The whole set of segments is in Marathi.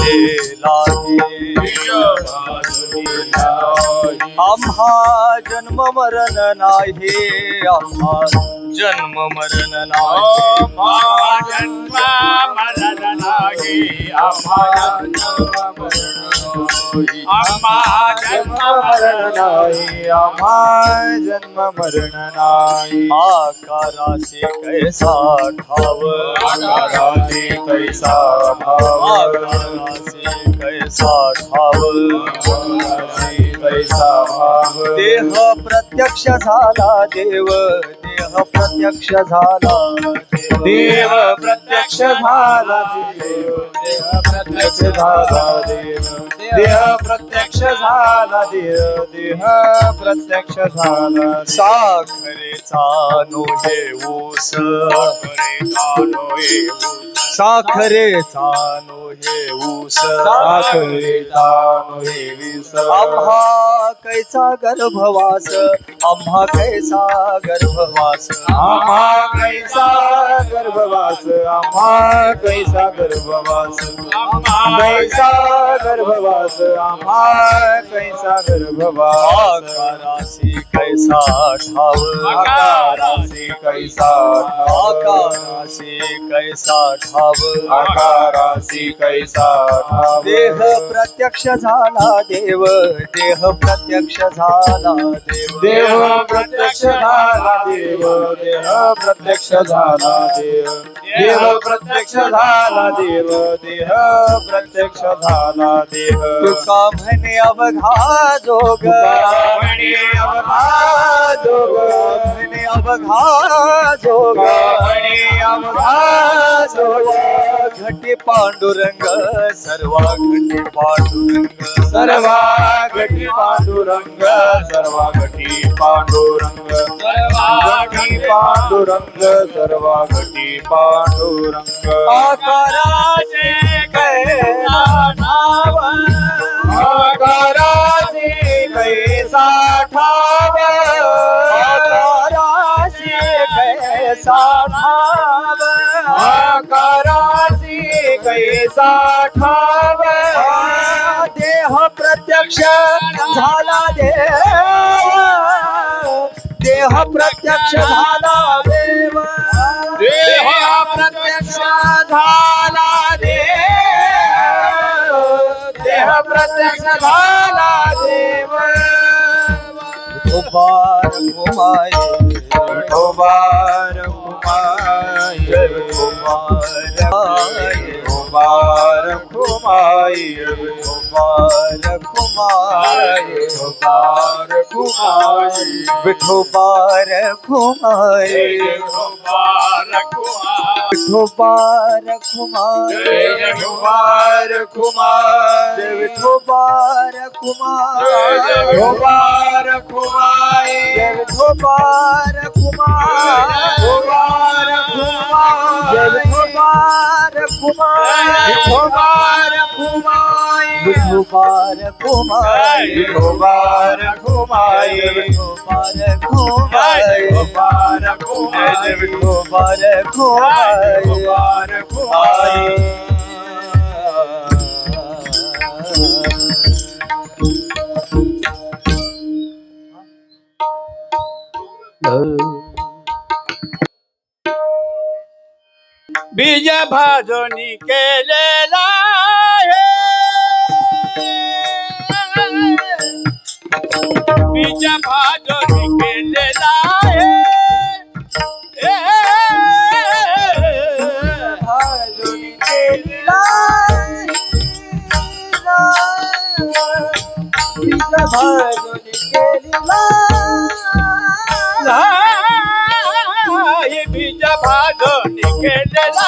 भाजलेला आम्हा जन्म मरण नाही आम्हा जन्म मरण नाही जन्म मरण नाही आकाराचे कैसा ठाव आकाराचे कैसा भाव आकाराचे कैसा ठाव कैसा भाव देह प्रत्यक्ष झाला देव देह प्रत्यक्ष झाला देव प्रत्यक्ष झाला देव देह प्रत्यक्ष झाला देव देह प्रत्यक्ष झाला देव देह प्रत्यक्ष झाला साखरेचा नोहे ऊस साखरेचा नोहे ऊस साखरेचा नोहे विष आम्हा कैसा गर्भवास आम्हा कैसा गर्भवास आम्हा कैसा गर्भवास आम्हा कैसा गर्भवास कैसा गर्भवास आम्हा कैसा गर्भवास आकारासी कैसा ठाव आकारासी कैसा ठाव आकारासी कैसा ठाव आकारासी कैसा ठाव देह प्रत्यक्ष झाला देव देह प्रत्यक्ष झाला देव देव प्रत्यक्ष झाला देव देह प्रत्यक्ष झाला देव देव प्रत्यक्ष झाला देव देह प्रत्यक्ष झाला देव तुका म्हणे अवघा जोग म्हणे अवघा जोग म्हणे अवघा जोग म्हणे अवघा जोग घटी पांडुरंग सर्वा घटी पांडुरंग सर्वा घटी पांडुरंग सर्वा घटी पांडुरंग सर्वा घटी पांडुरंग सर्वा घटी पांडुरंग आकाराचे कैसा ठाव आकाराचे कैसा ठाव आकाराचे कैसा ठाव आकाराचे कैसा ठाव देह प्रत्यक्ष झाला देह प्रत्यक्ष झाला देव देह प्रत्यक्ष झाला देव देह प्रत्यक्ष झाला देव उभार घुमाय उभार घुमाय उभार उभार घुमाय उभार घुमाय उभार घुमाय विठोबार घुमाय उभार घुमाय विठोबार घुमाय उभार घुमाय विठोबार घुमाय उभार घुमाय विठोबार घुमाय उभार घुमाय विठोबार घुमाय विठोबार घुमाय विठोबार घुमाय विठोबार विठोबार घुमाय घुमाय विठोबार विठोबार घुमाय घुमाय विठोबार घुमाय बीज भाजणी केलेला बीज भाजणी केलेला भाजून केलेला भाजून केलेला बीज भाजणी केलेला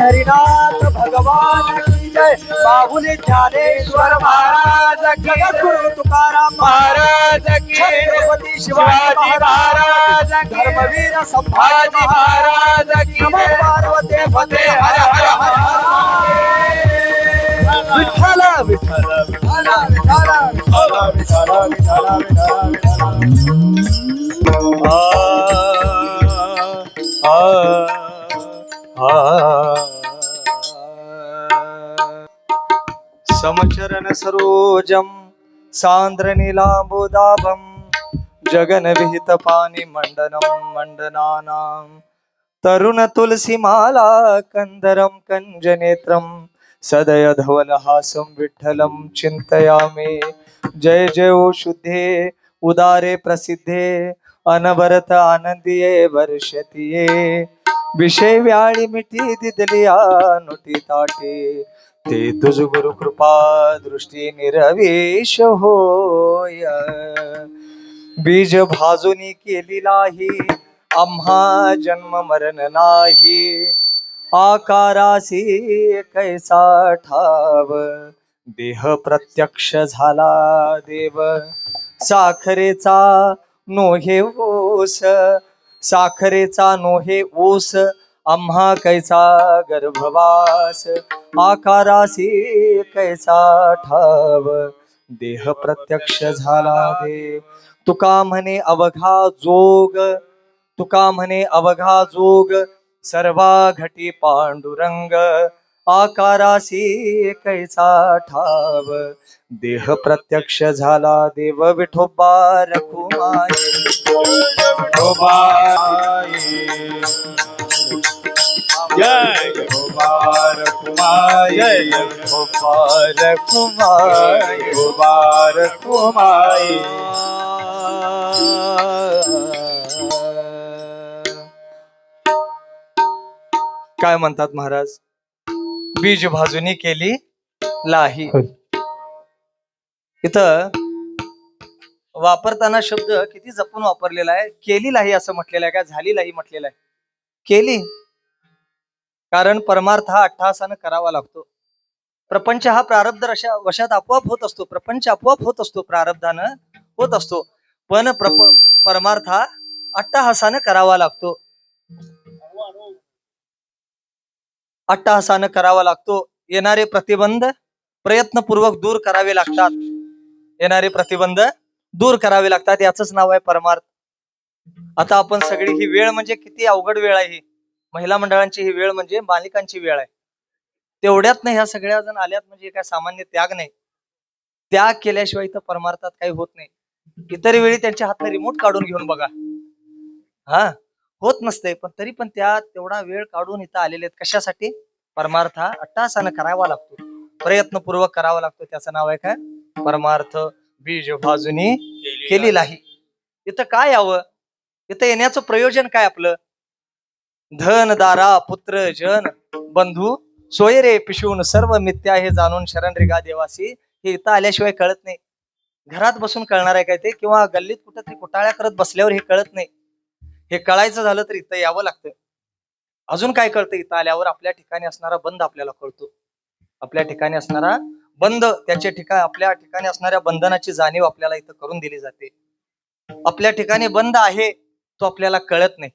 पंढरीनाथ भगवान की जय. बाहुली ज्ञानेश्वर महाराज की जय. जगद्गुरु तुकाराम महाराज की छत्रपती शिवाजी महाराज की जय. धर्मवीर संभाजी महाराज की जय. नमो पार्वती पते हर हर हर हर. विठ्ठल विठ्ठल विठ्ठल विठ्ठल विठ्ठल विठ्ठल विठ्ठल विठ्ठल. समचरण सरोजम सांद्र नीलांबुदाभम जगन विहित पाणी मंडनम मंडनानां तरुण तुलसी माला कंदरम कंजनेत्रम सदय धवल हासं विठ्ठलं चिंतयामि. जय जय ओ शुद्धे उदारे प्रसिद्धे अनवरत आनंदिये वर्षतिये. विषय व्याळी मिठी दिदलिया नुटी ताटे ते तुझ गुरु कृपा दृष्टी निरवेश होय. बीज भाजुनी केलेलाही आम्हा जन्म मरण नाही. आकारासी कैसा ठाव देह प्रत्यक्ष झाला देव. साखरेचा नोहे ऊस साखरेचा नोहे ऊस आम्हा कैसा गर्भवास. आकारासी कैसा ठाव देह प्रत्यक्ष झाला देव. तुका म्हणे अवघा जोग तुका म्हणे अवघा जोग सर्वा घटी पांडुरंग. आकारासी कैसा ठाव देह प्रत्यक्ष झाला देव. विठोबा रखुमाई जय विठोबा रखुमाई विठोबा रखुमाई विठोबा रखुमाई. काय म्हणतात महाराज? बीज भाजुनी केली लाही. इथं वापरताना शब्द किती जपून वापरलेला आहे. केली लाही असं म्हटलेलं आहे का झाली लाही म्हटलेलं आहे? केली. कारण परमार्थ हा अट्टहासानं करावा लागतो. प्रपंच हा प्रारब्ध वशात आपोआप होत असतो. प्रपंच आपोआप होत असतो, प्रारब्धानं होत असतो. पण परमार्थ हा अट्टहासानं करावा लागतो. अट्टहासानं करावा लागतो. येणारे प्रतिबंध प्रयत्नपूर्वक दूर करावे लागतात. येणारे प्रतिबंध दूर करावे लागतात. याचंच नाव आहे परमार्थ. आता आपण सगळी ही वेळ म्हणजे किती अवघड वेळ आहे. ही महिला मंडळांची ही वेळ म्हणजे बालिकांची वेळ आहे. तेवढ्यात ह्या सगळ्या जण आल्यात म्हणजे काय सामान्य त्याग नाही. त्याग केल्याशिवाय इथं परमार्थात काही होत नाही. इतर वेळी त्यांच्या हातात रिमोट काढून घेऊन बघा, हा होत नसते. पण तरी पण त्या तेवढा वेळ काढून इथं आलेले आहेत. कशासाठी? परमार्थ हा अट्टहासानं करावा लागतो, प्रयत्नपूर्वक करावा लागतो. त्याचं नाव आहे काय? परमार्थ. बीज भाजुनी केली लाही. इथं काय यावं? इथं येण्याचं प्रयोजन काय आपलं? धन दारा पुत्र जन बंधू सोयरे पिशून सर्व मिथ्या हे जाणून शरण रिगा देवासी. हे इथं आल्याशिवाय कळत नाही. घरात बसून कळणार आहे काय ते? किंवा गल्लीत कुठंतरी कुटाळ्या करत बसल्यावर हे कळत नाही. हे कळायचं झालं तर इथं यावं लागतं. अजून काय कळतं? इथं आल्यावर आपल्या ठिकाणी असणारा बंध आपल्याला कळतो. आपल्या ठिकाणी असणारा बंध, त्याच्या ठिकाणी आपल्या ठिकाणी असणाऱ्या बंधनाची जाणीव आपल्याला इथं करून दिली जाते. आपल्या ठिकाणी बंध आहे तो आपल्याला कळत नाही.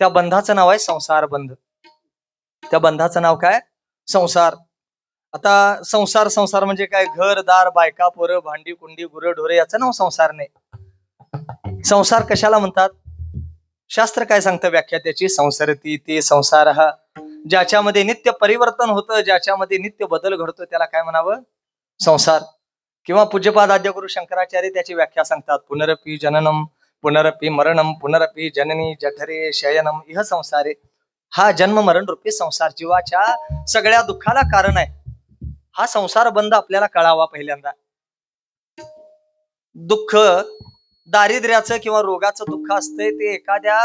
त्या बंधाचं नाव आहे संसार बंध. त्या बंधाचं नाव काय? संसार. आता संसार संसार म्हणजे काय? घर दार बायका पोरं भांडी कुंडी गुरं ढोरे याचं नाव संसार नाही. संसार कशाला म्हणतात? शास्त्र काय सांगतं व्याख्या त्याची? संसरती ते संसार हा ज्याच्यामध्ये नित्य परिवर्तन होतं, ज्याच्यामध्ये नित्य बदल घडतो त्याला काय म्हणावं? संसार. किंवा पूज्यपाद आद्यगुरु शंकराचार्य त्याची व्याख्या सांगतात. पुनरपि जननम पुनरपि मरणम पुनरपि जननी जठरे शयनम इह संसारे. हा जन्म मरण रूपी संसार जीवाच्या सगळ्या दुःखाला कारण आहे. हा संसार बंध आपल्याला कळावा. पहिल्यांदा दुःख दारिद्र्याचं किंवा रोगाचं दुःख असतंय ते एखाद्या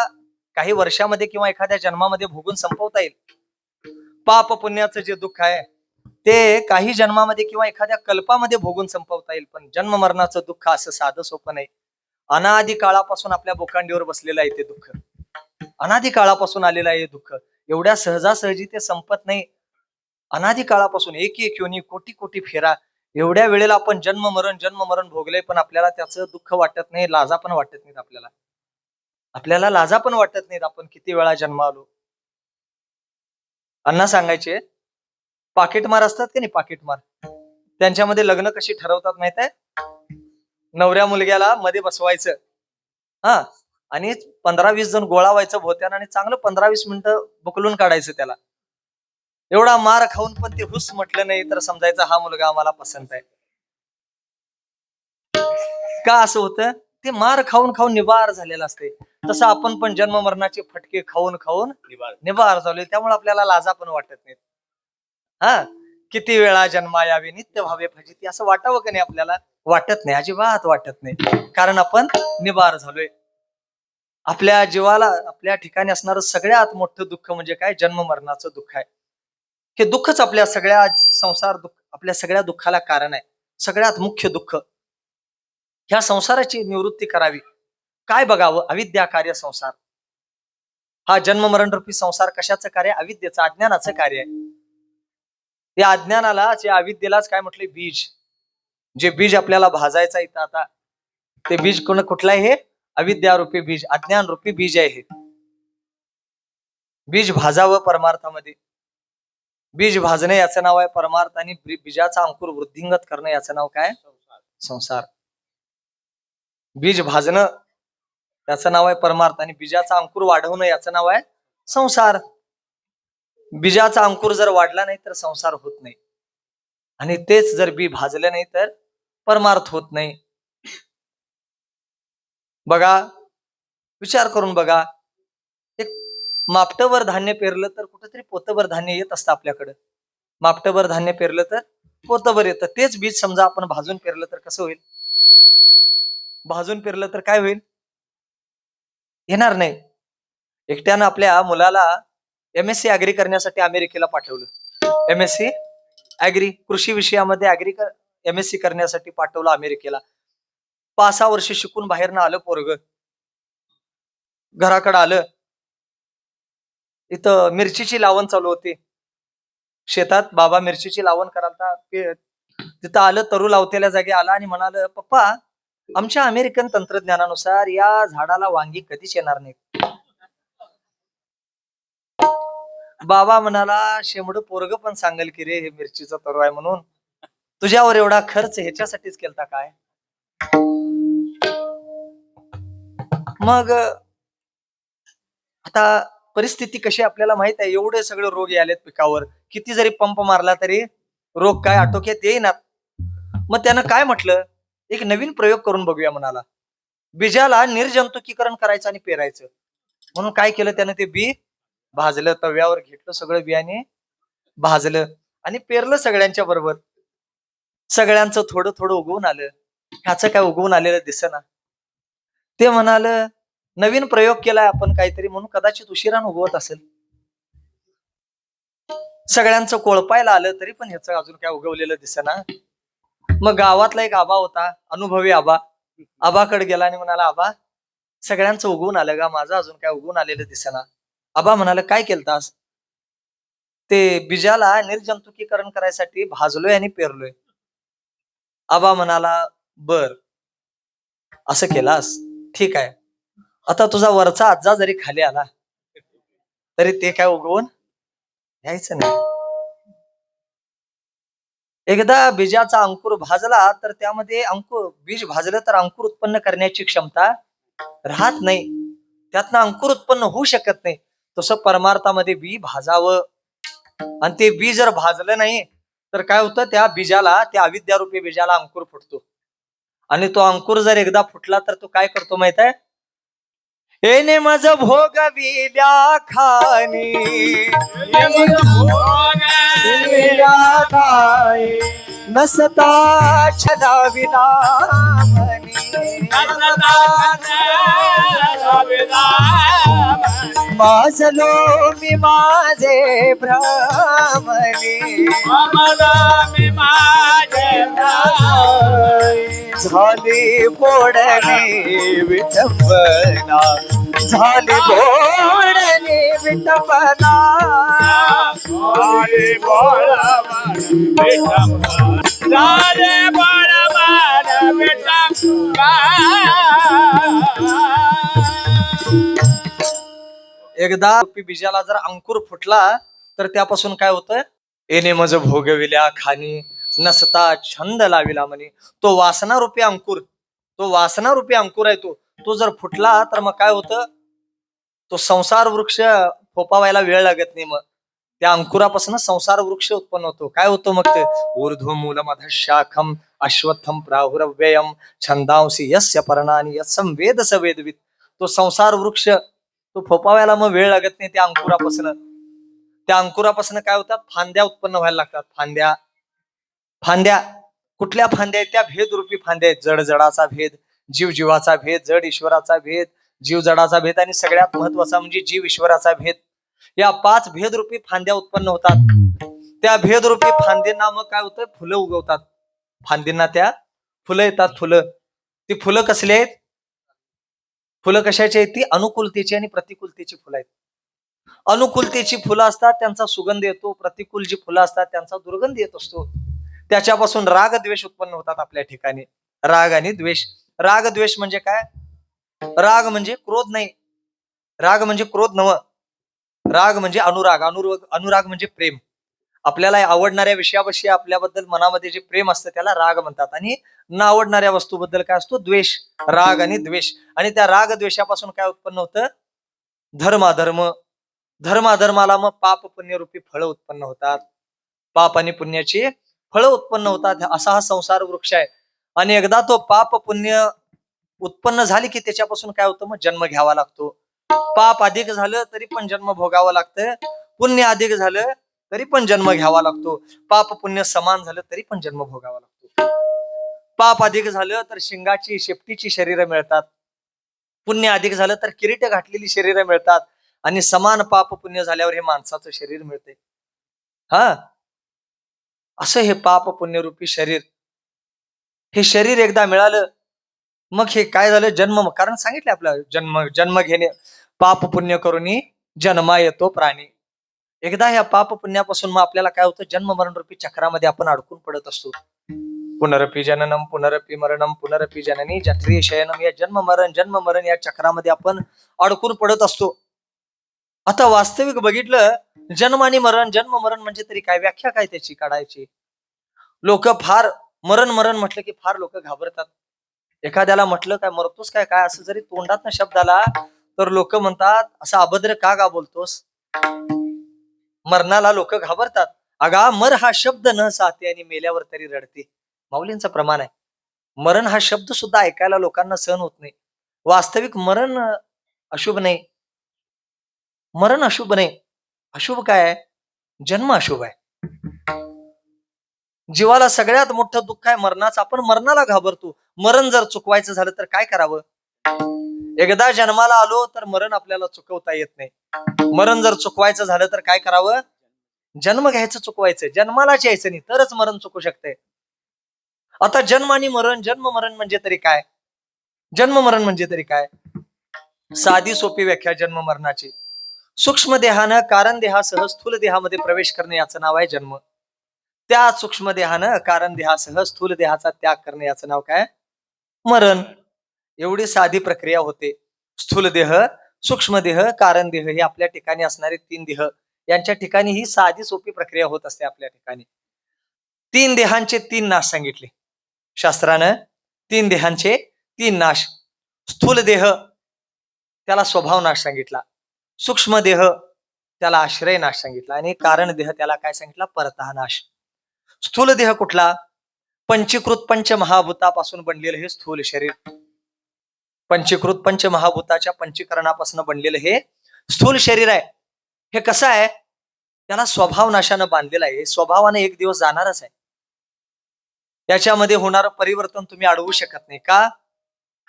काही वर्षामध्ये किंवा एखाद्या जन्मामध्ये भोगून संपवता येईल. पाप पुण्याचं जे दुःख आहे ते काही जन्मामध्ये किंवा एखाद्या कल्पामध्ये भोगून संपवता येईल. पण जन्म मरणाचं दुःख असं साधं सोपं नाही. अनादि काळापासून आपल्या बोकांडीवर बसलेलं आहे ते दुःख. अनादी काळापासून आलेलं आहे हे दुःख. एवढ्या सहजासहजी ते संपत नाही. अनादी काळापासून एक एक योनी, कोटी कोटी फेरा, एवढ्या वेळेला आपण जन्म मरण भोगले, पण आपल्याला त्याचं दुःख वाटत नाही, लाजा पण वाटत नाहीत आपल्याला. आपल्याला लाजा पण वाटत नाहीत आपण किती वेळा जन्म आलो. अण्णा सांगायचे, पाकिटमार असतात की नाही, पाकिटमार, त्यांच्यामध्ये लग्न कशी ठरवतात माहित आहे? नवऱ्या मुलग्याला मध्ये बसवायचं, हा, आणि 15-20 जण गोळा व्हायचं भोवत्यानं आणि चांगलं 15-20 मिनिटं बुकलून काढायचं त्याला. एवढा मार खाऊन पण ते हुस म्हटलं नाही तर समजायचं हा मुलगा आम्हाला पसंत आहे. का असं होतं? ते मार खाऊन खाऊन निबार झालेलं असते. तसं आपण पण जन्म मरणाचे फटके खाऊन खाऊन निबार झालोय. त्यामुळे आपल्याला लाजा पण वाटत नाही. हा, किती वेळा जन्मा यावे नित्य भावे फजिती, असं वाटावं का नाही आपल्याला? वाटत नाही, अजिबात वाटत नाही. कारण आपण निबार झालोय. आपल्या जीवाला, आपल्या ठिकाणी असणारं सगळ्यात मोठं दुःख म्हणजे काय? जन्म मरणाचं दुःख आहे. हे दुःखच आपल्या सगळ्या संसार दुःख, आपल्या सगळ्या दुःखाला कारण आहे. सगळ्यात मुख्य दुःख. ह्या संसाराची निवृत्ती करावी. काय बघावं? अविद्या कार्य संसार. हा जन्म मरण रूपी संसार कशाचं कार्य? अविद्येचं, अज्ञानाचं कार्य आहे. या अज्ञानाला, या अविद्येलाच काय म्हटले? बीज. जे बीज आपल्याला भाजायचं इथं आता, ते बीज कुठलं आहे? हे अविद्या रूपी बीज, अज्ञान रूपी बीज आहे. हे बीज भाजावं परमार्थामध्ये. बीज भाजणे याचं नाव आहे परमार्थ, आणि बीजाचा अंकुर वृद्धिंगत करणं याचं नाव काय? संसार. बीज भाजणं त्याचं नाव आहे परमार्थ, आणि बीजाचा अंकुर वाढवणं याचं नाव आहे संसार. बीजाचा अंकुर जर वाढला नाही तर संसार होत नाही, आणि तेच जर बी भाजलं नाही तर परमार्थ होत नाही. बघा, विचार करून बघा, एक मापटभर धान्य पेरलं तर कुठेतरी पोतभर धान्य येत असतं आपल्याकडं. मापटभर धान्य पेरलं तर पोतभर येतं. तेच बीज समजा आपण भाजून पेरलं तर कसं होईल? भाजून पेरलं तर काय होईल? येणार नाही. एकट्यानं आपल्या मुलाला MSc ऍग्री करण्यासाठी अमेरिकेला पाठवलं. MSc ऍग्री, कृषी विषयामध्ये MSc करण्यासाठी पाठवलं अमेरिकेला. 5-6 वर्ष शिकून बाहेरनं आलं पोरग, घराकडे आलं. इथं मिरचीची लावण चालू होती शेतात. बाबा मिरचीची लावण करायला तिथं आलं. तरू लावतेल्या जागी आला आणि म्हणाल, पप्पा, आमच्या अमेरिकन तंत्रज्ञानानुसार या झाडाला वांगी कधीच येणार नाहीत. बाबा म्हणाला, शेमड पोरग पण सांगेल की रे हे मिरचीचा तरू आहे म्हणून, तुझ्यावर एवढा खर्च ह्याच्यासाठीच केलता काय? मग आता परिस्थिती कशी आपल्याला माहित आहे. एवढे सगळे रोग आलेत पिकावर, किती जरी पंप मारला तरी रोग काय आटोक्यात येईनात. मग त्यानं काय म्हटलं? एक नवीन प्रयोग करून बघूया म्हणाला. बीजाला निर्जंतुकीकरण करायचं आणि पेरायचं. म्हणून काय केलं त्यानं? ते बी भाजलं, तव्यावर घेतलं, सगळं बियाणे भाजलं आणि पेरलं सगळ्यांच्या बरोबर. सगळ्यांचं थोडं थोडं उगवून आलं. ह्याचं काय उगवून आलेलं दिसेना. ते म्हणाल, नवीन प्रयोग केलाय आपण काहीतरी, म्हणून कदाचित उशिरानं उगवत असेल. सगळ्यांचं कोळपायला आलं तरी पण ह्याचं अजून काय उगवलेलं दिसेना. मग गावातला एक आबा होता, अनुभवी आबा. आबाकडे गेला आणि म्हणाला, आबा, सगळ्यांचं उगवून आलं का, माझं अजून काय उगवून आलेलं दिसेना. आबा म्हणाले, काय केलतास? ते बीजाला निर्जंतुकीकरण करायसाठी भाजलोय आणि पेरलोय. आबा म्हणाला, बर, असं केलास, ठीक आहे. आता तुझा वरचा आज्जा जरी खाली आला तरी ते काय उगवून यायचं नाही. एकदा बीजाचा अंकुर भाजला तर त्यामध्ये बीज भाजलं तर अंकुर उत्पन्न करण्याची क्षमता राहत नाही. त्यातनं अंकुर उत्पन्न होऊ शकत नाही. तसं परमार्थामध्ये बी भाजावं, आणि ते बी जर भाजलं नाही तर काय होतं? त्या बीजाला, त्या अविद्यारूपी बीजाला अंकुर फुटतो, आणि तो अंकुर जर एकदा फुटला तर तो काय करतो माहित आहे? एने मज भोगविल्या खानी, नसता छदाविला म्हणी, माजलो मी माझे भ्रमणी, झाली पोडणे विठंबना, झाली पोड विठ्ठला झाले बळवान विठ्ठल झाले बळवान विठ्ठल एकदा बीजाला जर अंकुर फुटला तर त्यापासून काय होतं? येणे मज भोगविल्या खानी नसता छंद लाविला म्हणे. तो वासना रूपी अंकुर, तो वासना रूपी अंकुर आहे. तो जर फुटला तर मग काय होतं? तो संसार वृक्ष फोपावायला वेळ लागत नाही. मग त्या अंकुरापासून संसार वृक्ष उत्पन्न होतो. काय होतो मग ते? ऊर्ध्व मूलमध शाखम अश्वत्थम प्राहुरव्ययम छंदांसी यस्य पर्णानि यत्सं वेद स वेदवित. तो संसार वृक्ष तो फोपावायला मग वेळ लागत नाही. त्या अंकुरापासून काय होतात? फांद्या उत्पन्न व्हायला लागतात. फांद्या कुठल्या फांद्या आहेत? त्या भेदरूपी फांद्या आहेत. जड जडाचा भेद, जीव जीवाचा भेद, जड ईश्वराचा भेद, जीव जडाचा भेद आणि सगळ्यात महत्वाचा म्हणजे जीव ईश्वराचा भेद. या 5 भेदरूपी फांद्या उत्पन्न होतात. त्या भेदरूपी फांदींना मग काय होतं? फुलं उगवतात. फांदींना त्या फुलं येतात. ती फुलं कसली आहेत? फुलं कशाची आहेत? ती अनुकूलतेची आणि प्रतिकूलतेची फुलं आहेत. अनुकूलतेची फुलं असतात त्यांचा सुगंध येतो. प्रतिकूल जी फुलं असतात त्यांचा दुर्गंध येत असतो. त्याच्यापासून राग द्वेष उत्पन्न होतात आपल्या ठिकाणी. राग आणि द्वेष. राग द्वेष म्हणजे काय? राग म्हणजे क्रोध नाही. राग म्हणजे क्रोध नव्ह. राग म्हणजे अनुराग. अनुराग म्हणजे प्रेम. आपल्याला आवडणाऱ्या विषयाविषयी आपल्याबद्दल मनामध्ये जे प्रेम असतं त्याला राग म्हणतात. आणि न आवडणाऱ्या वस्तूबद्दल काय असतो? द्वेष. राग आणि द्वेष. आणि त्या राग द्वेषापासून काय उत्पन्न होतं? धर्माधर्म. धर्माधर्माला मग पाप पुण्य रूपी फळं उत्पन्न होतात. पाप आणि पुण्याची फळं उत्पन्न होतात. असा हा संसार वृक्ष आहे. आणि एकदा तो पाप पुण्य उत्पन्न झाली की त्याच्यापासून काय होतं? मग जन्म घ्यावा लागतो. पाप अधिक झालं तरी पण जन्म भोगावं लागतं. पुण्य अधिक झालं तरी पण जन्म घ्यावा लागतो. पाप पुण्य समान झालं तरी पण जन्म भोगावा लागतो. पाप अधिक झालं तर शिंगाची शेपटीची शरीरं मिळतात. पुण्य अधिक झालं तर किरीट घातलेली शरीरं मिळतात. आणि समान पाप पुण्य झाल्यावर हे माणसाचं शरीर मिळते. असं हे पाप पुण्य रूपी शरीर. हे शरीर एकदा मिळालं मग हे काय झालं? जन्म. कारण सांगितलं आपल्याला जन्म घेणे. पाप पुण्य करूनी जन्मा येतो प्राणी. एकदा ह्या पाप पुण्यापासून मग आपल्याला काय होतं? जन्म मरण रूपी चक्रामध्ये आपण अडकून पडत असतो. पुनरपी जननम पुनरपी मरणम पुनरपी जननी जठरी शयनम. या जन्म मरण या चक्रामध्ये आपण अडकून पडत असतो. आता वास्तविक बघितलं जन्म आणि मरण, जन्म मरण म्हणजे तरी काय? व्याख्या काय त्याची काढायची? लोक फार मरण म्हटलं की फार लोक घाबरतात. एखाद्याला म्हटलं काय मरतोस काय काय असं जरी तोंडात शब्द आला तर लोक म्हणतात असं अभद्र का बोलतोस? मरणाला लोक घाबरतात. अगा मर हा शब्द न साथे आणि मेल्यावर तरी रडते. माऊलींचं प्रमाण आहे. मरण हा शब्द सुद्धा ऐकायला लोकांना सहन होत नाही. वास्तविक मरण अशुभ नाही. मरण अशुभ नाही. अशुभ काय आहे? जन्म अशुभ आहे. जीवाला सगळ्यात मोठं दुःख आहे मरणाचं. आपण मरणाला घाबरतो. मरण जर चुकवायचं झालं तर काय करावं? एकदा जन्माला आलो तर मरण आपल्याला चुकवता येत नाही. मरण जर चुकवायचं झालं तर काय करावं? जन्म घ्यायचं चुकवायचं. जन्मालाच यायचं नाही तरच मरण चुकू शकते. आता जन्म आणि मरण, जन्म मरण म्हणजे तरी काय? जन्म मरण म्हणजे तरी काय? साधी सोपी व्याख्या जन्म मरणाची. सूक्ष्म देहानं कारण देहासह स्थूल देहामध्ये प्रवेश करणे याचं नाव आहे जन्म. त्या सूक्ष्म देहानं कारण देहासह स्थूल देहाचा त्याग करणे याचं नाव काय? मरण. एवढी साधी प्रक्रिया होते. स्थूल देह, सूक्ष्म देह, कारण देह हे आपल्या ठिकाणी असणारे 3 देह. यांच्या ठिकाणी ही साधी सोपी प्रक्रिया होत असते आपल्या ठिकाणी. 3 देहांचे 3 नाश सांगितले शास्त्रानं. 3 देहांचे 3 नाश. स्थूल देह त्याला स्वभाव नाश सांगितला. सूक्ष्म देह त्याला आश्रय नाश सांगितला. आणि कारण देह त्याला काय सांगितला? परतः नाश. स्थूल देह कुठला? पंचीकृत पंचमहाभूतापासून बनलेलं हे स्थूल शरीर. पंचीकृत पंचमहाभूताच्या पंचीकरणापासून बनलेलं हे स्थूल शरीर आहे. हे कसं आहे? त्याला स्वभाव नाशानं बांधलेलं आहे. स्वभावाने एक दिवस जाणारच आहे. याच्यामध्ये होणारं परिवर्तन तुम्ही अडवू शकत नाही. का?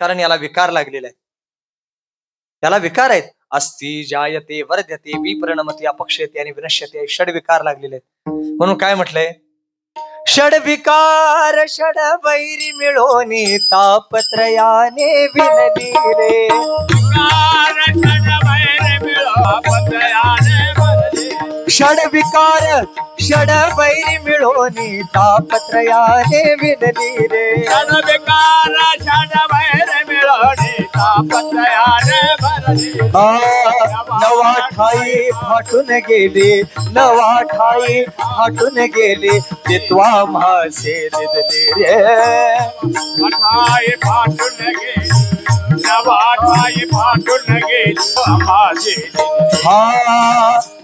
कारण याला विकार लागलेला आहे. त्याला विकार आहेत. अस्ति जायते वर्धते विपरिणमते अपक्षयते आणि विनश्यते. षड विकार लागलेले आहेत. म्हणून काय म्हटलंय? षड विकार षड वैरी मिळोनी तापत्रयाने विनली रे. षड वैरी मिळो तापत्रयाने षड विकार षड वैरी मिळोनी तापत्रयाने विनली रे षड विकार षड वैर मिळवणे तापत्रयाने भरली नवा ठाई फाटून गेली नवा ठाई फाटून गेली चित्वा मासे दिदली रे ठाई फाटून गेली नवा ठाई फाटून गेली माझे हा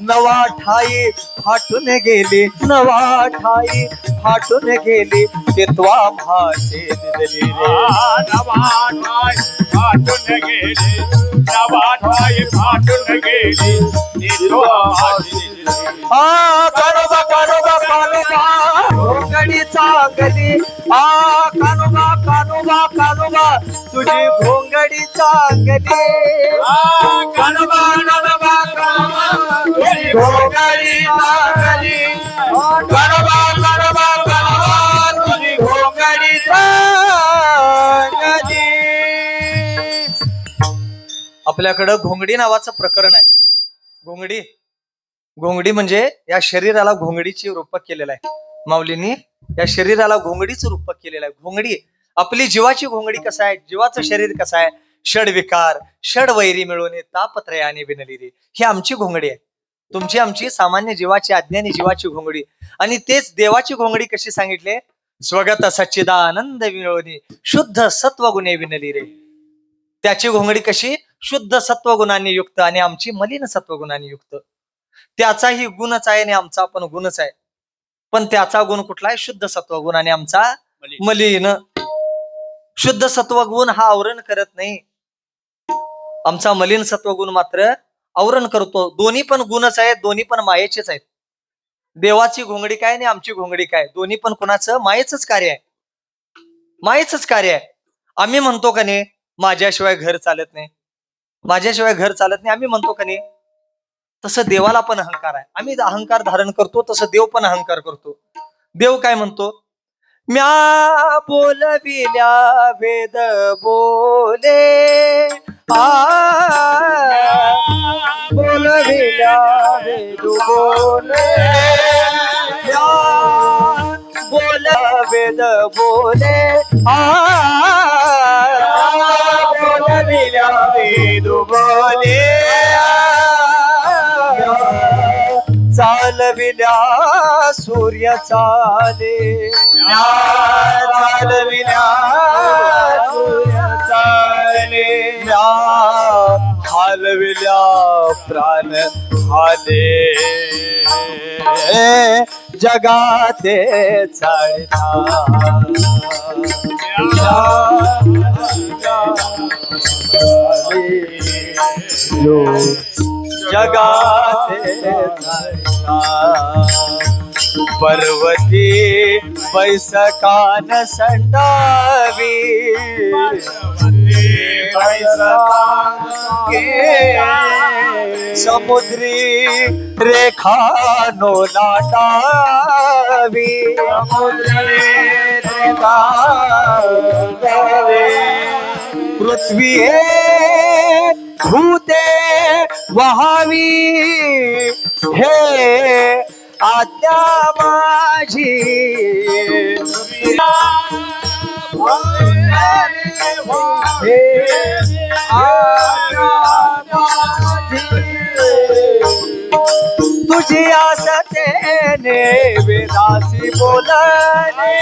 नवा ठाई फाटून गेली नवा ठाई फाटून गेली चित्वा मासे दिदली रे नवा ठाई फाटून गेली नवा ठाई फाटून गेली कानोबा कानोबा कानोबा घोंगडी चांगली कानोबा कानोबा कानोबा तुझी घोंगडी चांगली कानोबा कानोबा कानोबा तुझी घोंगडी चांगली कानोबा कानोबा कानोबा तुझी घोंगडी चांगली. आपल्याकडं घोंगडी नावाचं प्रकरण आहे. घोंगडी घोंगडी म्हणजे या शरीराला घोंगडीची रूपक केलेलं आहे. माऊलींनी या शरीराला घोंगडीचं रूपक केलेलं आहे. घोंगडी आपली जीवाची घोंगडी कसं आहे, जीवाचं शरीर कसं आहे, षड विकार षड वैरी मिळवणे तापत्रयाने विनली रे, ही आमची घोंगडी आहे. तुमची आमची सामान्य जीवाची अज्ञानी जीवाची घोंगडी. आणि तेच देवाची घोंगडी कशी सांगितले, स्वगत सच्चिदानंद मिळवणे शुद्ध सत्वगुणे विनली रे. त्याची घोंगडी कशी, शुद्ध सत्वगुणांनी युक्त आणि आमची मलिन सत्वगुणांनी युक्त. त्याचाही गुणच आहे आणि आमचा पण गुणच आहे. पण त्याचा गुण कुठला आहे, शुद्ध सत्वगुण, आणि आमचा मलिन. शुद्ध सत्वगुण हा आवरण करत नाही, आमचा मलिन सत्वगुण मात्र आवरण करतो. दोन्ही पण गुणच आहेत, दोन्ही पण मायेचेच आहेत. देवाची घोंगडी काय आणि आमची घोंगडी काय, दोन्ही पण कुणाचं, मायेचंच कार्य आहे, मायेचंच कार्य आहे. आम्ही म्हणतो का नाही माझ्याशिवाय घर चालत नाही, माझ्याशिवाय घर चालत नाही, आम्ही म्हणतो का नाही, तसं देवाला पण अहंकार आहे. आम्ही अहंकार धारण करतो तसं देव पण अहंकार करतो. देव काय म्हणतो, म्या बोलविल्या वेद बोले बोलविल्या वेद बोले बोल वेद बोले बोलविल्या वेद बोले चालविल्या सूर्य चाले चालविल्या सूर्य चाले हालविल्या प्राण हाले जगाते चालता जगाते पर्वती बैसकान संडावी समुद्री रेखा नो लाटावी पृथ्वी भूते वहावी हे आज्ञा माझी तुझी आसतेने वेदासी बोलणे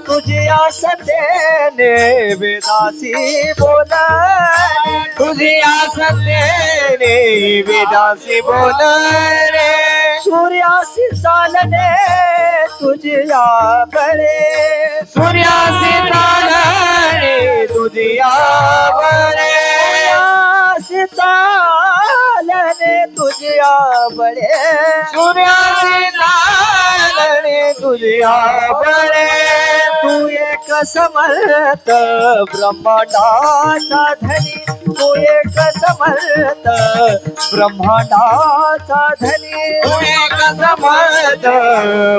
तुझी आसतेने वेदासी बोलणे तुझी आसतेने वेदासी बोलणे सूर्यासी चालणे तुझ्या बळे सूर्यासी चालणे तुझ्या बळे सूर्यासी चालणे तुझ्या बळे सूर्यासी चालणे तुझ्या बळे तू एक समर्थ ब्रह्मांडाचा धनी तू एक समर्थ ब्रह्मांडाचा धनी तू एक समर्थ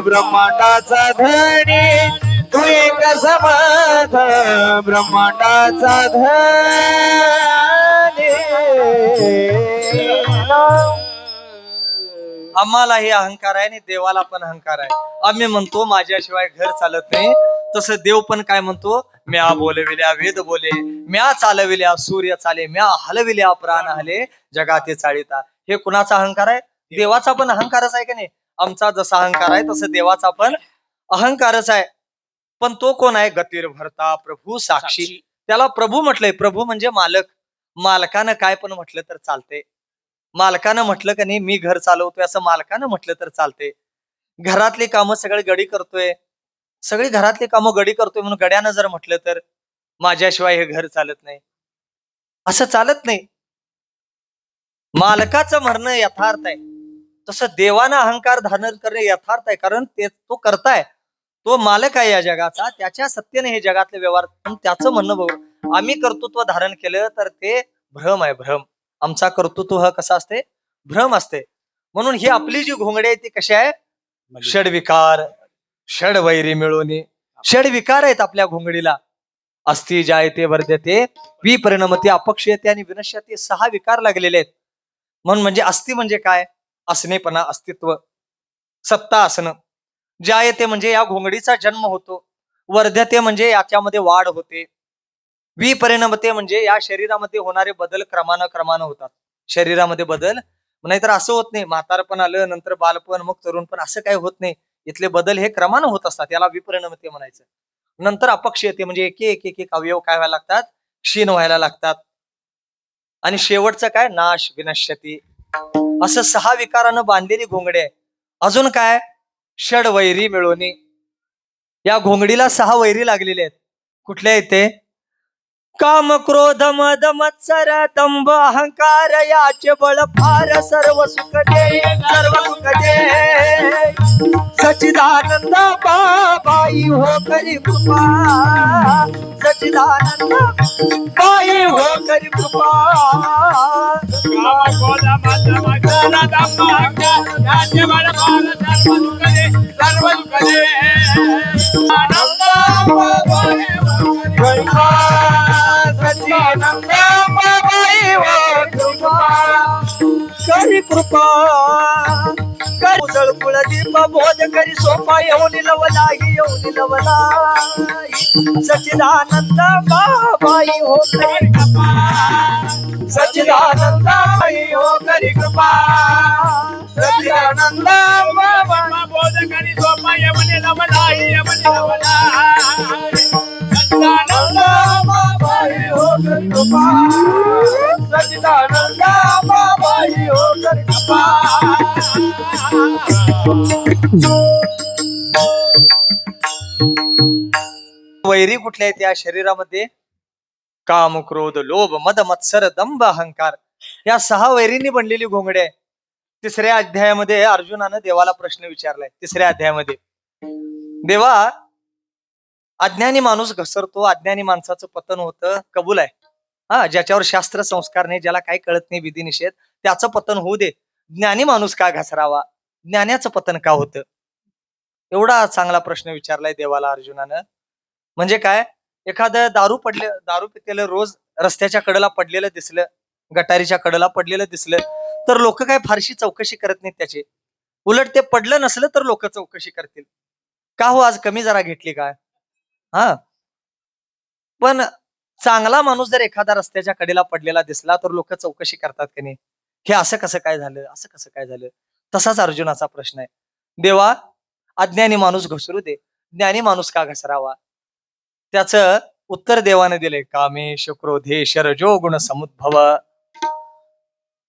ब्रह्मांडाचा धनी तू एक समर्थ ब्रह्मांडाचा धनी आम्हालाही अहंकार आहे आणि देवाला पण अहंकार आहे. आम्ही म्हणतो माझ्याशिवाय घर चालत नाही, तसं देव पण काय म्हणतो, म्या बोलविल्या वेद बोले, म्या चालविल्या सूर्य चाले, म्या हलविल्या प्राण हले, जगाते चाळिता. हे कुणाचा अहंकार आहे? देवाचा पण अहंकारच आहे का नाही? आमचा जसा अहंकार आहे तसं देवाचा पण अहंकारच आहे. पण तो कोण आहे? गतीर भरता प्रभू साक्षी. त्याला प्रभू म्हटलंय. प्रभू म्हणजे मालक. मालकानं काय पण म्हटलं तर चालते. मालकानं म्हटलं का नाही मी घर चालवतोय असं मालकानं म्हटलं तर चालते. घरातली कामं सगळी गडी करतोय, सगळी घरातली कामं गडी करतोय म्हणून गड्यानं जर म्हटलं तर माझ्याशिवाय हे घर चालत नाही, असं चालत नाही. मालकाचं म्हणणं यथार्थ आहे, तसं देवानं अहंकार धारण करणे यथार्थ आहे. कारण ते तो करताय, तो मालक आहे या जगाचा, त्याच्या सत्तेने हे जगातले व्यवहार. पण त्याचं म्हणणं बघू, आम्ही कर्तृत्व धारण केलं तर ते भ्रम आहे, भ्रम. आमचा कर्तृत्व हा कसा असते? भ्रम असते. म्हणून ही आपली जी घोंगडी आहे ती कशी आहे? षडविकार, षडवैरी मिळून षडविकार आहेत आपल्या घोंगडीला. अस्ति जायते वर्धते विपरिणमते अपक्षयते आणि विनश्यते, 6 विकार लागलेले आहेत. म्हणून म्हणजे अस्ति म्हणजे काय? असणेपणा, अस्तित्व, सत्ता असणं. जायते म्हणजे या घोंगडीचा जन्म होतो. वर्धते म्हणजे याच्यामध्ये वाढ होते. विपरिणमते म्हणजे या शरीरामध्ये होणारे बदल क्रमानं होतात. शरीरामध्ये बदल, नाहीतर असं होत नाही म्हातारपण आलं नंतर बालपण मग तरुणपण, असं काही होत नाही. इथले बदल हे क्रमानं होत असतात, याला विपरिणमते म्हणायचं. नंतर अपक्षयते म्हणजे एक अवयव काय व्हायला लागतात? क्षीण व्हायला लागतात. आणि शेवटचं काय? नाश, विनश्यती. असं 6 विकारानं बांधलेली घोंगडी आहे. अजून काय? षडवैरी मिळवणे. या घोंगडीला 6 वैरी लागलेले आहेत. कुठले आहेत ते? काम, क्रोध, मद, मत्सर, दंभ, अहंकार याचे बळ फार, सर्व सुख दे, सर्व सुख दे. सच्चिदानंद बाबाई हो करी कृपा, सच्चिदानंद बाई हो करी कृपा. काम क्रोध मद मत्सर दंभ अहंकार याचे बळ फार, सर्व सुख दे, सर्व सुख दे. आनंद बाबाई हो करी कृपा, सच्चिदानंद बाबाई हो करी कृपा. उजळ कुळदीप बोध करी सोपा, येऊन लवलाही, येऊन लवलाही. सच्चिदानंद बाबाई हो करी कृपा, सच्चिदानंद बाई हो करी कृपा. सच्चिदानंद बाबा बोध करी सोपा, यमने लवलाही, यमने लवलाही. सच्चिदानंद बाबाई हो करी कृपा, सच्चिदानंद बाबाई हो करी कृपा. वैरी कुठल्या आहेत या शरीरामध्ये? काम, क्रोध, लोभ, मद, मत्सर, दंभ, अहंकार. या 6 वैरींनी बनलेली घोंगडी आहे. 3ऱ्या अध्यायामध्ये अर्जुनानं देवाला प्रश्न विचारलाय. 3ऱ्या अध्यायामध्ये देवा, अज्ञानी माणूस घसरतो, अज्ञानी माणसाचं पतन होतं, कबूल आहे. हा, ज्याच्यावर शास्त्र संस्कार नाही, ज्याला काही कळत नाही विधी निषेध, त्याचं पतन होऊ दे. ज्ञानी माणूस का घसरावा? ज्ञानाचं पतन का होतं? एवढा चांगला प्रश्न विचारलाय देवाला अर्जुनानं. म्हणजे काय? एखादं दारू पितेलं रोज रस्त्याच्या कडेला पडलेलं दिसलं, गटारीच्या कडेला पडलेलं दिसलं, तर लोक काय फारशी चौकशी करत नाहीत त्याची. उलट ते पडलं नसलं तर लोक चौकशी करतील. का हो, आज कमी जरा घेतली काय? हा, पण चांगला माणूस जर एखादा रस्त्याच्या कडेला पडलेला दिसला तर लोक चौकशी करतात की नाही, हे असं कसं काय झालं, असं कसं काय झालं? तसाच अर्जुनाचा प्रश्न आहे. देवा, अज्ञानी माणूस घसरू दे, ज्ञानी माणूस का घसरावा? त्याचं उत्तर देवाने दिले, कामेश क्रोधेश रजो गुण समुद्भव.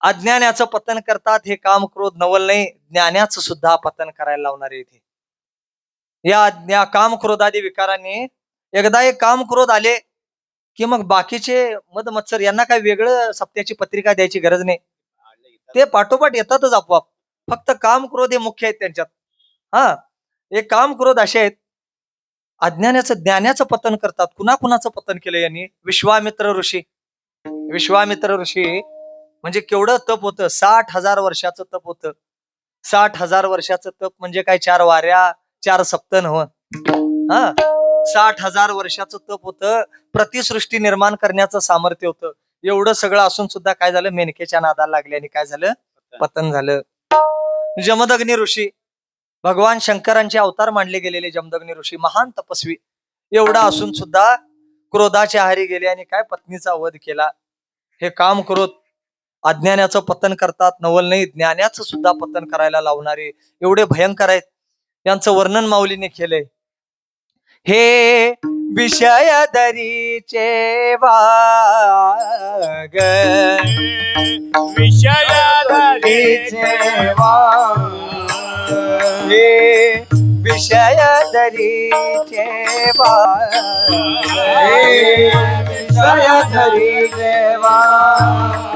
अज्ञानाचं पतन करतात हे काम क्रोध नवल नाही, ज्ञानाचं सुद्धा पतन करायला लावणारे इथे. या काम क्रोधादी विकारांनी एकदा एक काम क्रोध आले की मग बाकीचे मद मत्सर यांना काय वेगळं सप्त्याची पत्रिका द्यायची गरज नाही, ते पाठोपाठ येतातच आपोआप. फक्त काम क्रोध हे मुख्य आहेत त्यांच्यात. हा, हे काम क्रोध असे आहेत, अज्ञानाचं ज्ञानाचं पतन करतात. कुणाचं पतन केलं यांनी? विश्वामित्र ऋषी. विश्वामित्र ऋषी म्हणजे केवढं तप होतं? 60,000 वर्षाचं तप होतं. 60,000 वर्षाचं तप म्हणजे काय? 4 वाऱ्या, 4 सप्तन हो. हा, 60,000 वर्षाचं तप होतं. प्रतिसृष्टी निर्माण करण्याचं सामर्थ्य होतं. एवढं सगळं असून सुद्धा काय झालं, मेनकेच्या नादाला लागले आणि काय झालं, पतन झालं. जमदग्नी ऋषी, भगवान शंकरांचे अवतार मानले गेलेले जमदग्नी ऋषी, महान तपस्वी, एवढा असून सुद्धा क्रोधाच्या आहारी गेले आणि काय पत्नीचा वध केला. हे काम क्रोध अज्ञानाचं पतन करतात, नवल नाही ज्ञानाचं सुद्धा पतन करायला लावणारे एवढे भयंकर आहेत. यांचं वर्णन माऊलीने केलंय. हे विषय दरीचे वाग, विषय दरीचे वाग, हे विषय दरीचे वाग, विषय दरीचे वाग,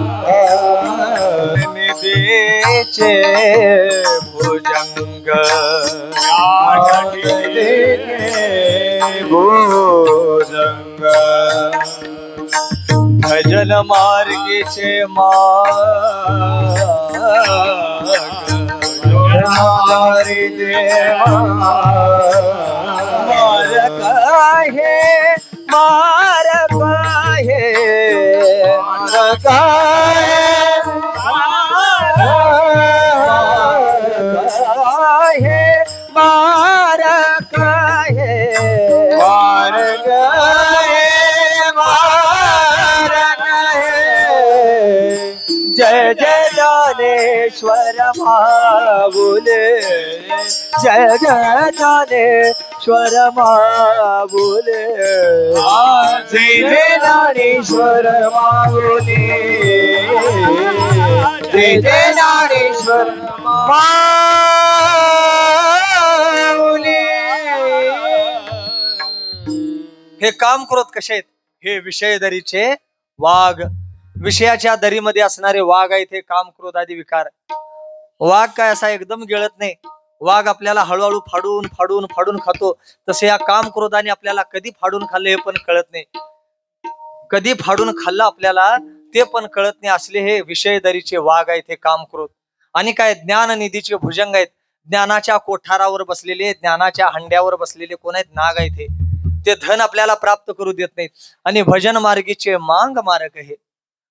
निधीचे भुजंग, भुजंग, भजन मार्गीचे मार्ग, हमारी देवा मार्ग आहे, मार्ग आहे, मार्ग आहे, मार्ग आहे, मार्ग आहे, मार्ग आहे. जय जय ज्ञानेश्वर माऊली, जय जय ज्ञानेश्वर माऊली, जय जय ज्ञानेश्वर माऊली, जय जय ज्ञानेश्वर माऊली. हे काम क्रोध कसे आहेत, हे विषय दरीचे वाघ, विषयाच्या दरीमध्ये असणारे वाघ आहेत हे काम क्रोध आदी विकार. वाघ काय असा एकदम गिळत नाही, वाघ आपल्याला हळूहळू फाडून फाडून फाडून खातो. तसे या काम क्रोधाने आपल्याला कधी फाडून खाल्ले हे पण कळत नाही, कधी फाडून खाल्लं आपल्याला ते पण कळत नाही. असले हे विषय दरीचे वाघ आहेत हे काम क्रोध. आणि काय, ज्ञान निधीचे भुजंग आहेत, ज्ञानाच्या कोठारावर बसलेले, ज्ञानाच्या हंड्यावर बसलेले कोण आहेत, नाग आहेत. ते धन आपल्याला प्राप्त करू देत नाहीत. आणि भजन मार्गीचे मांग मारक हे,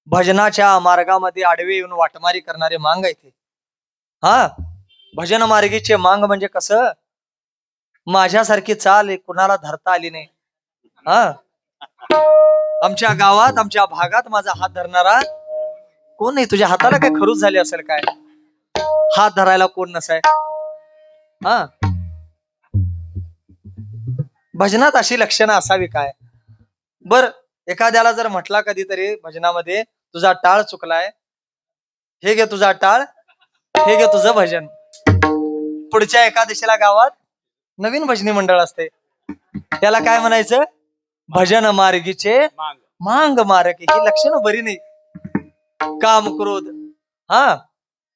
भजनाच्या मार्गामध्ये आडवे येऊन वाटमारी करणारे मांग आहेत. हा, भजन मार्गीचे मांग म्हणजे कसं, माझ्यासारखी चाल कुणाला धरता आली नाही. हा, आमच्या गावात आमच्या भागात माझा हात धरणारा कोण नाही. तुझ्या हाताला काय खरूच झाली असेल काय, हात धरायला कोण नसाय. हा, भजनात अशी लक्षणं असावी काय. बर, एखाद्याला जर म्हटला कधीतरी भजनामध्ये तुझा टाळ चुकलाय, हे घे तुझा टाळ, हे घे तुझं भजन. पुढच्या एकादशीला गावात नवीन भजनी मंडळ असते, त्याला काय म्हणायचं, भजन मार्गीचे मांग मारक. ही लक्षणं बरी नाही. काम क्रोध, हा,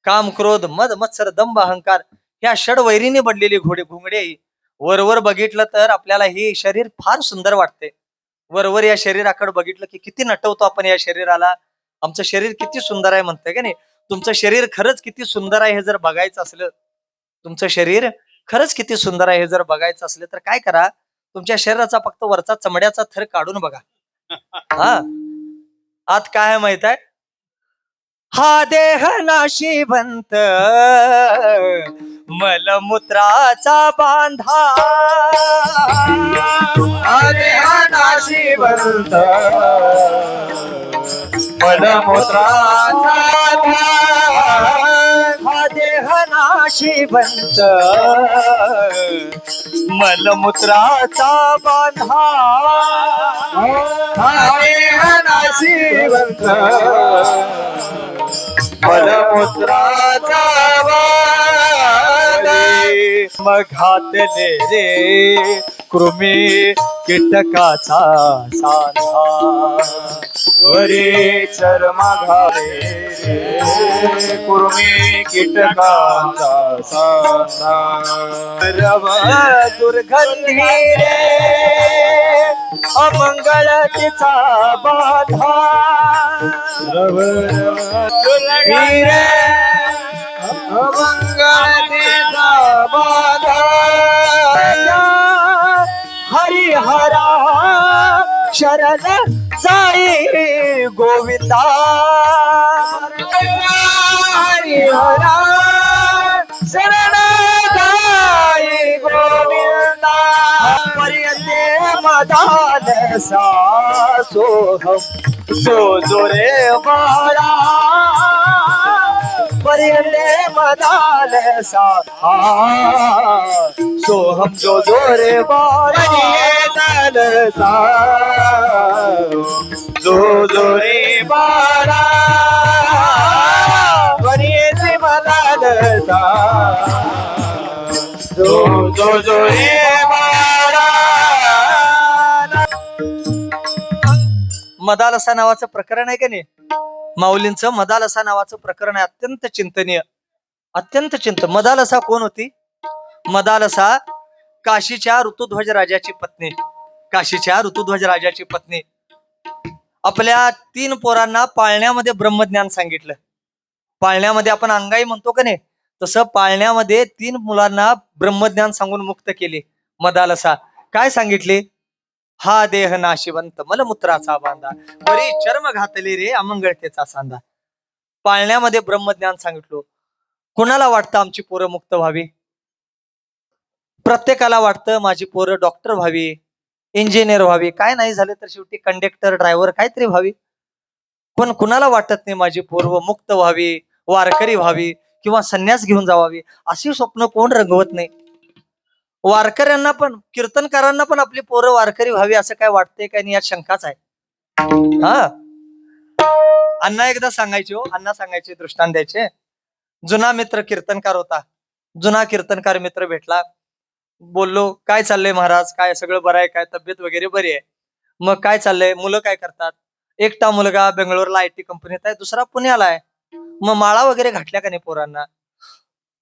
काम क्रोध मद मत्सर दंभ अहंकार, ह्या षडवैरीने बनलेली घोंगडे ही. वरवर बघितलं तर आपल्याला हे शरीर फार सुंदर वाटते. वरवर या शरीराकडे बघितलं की किती नटवतो आपण या शरीराला, आमचं शरीर किती सुंदर आहे म्हणतंय का नाही. तुमचं शरीर खरंच किती सुंदर आहे हे जर बघायचं असलं, तुमचं शरीर खरंच किती सुंदर आहे हे जर बघायचं असलं तर काय करा, तुमच्या शरीराचा फक्त वरचा चमड्याचा थर काढून बघा. हा, आत काय आहे माहित आहे, हा देह नाशिवंत मलमूत्राचा बांधा, देह नाशिवंत मलमूत्राचा हा देह नाशिवंत मलमूत्राचा बांधा, देह नाशिवंत मलमूत्राचा मग घातले रे कृमी कीटकाचा सांधा, वरे चर्मा घाले रे कुर्मी कीटकांचा सांधा, रव दुर्गंधी रे अमंगळ तिचा बाधा, रव दुर्गंधी रे अमंगळतेचा बाधा, हरिहरा शरण जाई गोविंदा हरिहरा शरण जाई गोविंदा पर्यंते मदान सा सोहम जो रे बाळा पर्यंते मदान सा सोहम जो रे बाळा सा जो रे बाळा पर्यंते मदान सा जो रे बाळा. मदालसा नावाचं प्रकरण आहे का नाही, माऊलींचं मदालसा नावाचं प्रकरण आहे, अत्यंत चिंतनीय, अत्यंत मदालसा कोण होती? मदालसा काशीच्या ऋतुध्वज राजाची पत्नी, काशीच्या ऋतुध्वज राजाची पत्नी. आपल्या 3 पोरांना पाळण्यामध्ये ब्रह्मज्ञान सांगितलं. पाळण्यामध्ये आपण अंगाई म्हणतो का नाही, तसं पाळण्यामध्ये 3 मुलांना ब्रह्मज्ञान सांगून मुक्त केले. मदालसा काय सांगितले? हा देह नाशिवंत मलमूत्राचा बांधा, बरी चर्म घातली रे अमंगळतेचा सांधा. पाळण्यामध्ये ब्रह्मज्ञान सांगितलं. कुणाला वाटतं आमची पोरं मुक्त व्हावी? प्रत्येकाला वाटतं माझी पोरं डॉक्टर व्हावी, इंजिनियर व्हावी, काय नाही झालं तर शेवटी कंडक्टर ड्रायव्हर काहीतरी व्हावी. पण कुणाला वाटत नाही माझी पोरं मुक्त व्हावी, वारकरी व्हावी किंवा संन्यास घेऊन जावावी. अशी स्वप्न कोण रंगवत नाही. वारकऱ्यांना पण, कीर्तनकारांना पण आपली पोरं वारकरी व्हावी असं काय वाटतंय काय? नाही, यात शंकाच आहे. हा, अण्णा एकदा सांगायचे, हो अण्णा सांगायचे, दृष्टांत द्यायचे. जुना मित्र कीर्तनकार होता. जुना कीर्तनकार मित्र भेटला. बोललो, काय चाललंय महाराज, काय सगळं बरं आहे काय, तब्येत वगैरे बरी आहे? मग काय चाललंय, मुलं काय करतात? एकटा मुलगा बेंगळूरला IT कंपनीत आहे, दुसरा पुण्याला आहे. मग माळा वगैरे घातल्या का नाही पोरांना?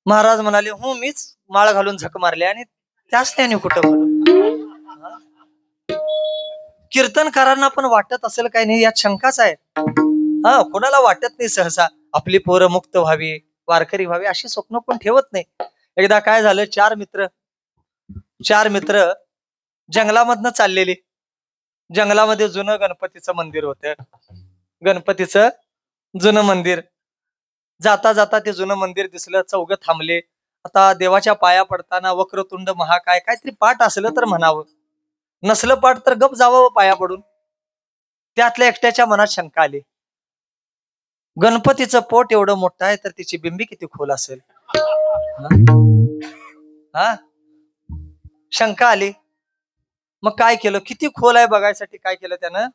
महाराज म्हणाले, हो मीच माळ घालून झक मारली आणि त्याच त्याने कुठं म्हणून. कीर्तनकारांना पण वाटत असेल काय नाही, यात शंकाच आहे. हा, कोणाला वाटत नाही सहसा आपली पोरं मुक्त व्हावी, वारकरी व्हावी, अशी स्वप्न कोण ठेवत नाही. एकदा काय झालं, 4 मित्र जंगलामधनं चाललेली. जंगलामध्ये जुनं गणपतीचं मंदिर होतं. गणपतीचं जुनं मंदिर. जाता जाता ते जुनं मंदिर दिसलं. चौघं थांबले. आता देवाच्या पाया पडताना वक्रतुंड महाकाय काहीतरी पाठ असलं तर म्हणावं, नसलं पाठ तर गप जावं पाया पडून. त्यातल्या एकट्याच्या मनात शंका आली, गणपतीचं पोट एवढं मोठं आहे तर तिची बिंबी किती खोल असेल? हा, शंका आली. मग काय केलं, किती खोल आहे बघायसाठी काय केलं त्यानं?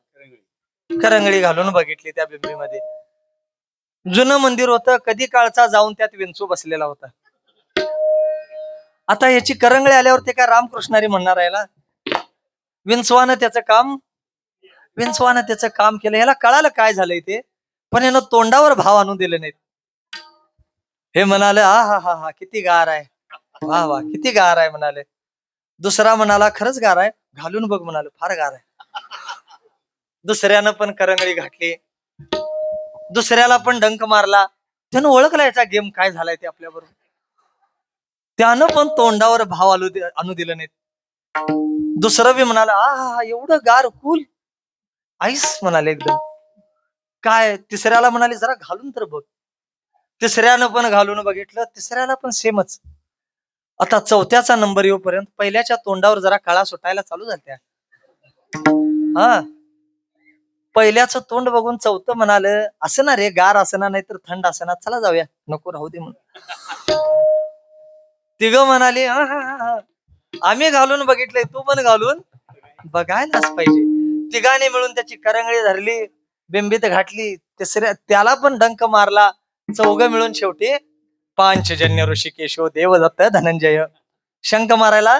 करंगळी घालून बघितली त्या बिंबीमध्ये. जुनं मंदिर होतं, कधी काळचा जाऊन त्यात विंचू बसलेला होता. आता याची करंगळी आल्यावर ते काय रामकृष्णारी म्हणणार आहे ना, विंचवानं त्याचं काम केलं. याला कळालं काय झालंय ते, पण यानं तोंडावर भाव आणून दिले नाहीत. हे म्हणाले, हा हा हा किती गार आहे, वा वा किती गार आहे म्हणाले. दुसरा म्हणाला, खरंच गार आहे, घालून बघ म्हणाले, फार गार आहे. दुसऱ्यानं पण करंगळी घातली. दुसऱ्याला पण डंक मारला. त्यानं ओळखला याचा गेम काय झालाय ते आपल्या बरोबर. त्यानं पण तोंडावर भाव आणू दिलं नाहीत. दुसरं बी म्हणाला, हा एवढं गार कूल आईस म्हणाले एकदम. काय, तिसऱ्याला म्हणाले, जरा घालून तर बघ. तिसऱ्यानं पण घालून बघितलं, तिसऱ्याला पण सेमच. आता चौथ्याचा नंबर येऊपर्यंत पहिल्याच्या तोंडावर जरा काळा सुटायला चालू झाल्या. हा, पहिल्याचं तोंड बघून चौथं म्हणाल, असं ना रे, गार असना नाही तर थंड असना, चला जाऊया, नको राहू दे म्हणून. तिघ म्हणाले, आम्ही घालून बघितलंय, तू पण घालून बघायलाच पाहिजे. तिघांनी मिळून त्याची करंगळी धरली, बिंबीत घातली. तिसऱ्या त्याला पण डंक मारला. चौघ मिळून शेवटी पांचजन्य ऋषिकेशो देवदत्त धनंजय शंख मारायला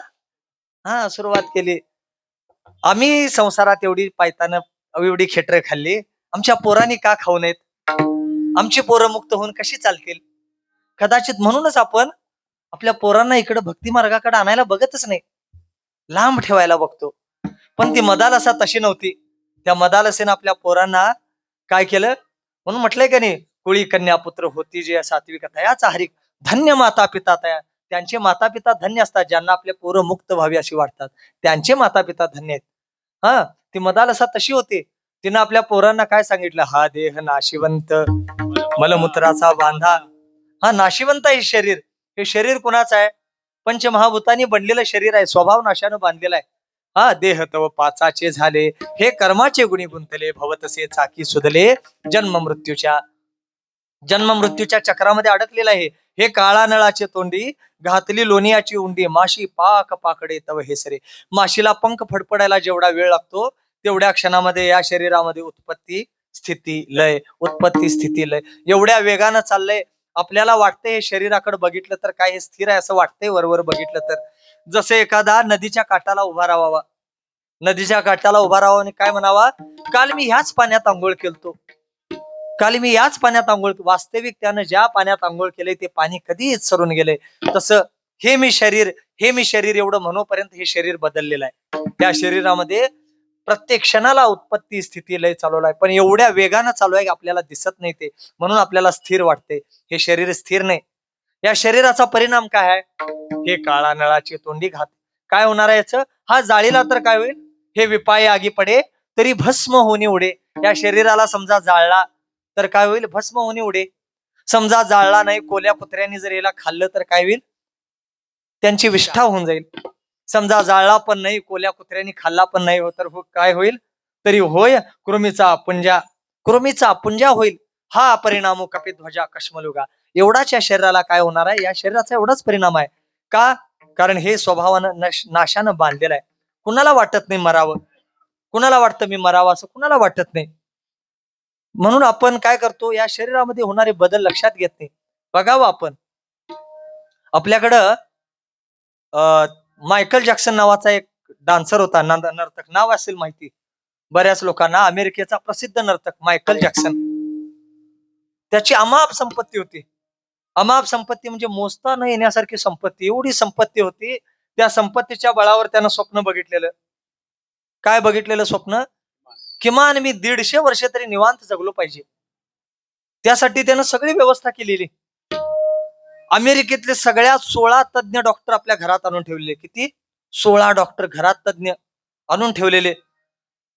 सुरुवात केली. आम्ही संसारात एवढी पायतानं एवढी खेटर खाल्ली, आमच्या पोरांनी का खाऊ नयेत? आमची पोरं मुक्त होऊन कशी चालतील? कदाचित म्हणूनच आपण आपल्या पोरांना इकडे भक्ती मार्गाकडे आणायला बघतच नाही, लांब ठेवायला बघतो. पण ती मदालसा तशी नव्हती. त्या मदालसेनं आपल्या पोरांना काय केलं? म्हणून म्हटलंय का नाही, कुळी कन्या पुत्र होती जे सात्विक तयाचा हरिक, धन्य माता पिता तया. त्यांचे माता पिता धन्य असतात, ज्यांना आपले पोरं मुक्त व्हावी अशी वाटतात, त्यांचे माता पिता धन्य आहेत. ती मदालसा तशी होती. तिनं आपल्या पोरांना काय सांगितलं, हा देह नाशिवंत, मलमूत्राचा बांधा. हा नाशिवंत आहे शरीर. हे शरीर कुणाचं आहे? पंचमहाभूतांनी बनलेलं शरीर आहे, स्वभाव नाशानं बांधलेला आहे. हा देह तव पाचाचे झाले, हे कर्माचे गुणी गुंतले, भवतसे चाकी सुदले, जन्म मृत्यूच्या चक्रामध्ये अडकलेला आहे. हे काळा नळाचे तोंडी, घातली लोणियाची उंडी, माशी पाक पाकडे तव हे सरे. माशीला पंख फडफडायला जेवढा वेळ लागतो, तेवढ्या क्षणामध्ये या शरीरामध्ये उत्पत्ती स्थिती लय, उत्पत्ती स्थिती लय एवढ्या वेगानं चाललंय. आपल्याला वाटतंय हे शरीराकडे बघितलं तर काय हे स्थिर आहे असं वाटतंय, वरवर बघितलं तर. जसं एखादा नदीच्या काठाला उभा राहावा, नदीच्या काठाला उभा राहावा आणि काय म्हणावा, काल मी ह्याच पाण्यात आंघोळ केलतो, काल मी याच पाण्यात आंघोळ. वास्तविक त्यानं ज्या पाण्यात आंघोळ केलंय ते पाणी कधीच सरून गेले. तसं हे मी शरीर एवढं म्हणोपर्यंत हे शरीर बदललेलं आहे. त्या शरीरामध्ये प्रत्येक क्षणाला उत्पत्ती स्थिती लय चालवलाय, पण एवढ्या वेगानं चालू आहे की आपल्याला दिसत नाही ते, म्हणून आपल्याला स्थिर वाटते. हे शरीर स्थिर नाही. या शरीराचा परिणाम काय आहे? हे काळा नळाची तोंडी घात. काय होणार आहे याचं? हा जाळीला तर काय होईल? हे विपाये आगी पडे तरी भस्म होणे उडे. या शरीराला समजा जाळला तर काय होईल? भस्म होणे उडे. समजा जाळला नाही, कोल्या कुत्र्यांनी जर याला खाल्लं तर काय होईल? त्यांची विष्ठा होऊन जाईल. समजा जाळला पण नाही, कोल्या कुत्र्यांनी खाल्ला पण नाही हो, तर काय होईल? तरी होय कृमीचा पुंजा होईल. हा परिणाम कपी ध्वजा कश्मलुगा. एवढाच या शरीराला काय होणार आहे? या शरीराचा एवढाच परिणाम आहे. का? कारण हे स्वभावानं नाशानं बांधलेलं आहे. कुणाला वाटत नाही मरावं, कुणाला वाटतं मी मरावं असं कुणाला वाटत नाही. म्हणून आपण काय करतो, या शरीरामध्ये होणारे बदल लक्षात घेत नाही. बघावं आपण, आपल्याकडं मायकल जॅक्सन नावाचा एक डान्सर होता, नर्तक, नाव असेल माहिती बऱ्याच लोकांना. अमेरिकेचा प्रसिद्ध नर्तक मायकल जॅक्सन. त्याची अमाप संपत्ती होती. अमाप संपत्ती म्हणजे मोजता न येण्यासारखी संपत्ती, एवढी संपत्ती होती. त्या संपत्तीच्या बळावर त्यानं स्वप्न बघितलेलं. काय बघितलेलं स्वप्न? किमान मी 150 वर्ष तरी निवांत जगलो पाहिजे. त्यासाठी त्यानं सगळी व्यवस्था केलेली. अमेरिकेतले सगळ्यात 16 तज्ञ डॉक्टर आपल्या घरात आणून ठेवलेले. किती? 16 डॉक्टर घरात तज्ञ आणून ठेवलेले.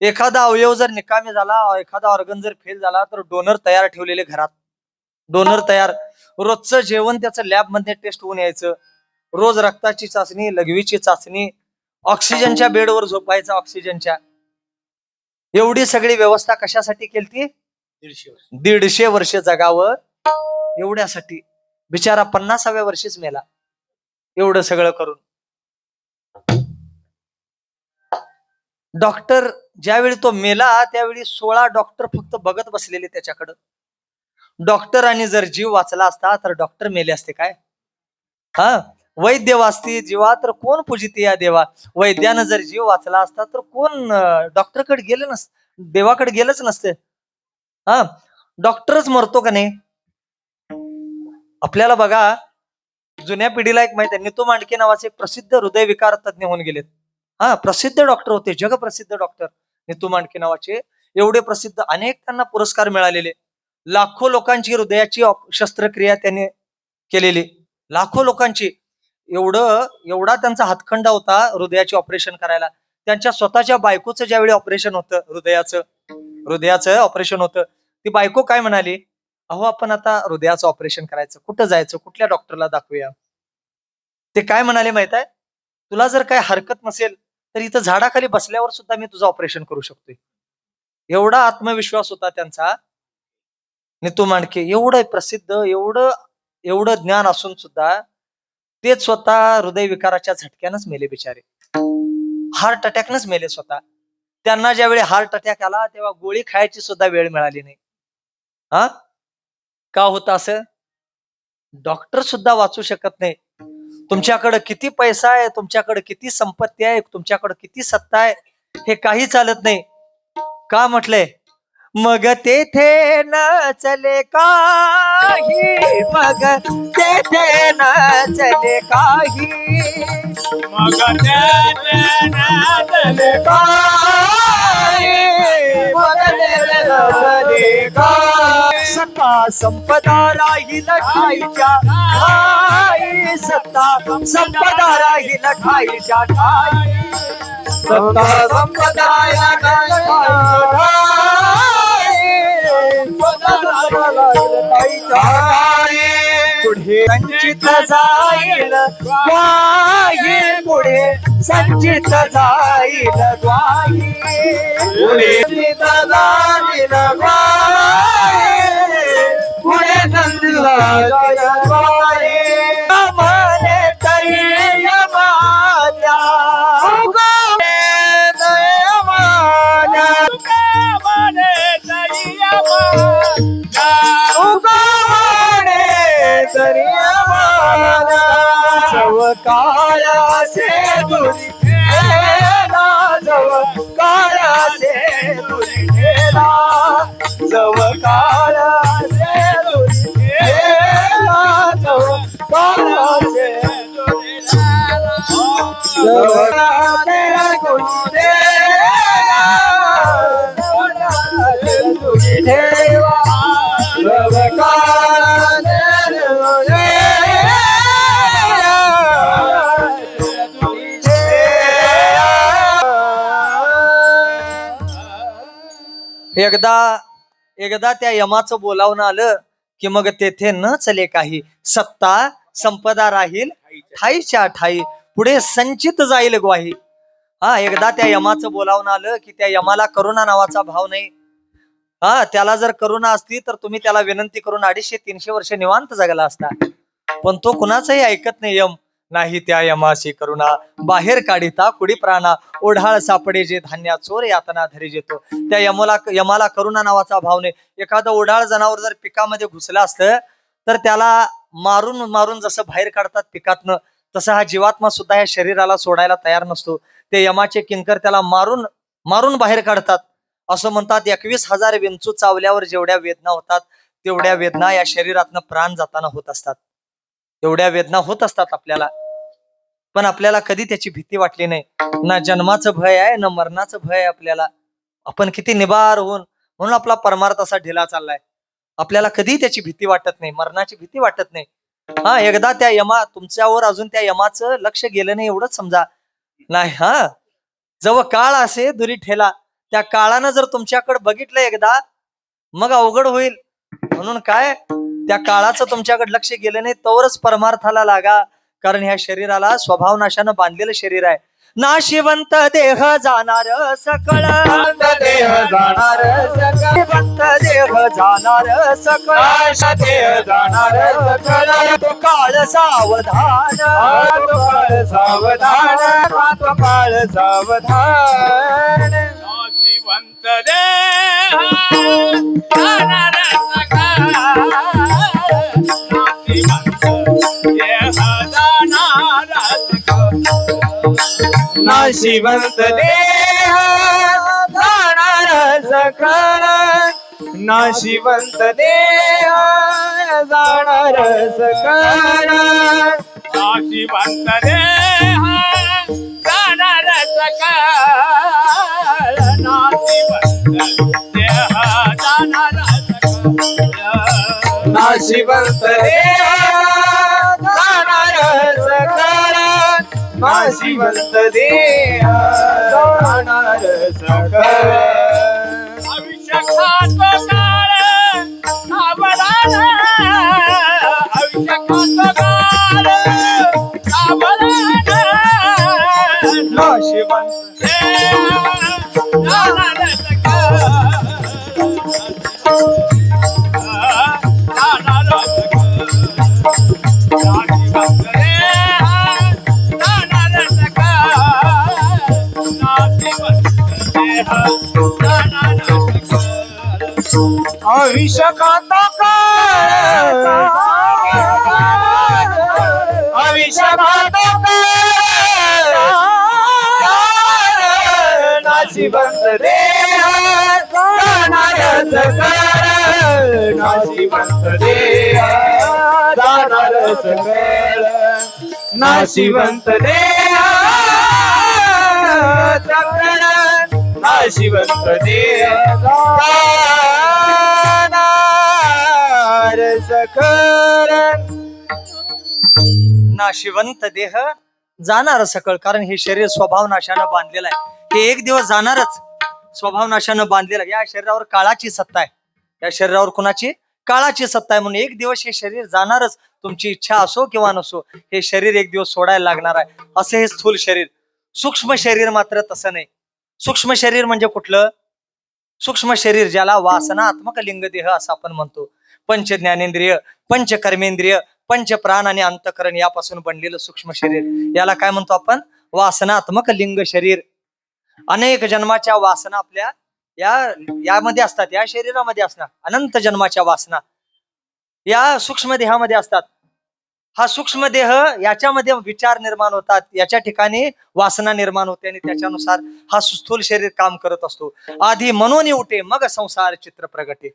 एखादा अवयव जर निकामी झाला, एखादा ऑर्गन जर फेल झाला तर डोनर तयार ठेवलेले घरात. डोनर तयार. रोजचं जेवण त्याचं लॅब मध्ये टेस्ट होऊन यायचं. रोज रक्ताची चाचणी, लघवीची चाचणी, ऑक्सिजनच्या बेडवर झोपायचं, ऑक्सिजनच्या. एवढी सगळी व्यवस्था कशासाठी केलती? 150 वर्ष जगावं एवढ्यासाठी. बिचारा 50व्या वर्षीच मेला, एवढं सगळं करून. डॉक्टर ज्यावेळी तो मेला त्यावेळी 16 डॉक्टर फक्त बघत बसलेले त्याच्याकडं. डॉक्टरांनी जर जीव वाचला असता तर डॉक्टर मेले असते काय? हा, वैद्य वाचती जीवा तर कोण पूजिते या देवा. वैद्यानं जर जीव वाचला असता तर कोण डॉक्टरकडे गेलं नसतं, देवाकडे गेलंच नसतं. हा, डॉक्टरच मरतो का नाही? आपल्याला बघा, जुन्या पिढीला एक माहिती आहे, नितू मांडके नावाचे एक प्रसिद्ध हृदयविकार तज्ञ होऊन गेलेत. हा, प्रसिद्ध डॉक्टर होते, जगप्रसिद्ध डॉक्टर नितू मांडके नावाचे. एवढे प्रसिद्ध, अनेक त्यांना पुरस्कार मिळालेले. लाखो लोकांची हृदयाची शस्त्रक्रिया त्याने केलेली, लाखो लोकांची. एवढा त्यांचा हातखंडा होता हृदयाचे ऑपरेशन करायला. त्यांच्या स्वतःच्या बायकोचं ज्यावेळी ऑपरेशन होतं, हृदयाचं ऑपरेशन होतं, ती बायको काय म्हणाली, अहो आपण आता हृदयाचं ऑपरेशन करायचं, कुठं जायचं, कुठल्या डॉक्टरला दाखवूया? ते काय म्हणाले माहित आहे? तुला जर काय हरकत नसेल तर इथं झाडाखाली बसल्यावर सुद्धा मी तुझं ऑपरेशन करू शकतोय. एवढा आत्मविश्वास होता त्यांचा. नितू मांडके एवढं प्रसिद्ध, एवढं ज्ञान असून सुद्धा ते स्वतः हृदयविकाराच्या झटक्यानंच मेले बिचारे. हार्ट अटॅकनंच मेले स्वतः. त्यांना ज्यावेळी हार्ट अटॅक आला तेव्हा गोळी खायची सुद्धा वेळ मिळाली नाही. हा, का होतं असं? डॉक्टर सुद्धा वाचू शकत नाही. तुमच्याकडे किती पैसा आहे, तुमच्याकडे किती संपत्ती आहे, तुमच्याकडे किती सत्ता आहे, हे काही चालत नाही. का म्हटलंय? मग तेथे न चले काही, मग तेथे न चले काही, मग तेथे न चले काही, मग तेथे न चले काही. यमा संपदा राहील ठाईच्या ठाई सत्ता संपदा राहील ठाईच्या ठाई सत्ता संपदा या पुढे संचित जाईल द्वाही पुढे संचित जाईल द्वाही पुढे जाईल पुढे संचित माने तरी यमान्या जव काळाचे दुरी ठेला जव काळाचे दुरी ठेला जव काळाचे दुरी ठेला जव काळाचे दुरी ठेला जव काळाचे दुरी ठेला जव काळाचे एकदा त्या यमाचं बोलावणं आलं की मग तेथे न चले काही सत्ता संपदा राहील ठाईच्या ठाई पुढे संचित जाईल ग्वाही. हा एकदा त्या यमाचं बोलावणं आलं की त्या यमाला करुणा नावाचा भाव नाही. हा त्याला जर करुणा असती तर तुम्ही त्याला विनंती करून 250-300 वर्ष निवांत जगला असता. पण तो कुणाचंही ऐकत नाही यम. नाही त्या यमाशी करुणा बाहेर काढिता कुडी प्राणा ओढाळ सापडे जे धान्या चोर यातना धरी जेतो. त्या यमाला करुणा नावाचा भाव नाही. एखादं ओढाळ जनावर जर पिकामध्ये घुसलं असतं तर त्याला मारून मारून जसं बाहेर काढतात पिकातनं तसं हा जीवात्मा सुद्धा या शरीराला सोडायला तयार नसतो. ते यमाचे किंकर त्याला मारून मारून बाहेर काढतात. असं म्हणतात 21,000 विंचू चावल्यावर जेवढ्या वेदना होतात तेवढ्या वेदना या शरीरातनं प्राण जाताना होत असतात. एवढ्या वेदना होत असतात आपल्याला. पण आपल्याला कधी त्याची भीती वाटली नाही. ना जन्माचं भय आहे ना मरणाचं भय आहे आपल्याला. आपण किती निबार होऊन म्हणून आपला परमार्थ असा ढिला चाललाय. आपल्याला कधी त्याची भीती वाटत नाही, मरणाची भीती वाटत नाही. हा एकदा त्या यमा तुमच्यावर अजून त्या यमाचं लक्ष गेलं नाही एवढंच समजा. नाही हा जवळ काळ असे दुरी ठेला त्या काळानं जर तुमच्याकडे बघितलं एकदा मग अवघड होईल. म्हणून काय त्या काळाचं तुमच्याकडे लक्ष गेलं नाही तोवरच परमार्थाला लागा. कारण ह्या शरीराला स्वभाव नाशानं बांधलेलं शरीर आहे. नाशिवंत देह जाणार सकळ देह जाणार नाशिवंत देह जाणार सकळ देह जाणार तो काळ सावधान तो काळ सावधान तो काळ सावधान नाशिवंत देह जाणार सकळ नाशिवंत देह जाणार सकळ नाशिवंत देह जाणार सकळ नाशिवंत देह जाणार सकळ नाशिवंत देह जाणार सकळ नाशिवंत देह जाणार सकळ नाशिवंत देह जाणार सकळ अविषखात काळ सावधान अविषखात काळ सावधान नाशिवंत जाणार सकळ जाणार अविषखात काळ अविषखात काळ नाशिवंत देह जाणार सकळ नाशिवंत देह जाणार सकळ नाशिवंत देह सकळ नाशिवंत देह जाणार नाशिवंत देह जाणार सकळ. कारण हे शरीर स्वभाव नाशानं बांधलेलं आहे. हे एक दिवस जाणारच. स्वभाव नाशानं बांधलेलं आहे. या शरीरावर काळाची सत्ता आहे. या शरीरावर कुणाची? काळाची सत्ता आहे. म्हणून एक दिवस हे शरीर जाणारच. तुमची इच्छा असो किंवा नसो, हे शरीर एक दिवस सोडायला लागणार आहे. असे हे स्थूल शरीर. सूक्ष्म शरीर मात्र तसं नाही. सूक्ष्म शरीर म्हणजे कुठलं? सूक्ष्म शरीर ज्याला वासनात्मक लिंगदेह असं आपण म्हणतो. पंच ज्ञानेंद्रिय, पंच कर्मेंद्रिय, पंच प्राण आणि अंतकरण यापासून बनलेलं सूक्ष्म शरीर, याला काय म्हणतो आपण? वासनात्मक लिंग शरीर. अनेक जन्माच्या वासना आपल्या यामध्ये असतात. या शरीरामध्ये असणार अनंत जन्माच्या वासना या सूक्ष्म देहामध्ये असतात. हा सूक्ष्म देह, याच्यामध्ये विचार निर्माण होतात, याच्या ठिकाणी वासना निर्माण होते आणि त्याच्यानुसार हा स्थूल शरीर काम करत असतो. आधी मनोनी उठे मग संसार चित्र प्रगटे.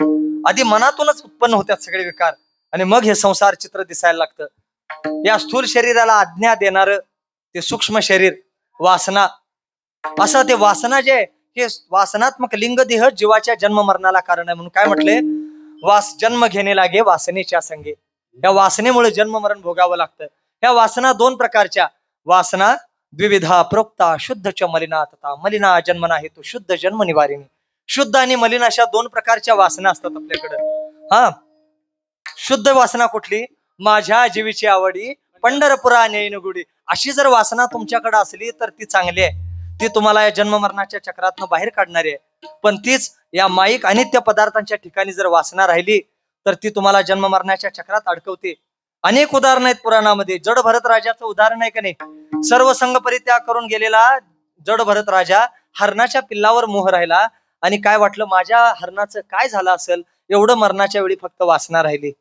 आधी मनातूनच उत्पन्न होतात सगळे विकार आणि मग हे संसार चित्र दिसायला लागतं. या स्थूल शरीराला आज्ञा देणार ते सूक्ष्म शरीर वासना. असं ते वासना जे हे वासनात्मक लिंग देह जीवाच्या जन्म मरणाला कारण आहे. म्हणून काय म्हटले? जन्म घेणे लागे वासनेच्या संगे. या वासनेमुळे जन्म मरण भोगावं लागतं. या वासना दोन प्रकारच्या. वासना द्विविधा प्रोक्ता शुद्ध च मलिना तथा मलिना जन्मना हेतू शुद्ध जन्म निवारिणी. शुद्ध आणि मलिन अशा दोन प्रकारच्या वासना असतात आपल्याकडे. हा, शुद्ध वासना कुठली? माझ्या जीवीची आवडी पंढरपुरा नेईन गुडी. अशी जर वासना तुमच्याकडे असली तर ती चांगली आहे. ती तुम्हाला या जन्म मरणाच्या चक्रातनं बाहेर काढणारी आहे. पण तीच या माईक अनित्य पदार्थांच्या ठिकाणी जर वासना राहिली तर ती तुम्हाला जन्म मरणाच्या चक्रात अडकवते. अनेक उदाहरण आहेत पुराणामध्ये. जड भरत राजाचं उदाहरण आहे का नाही? सर्व संघ परित्याग करून गेलेला जड भरत राजा हरणाच्या पिल्लावर मोह राहिला आणि काय वाटलं, माझ्या हरणाचं काय झालं असेल, एवढं मरणाच्या वेळी फक्त वासना राहिली.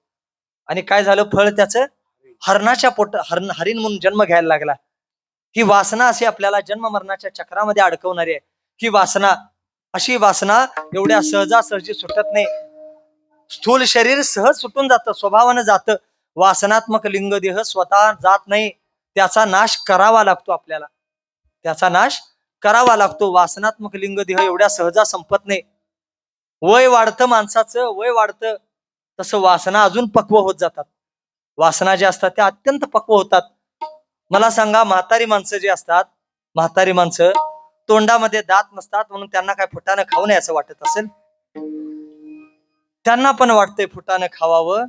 आणि काय झालं? फळ त्याचं हरणाच्या हरिण म्हणून जन्म घ्यायला लागला. ही वासना अशी आपल्याला जन्म मरणाच्या चक्रामध्ये अडकवणारी आहे. ही वासना, अशी वासना एवढ्या सहजासहजी सुटत नाही. स्थूल शरीर सहज सुटून जातं, स्वभावानं जातं. वासनात्मक लिंग देह स्वतः जात नाही. त्याचा नाश करावा लागतो आपल्याला. त्याचा नाश करावा लागतो. वासनात्मक लिंग देह एवढ्या सहजा संपत नाही. वय वाढतं, माणसाचं वय वाढतं तसं वासना अजून पक्व होत जातात. वासना ज्या असतात त्या अत्यंत पक्व होतात. मला सांगा, म्हातारी माणसं जी असतात, म्हातारी माणसं तोंडामध्ये दात नसतात म्हणून त्यांना काय फुटानं खाऊ नये असं वाटत असेल? त्यांना पण वाटतंय फुटानं खावावं,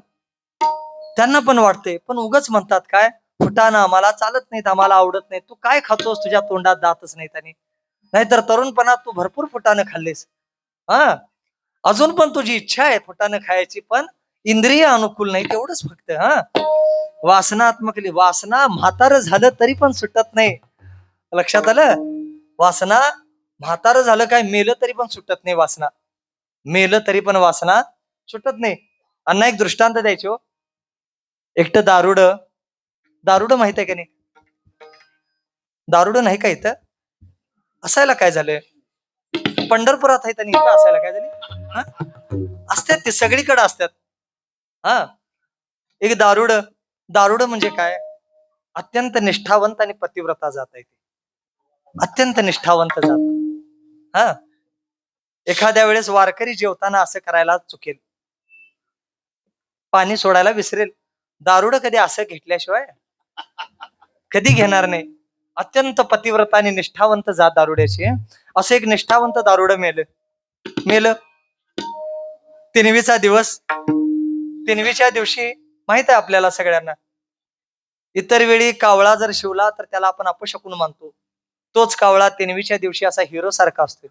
त्यांना पण वाटतंय. पण उगाच म्हणतात काय, फुटानं आम्हाला चालत नाहीत, आम्हाला आवडत नाही. तू काय खातोस? तुझ्या तोंडात दातच नाहीत. आणि नाहीतर तरुणपणात तू भरपूर फुटानं खाल्लेस. हा, अजून पण तुझी इच्छा आहे फुटानं खायची, पण इंद्रिय अनुकूल नाही तेवढंच फक्त. हा, वासनात्मक वासना म्हातारं झालं तरी पण सुटत नाही. लक्षात आलं? वासना म्हातारं झालं काय, मेलं तरी पण सुटत नाही वासना. मेलं तरी पण वासना सुटत नाही. अन्ना एक दृष्टांत द्यायचो. एकटं दारुड माहित आहे का नाही? दारुड नाही का इथं? असायला काय झालं? पंढरपुरात आहेत आणि इथं असायला काय झाले? असतात ते सगळीकडे असतात. हा, एक दारुड म्हणजे काय? अत्यंत निष्ठावंत आणि पतिव्रता जात आहे. अत्यंत निष्ठावंत जात. हा, एखाद्या वेळेस वारकरी जेवताना असं करायला चुकेल, पाणी सोडायला विसरेल. दारुड कधी असं घेतल्याशिवाय कधी घेणार नाही. अत्यंत पतिव्रता आणि निष्ठावंत जात दारुड्याची. असं एक निष्ठावंत दारुड मेलं. तिनवीचा दिवस. तिनवीच्या दिवशी माहित आहे आपल्याला सगळ्यांना, इतर वेळी कावळा जर शिवला तर त्याला आपण अपशकुन मानतो. तोच कावळा तिनवीच्या दिवशी असा हिरो सारखा असतो.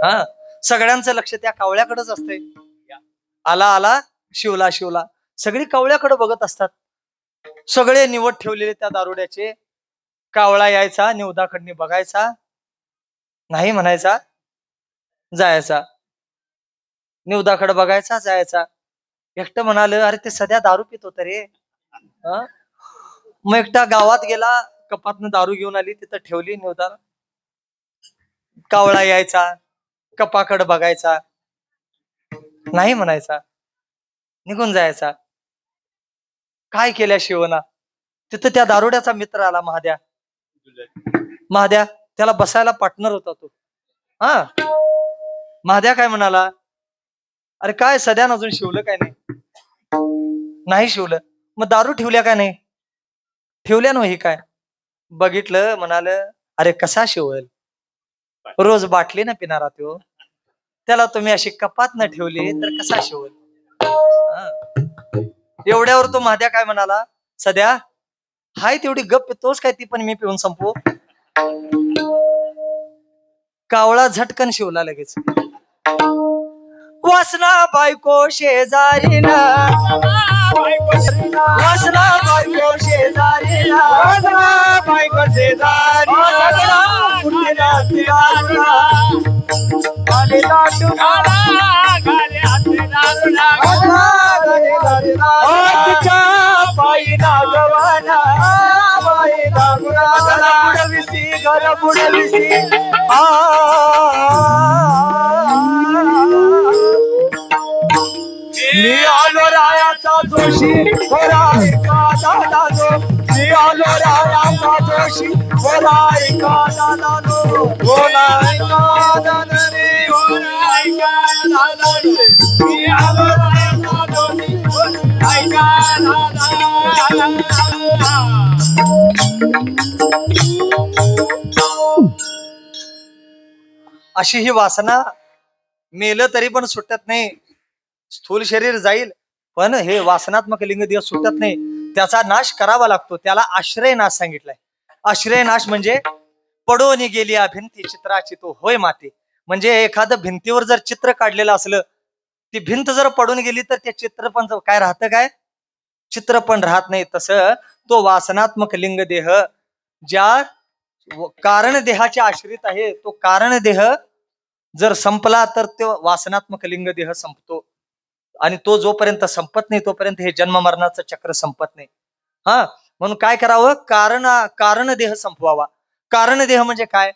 हा, सगळ्यांचं लक्ष त्या कावळ्याकडेच असतंय. आला शिवला. सगळी कावळ्याकडे बघत असतात. सगळे निवड ठेवलेले त्या दारुड्याचे. कावळा यायचा, निवदाकडनी बघायचा, नाही म्हणायचा, जायचा. निवदाकडे बघायचा, जायचा. एकटं म्हणाल, अरे ते सध्या दारू पित होत रे. मग एकटा गावात गेला, कपातनं दारू घेऊन आली, तिथं ठेवली निवदाला. कावळा यायचा, कपाकडे बघायचा, नाही म्हणायचा, निघून जायचा. काय केल्या शिवना? तिथं त्या दारुड्याचा मित्र आला, महाद्या. त्याला बसायला पार्टनर होता तो. हा, महाद्या काय म्हणाला, अरे काय सध्या अजून शिवलं काय नाही? नाही शिवलं. मग दारू ठेवल्या काय नाही? ठेवल्या ना ही काय बघितलं म्हणाल अरे कसा शिवल रोज बाटली ना पिणारा तो त्याला तुम्ही अशी कपात न ठेवली तर कसा शिवल हा. एवढ्यावर तो महाद्या काय म्हणाला सध्या हाय तेवढी गप पितोस काय ती पण मी पिऊन संपू कावळा झटकन शिवला लगेच वासना बायको शेजारीला वासना बायको शेजारीला बायको शेजारी आले दाटून पायी नागवाना पायी नागवाना बुडविसी घर बुडविसी मी आलो रायाचा जोशी होराय का दादा जो मी आलो रायाचा जोशी होराय का दादा नो होराय का दादा रे होराय का दादा रे मी आलो रायाचा जोशी होराय का अशी ही वासना मेलं तरी पण सुटत नाही स्थूल शरीर जाईल पण हे वासनात्मक लिंग देह सुटत नाही त्याचा नाश करावा लागतो त्याला आश्रय नाश सांगितलाय आश्रय नाश म्हणजे पडून गेली भिंती चित्राची तो होय माते म्हणजे एखादं भिंतीवर जर चित्र काढलेलं असलं ती भिंत जर पडून गेली तर ते चित्र पण काय राहतं काय चित्र पण राहत नाही तसं तो वासनात्मक लिंग देह ज्या कारण देहाच्या आश्रित आहे तो कारण देह जर संपला तर तो वासनात्मक लिंग देह संपतो आणि तो जोपर्यंत संपत नाही तोपर्यंत हे जन्म मरणाचं चक्र संपत नाही हा म्हणून काय करावं कारण देह संपवावा कारण देह म्हणजे काय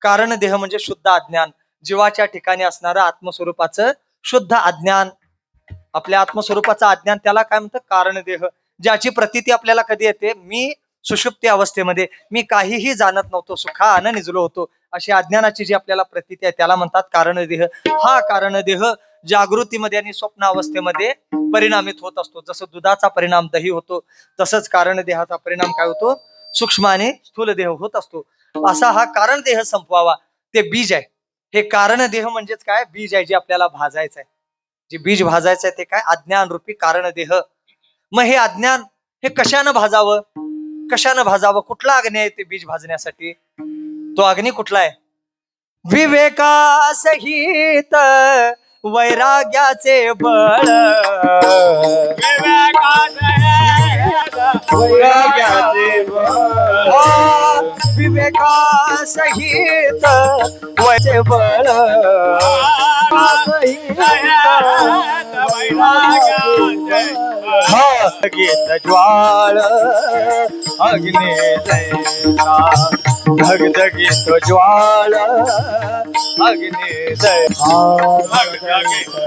कारण देह म्हणजे शुद्ध अज्ञान जीवाच्या ठिकाणी असणारं आत्मस्वरूपाचं शुद्ध अज्ञान आपल्या आत्मस्वरूपाचं अज्ञान त्याला काय म्हणतं कारण देह ज्याची प्रतीती आपल्याला कधी येते मी सुषुप्ती अवस्थेमध्ये मी काहीही जाणत नव्हतो सुखानं निजलो होतो अशी अज्ञानाची जी आपल्याला प्रतीती आहे त्याला म्हणतात कारण देह हा कारण देह जागृतीमध्ये आणि स्वप्न अवस्थेमध्ये परिणामित होत असतो जसं दुधाचा परिणाम दही होतो तसंच कारण देहाचा परिणाम काय होतो सूक्ष्म आणि स्थूल देह होत असतो असा हा कारण देह संपवावा ते बीज आहे हे कारण देह म्हणजेच काय बीज आहे जे आपल्याला भाजायचं आहे जे बीज भाजायचं आहे ते काय अज्ञान रूपी कारण देह मग हे अज्ञान हे कशानं भाजावं कुठला अग्नी आहे ते बीज भाजण्यासाठी तो अग्नी कुठला आहे विवेकासहित वैराग्याचे बळ वैराग्याचे विवेकासहित वैचे बळ गीत ज्वाळ अग्नि जैसा भगत गीत ज्वाळ अग्नि जैसा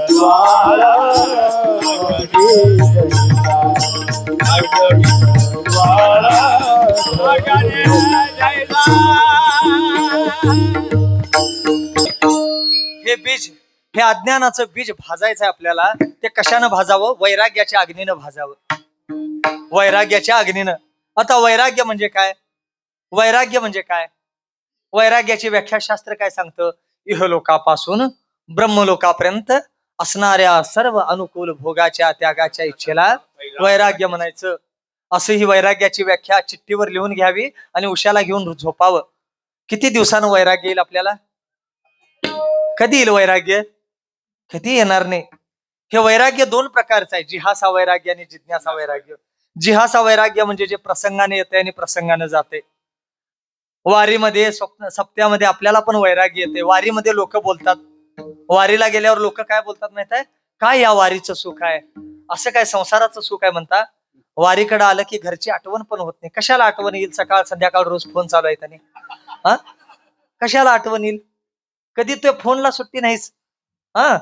ज्वाळ हे बीज हे अज्ञानाचं बीज भाजायचंय आपल्याला ते कशानं भाजावं वैराग्याच्या अग्नीनं भाजावं वैराग्याच्या अग्नीनं आता वैराग्य म्हणजे काय वैराग्याची व्याख्या शास्त्र काय सांगतं इहलोकापासून ब्रह्मलोकापर्यंत असणाऱ्या सर्व अनुकूल भोगाच्या त्यागाच्या इच्छेला वैराग्य म्हणायचं असं ही वैराग्याची व्याख्या चिठ्ठीवर लिहून घ्यावी आणि उशाला घेऊन झोपावं किती दिवसानं वैराग्य येईल आपल्याला कधी येईल वैराग्य कधी येणार नाही हे वैराग्य दोन प्रकारचं आहे जिहासा वैराग्य आणि जिज्ञासा वैराग्य जिहासा वैराग्य म्हणजे जे प्रसंगाने येते आणि प्रसंगाने जाते वारीमध्ये सप्त्यामध्ये आपल्याला पण वैराग्य येते वारीमध्ये लोक बोलतात वारीला गेल्यावर लोक काय बोलतात माहित आहे काय या वारीचं सुख आहे असं काय संसाराचं सुख आहे म्हणता वारीकडे आलं की घरची आठवण पण होत नाही कशाला आठवण येईल सकाळ संध्याकाळ रोज फोन चालू आहे त्याने हा कशाला आठवण येईल कधी ते फोनला सुट्टी नाहीच हा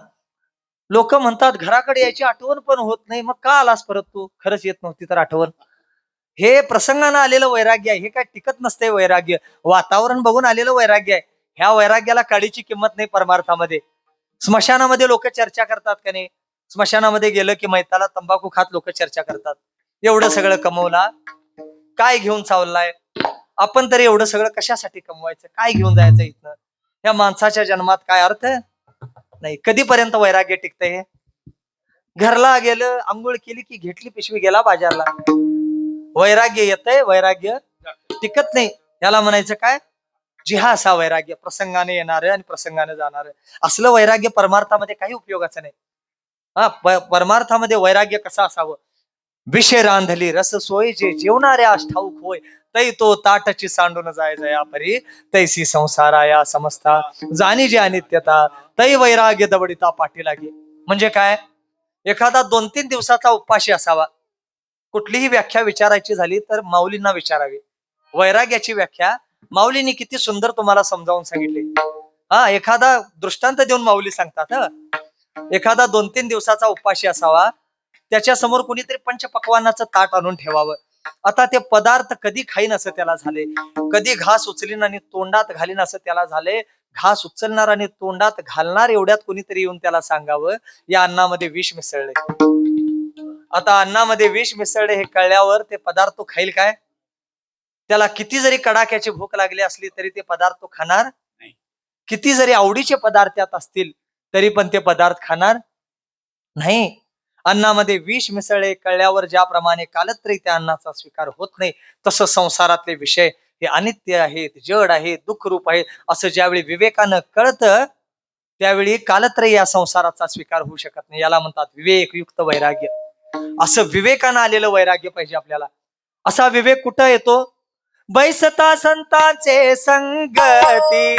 लोक म्हणतात घराकडे यायची आठवण पण होत नाही मग का आलास परत तू खरंच येत नव्हती तर आठवण हे प्रसंगानं आलेलं वैराग्य आहे हे काय टिकत नसते वैराग्य वातावरण बघून आलेलं वैराग्य आहे ह्या वैराग्याला काडीची किंमत नाही परमार्थामध्ये स्मशानामध्ये लोक चर्चा करतात का नाही स्मशानामध्ये गेलं की मैताला तंबाखू खात लोक चर्चा करतात एवढं सगळं कमवला काय घेऊन चाललाय? आपण तरी एवढं सगळं कशासाठी कमवायचं? काय घेऊन जायचं इथनं? या माणसाच्या जन्मात काय अर्थ नाही. कधीपर्यंत वैराग्य टिकतंय? हे घरला गेलं, आंघोळ केली की घेतली पिशवी, गेला बाजारला. वैराग्य येतंय, वैराग्य टिकत नाही. याला म्हणायचं काय? जिहासा वैराग्य, प्रसंगाने येणार आणि प्रसंगाने जाणार. असलं वैराग्य परमार्थामध्ये काही उपयोगाचं नाही. परमार्थामध्ये वैराग्य कसं असावं? विषय रांधली रस सोय, जे जेवणाऱ्या ठाऊक होय, तै तो ताटची सांडून जाय जया परी, तैसी संसाराया समस्ता, जाणी जी अनित्यता, तै वैराग्य दवडिता पाठी लागे. म्हणजे काय? एखादा 2-3 दिवसाचा उपाशी असावा. कुठलीही व्याख्या विचारायची झाली तर माऊलींना विचारावी. वैराग्याची व्याख्या माऊलींनी किती सुंदर तुम्हाला समजावून सांगितली. एखादा दृष्टांत देऊन माऊली सांगतात. एखादा 2-3 दिवसाचा उपाशी असावा, त्याच्या समोर कुणीतरी पंचपक्वान्नाचं ताट आणून ठेवावं. आता ते पदार्थ कधी खाईन असं त्याला झाले, कधी घास उचलीन आणि तोंडात घालीन असं त्याला झाले. घास उचलणार आणि तोंडात घालणार एवढ्यात कुणीतरी येऊन त्याला सांगावं, या अन्नामध्ये विष मिसळले. आता अन्नामध्ये विष मिसळले हे कळल्यावर ते पदार्थ तो खाईल काय? त्याला किती जरी कडाक्याची भूक लागली असली तरी ते पदार्थ खाणार नाही. किती जरी आवडीचे पदार्थ त्यात असतील तरी पण ते पदार्थ खाणार नाही. अन्नामध्ये विष मिसळले कळल्यावर ज्याप्रमाणे कालत्रयी त्या अन्नाचा स्वीकार होत नाही, तसं संसारातले विषय हे अनित्य आहेत, जड आहेत, दुःखरूप आहेत असं ज्यावेळी विवेकानं कळतं त्यावेळी कालत्रयी या संसाराचा स्वीकार होऊ शकत नाही. याला म्हणतात विवेकयुक्त वैराग्य. असं विवेकानं आलेलं वैराग्य पाहिजे आपल्याला. असा विवेक कुठं येतो? बैसता संतांचे संगती,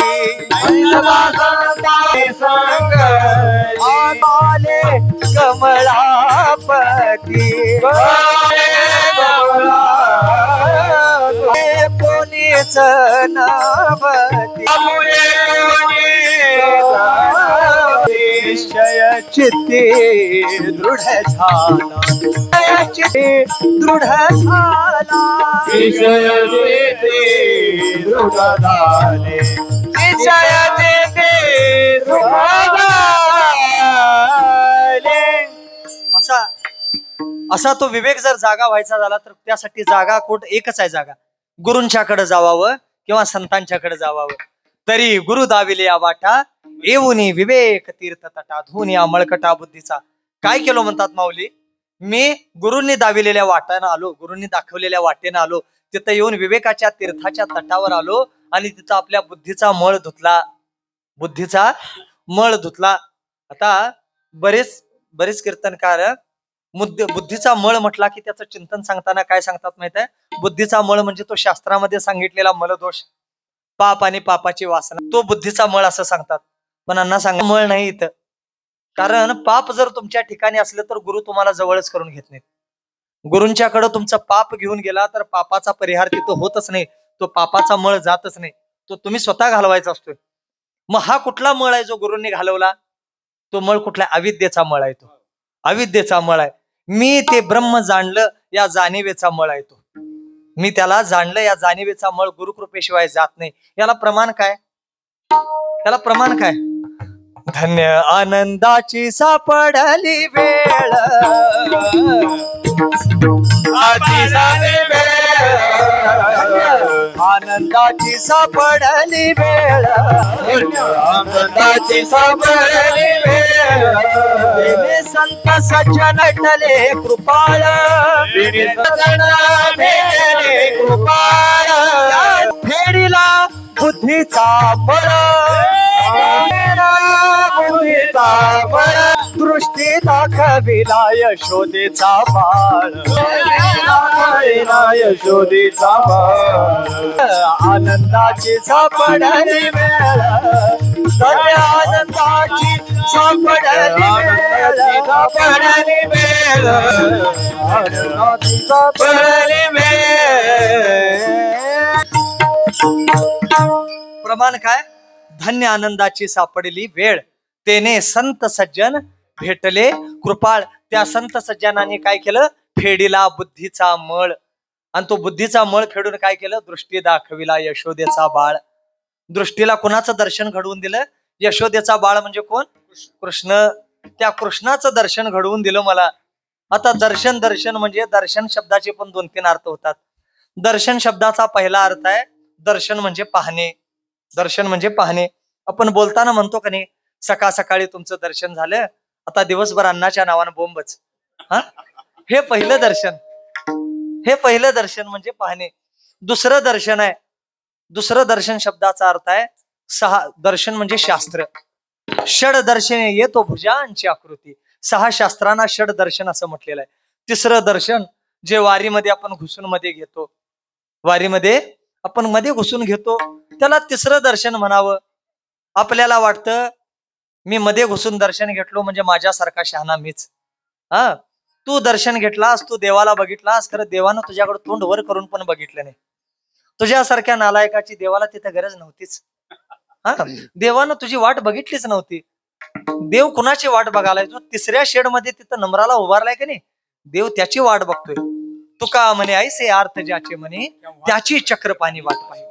आले कमळापती, कोणीच नवती, निश्चय चित्ती दृढ झाला, चित्ती दृढ झाला, विषय जेथे दृढ झाले, विषय जेथे दृढ झाले. असा तो विवेक जर जागा व्हायचा झाला तर त्यासाठी जागा एकच आहे. जागा गुरूंच्याकडे जावावं किंवा संतांच्याकडे जावावं. तरी गुरु दाविले या वाटा, येऊनी विवेक तीर्थ तटा, धुन या मळकटा बुद्धीचा. काय केलो म्हणतात माऊली? मी गुरूंनी दाविलेल्या वाटानं आलो, गुरूंनी दाखवलेल्या वाटेनं आलो, तिथं येऊन विवेकाच्या तीर्थाच्या तटावर आलो आणि तिथं आपल्या बुद्धीचा मळ धुतला, बुद्धीचा मळ धुतला. आता बरेच कीर्तनकार बुद्धीचा मळ म्हटला की त्याचं चिंतन सांगताना काय सांगतात माहित आहे? बुद्धीचा मळ म्हणजे तो शास्त्रामध्ये सांगितलेला मलदोष, पाप आणि पापाची वासना, तो बुद्धीचा मळ असं सांगतात. पण अण्णा सांगा मळ नाही इथं. कारण पाप जर तुमच्या ठिकाणी असलं तर गुरु तुम्हाला जवळच करून घेत नाहीत. गुरूंच्याकडे तुमचं पाप घेऊन गेला तर पापाचा परिहार तिथं होतच नाही, तो पापाचा मळ जातच नाही, तो तुम्ही स्वतः घालवायचा असतोय. मग हा कुठला मळ आहे जो गुरूंनी घालवला? तो मळ कुठला? अविद्येचा मळ आहे. तो अविद्येचा मळ आहे. मी ते ब्रह्म जाणलं या जाणीवेचा मळ आहे. तो मी त्याला जाणलं या जाणीवेचा मळ गुरुकृपेशिवाय जात नाही. याला प्रमाण काय? त्याला प्रमाण काय? धन्य आनंदाची सापडली वेळ, आनंदाची सापडली वेळ, आनंदाची सापडली वेळ, संत सज्जन टले कृपाळ, भेटले कृपाळ, फेडीला बुद्धीचा मळ, बुद्धीचा बळ, दृष्टी दाखविला यशोदेचा बाळ, यशोदेचा बाळ, आनंदाची सापडली वेळ, सगळ्या आनंदाची सापडली वेळ, सापडली वेळ, आनंदाची सापडली वेळ. प्रमाण काय? धन्य आनंदाची सापडली वेळ, तेने संत सज्जन भेटले कृपाळ. त्या संत सज्जनाने काय केलं? फेडीला बुद्धीचा मळ. आणि तो बुद्धीचा मळ फेडून काय केलं? दृष्टी दाखविला यशोदेचा बाळ. दृष्टीला कुणाचं दर्शन घडवून दिलं? यशोदेचा बाळ म्हणजे कोण? कृष्ण. त्या कृष्णाचं दर्शन घडवून दिलं मला. आता दर्शन म्हणजे दर्शन शब्दाचे पण 2-3 अर्थ होतात. दर्शन शब्दाचा पहिला अर्थ आहे दर्शन म्हणजे पाहणे. दर्शन म्हणजे पाहणे. आपण बोलताना म्हणतो का नाही, सकाळ सकाळी तुमचं दर्शन झालं, आता दिवसभर अन्नाच्या नावानं बोंबच. हा, हे पहिलं दर्शन. हे पहिलं दर्शन म्हणजे पाहणे. दुसरं दर्शन आहे, दुसरं दर्शन शब्दाचा अर्थ आहे दर्शन म्हणजे शास्त्र. षड दर्शने येतो भुजांची आकृती. 6 शास्त्रांना षड दर्शन असं म्हटलेलं आहे. तिसरं दर्शन जे वारीमध्ये आपण घुसून मध्ये घेतो, वारीमध्ये आपण मध्ये घुसून घेतो, त्याला तिसरं दर्शन म्हणावं. आपल्याला वाटतं मी मध्ये घुसून दर्शन घेतलो म्हणजे माझ्यासारखा शहाणा मीच. हा, तू दर्शन घेतलास, तू देवाला बघितलास, खरं देवानं तुझ्याकडे तोंड वर करून पण बघितलं नाही. तुझ्यासारख्या नालायकाची देवाला तिथं गरज नव्हतीच. हा, देवानं तुझी वाट बघितलीच नव्हती. देव कुणाची वाट बघालाय? जो तिसऱ्या शेड मध्ये तिथं नम्राला उभारलाय की नाही, देव त्याची वाट बघतोय. तुका म्हणे ऐसे अर्थ ज्याचे म्हणे त्याची चक्रपाणी वाट पाहिजे.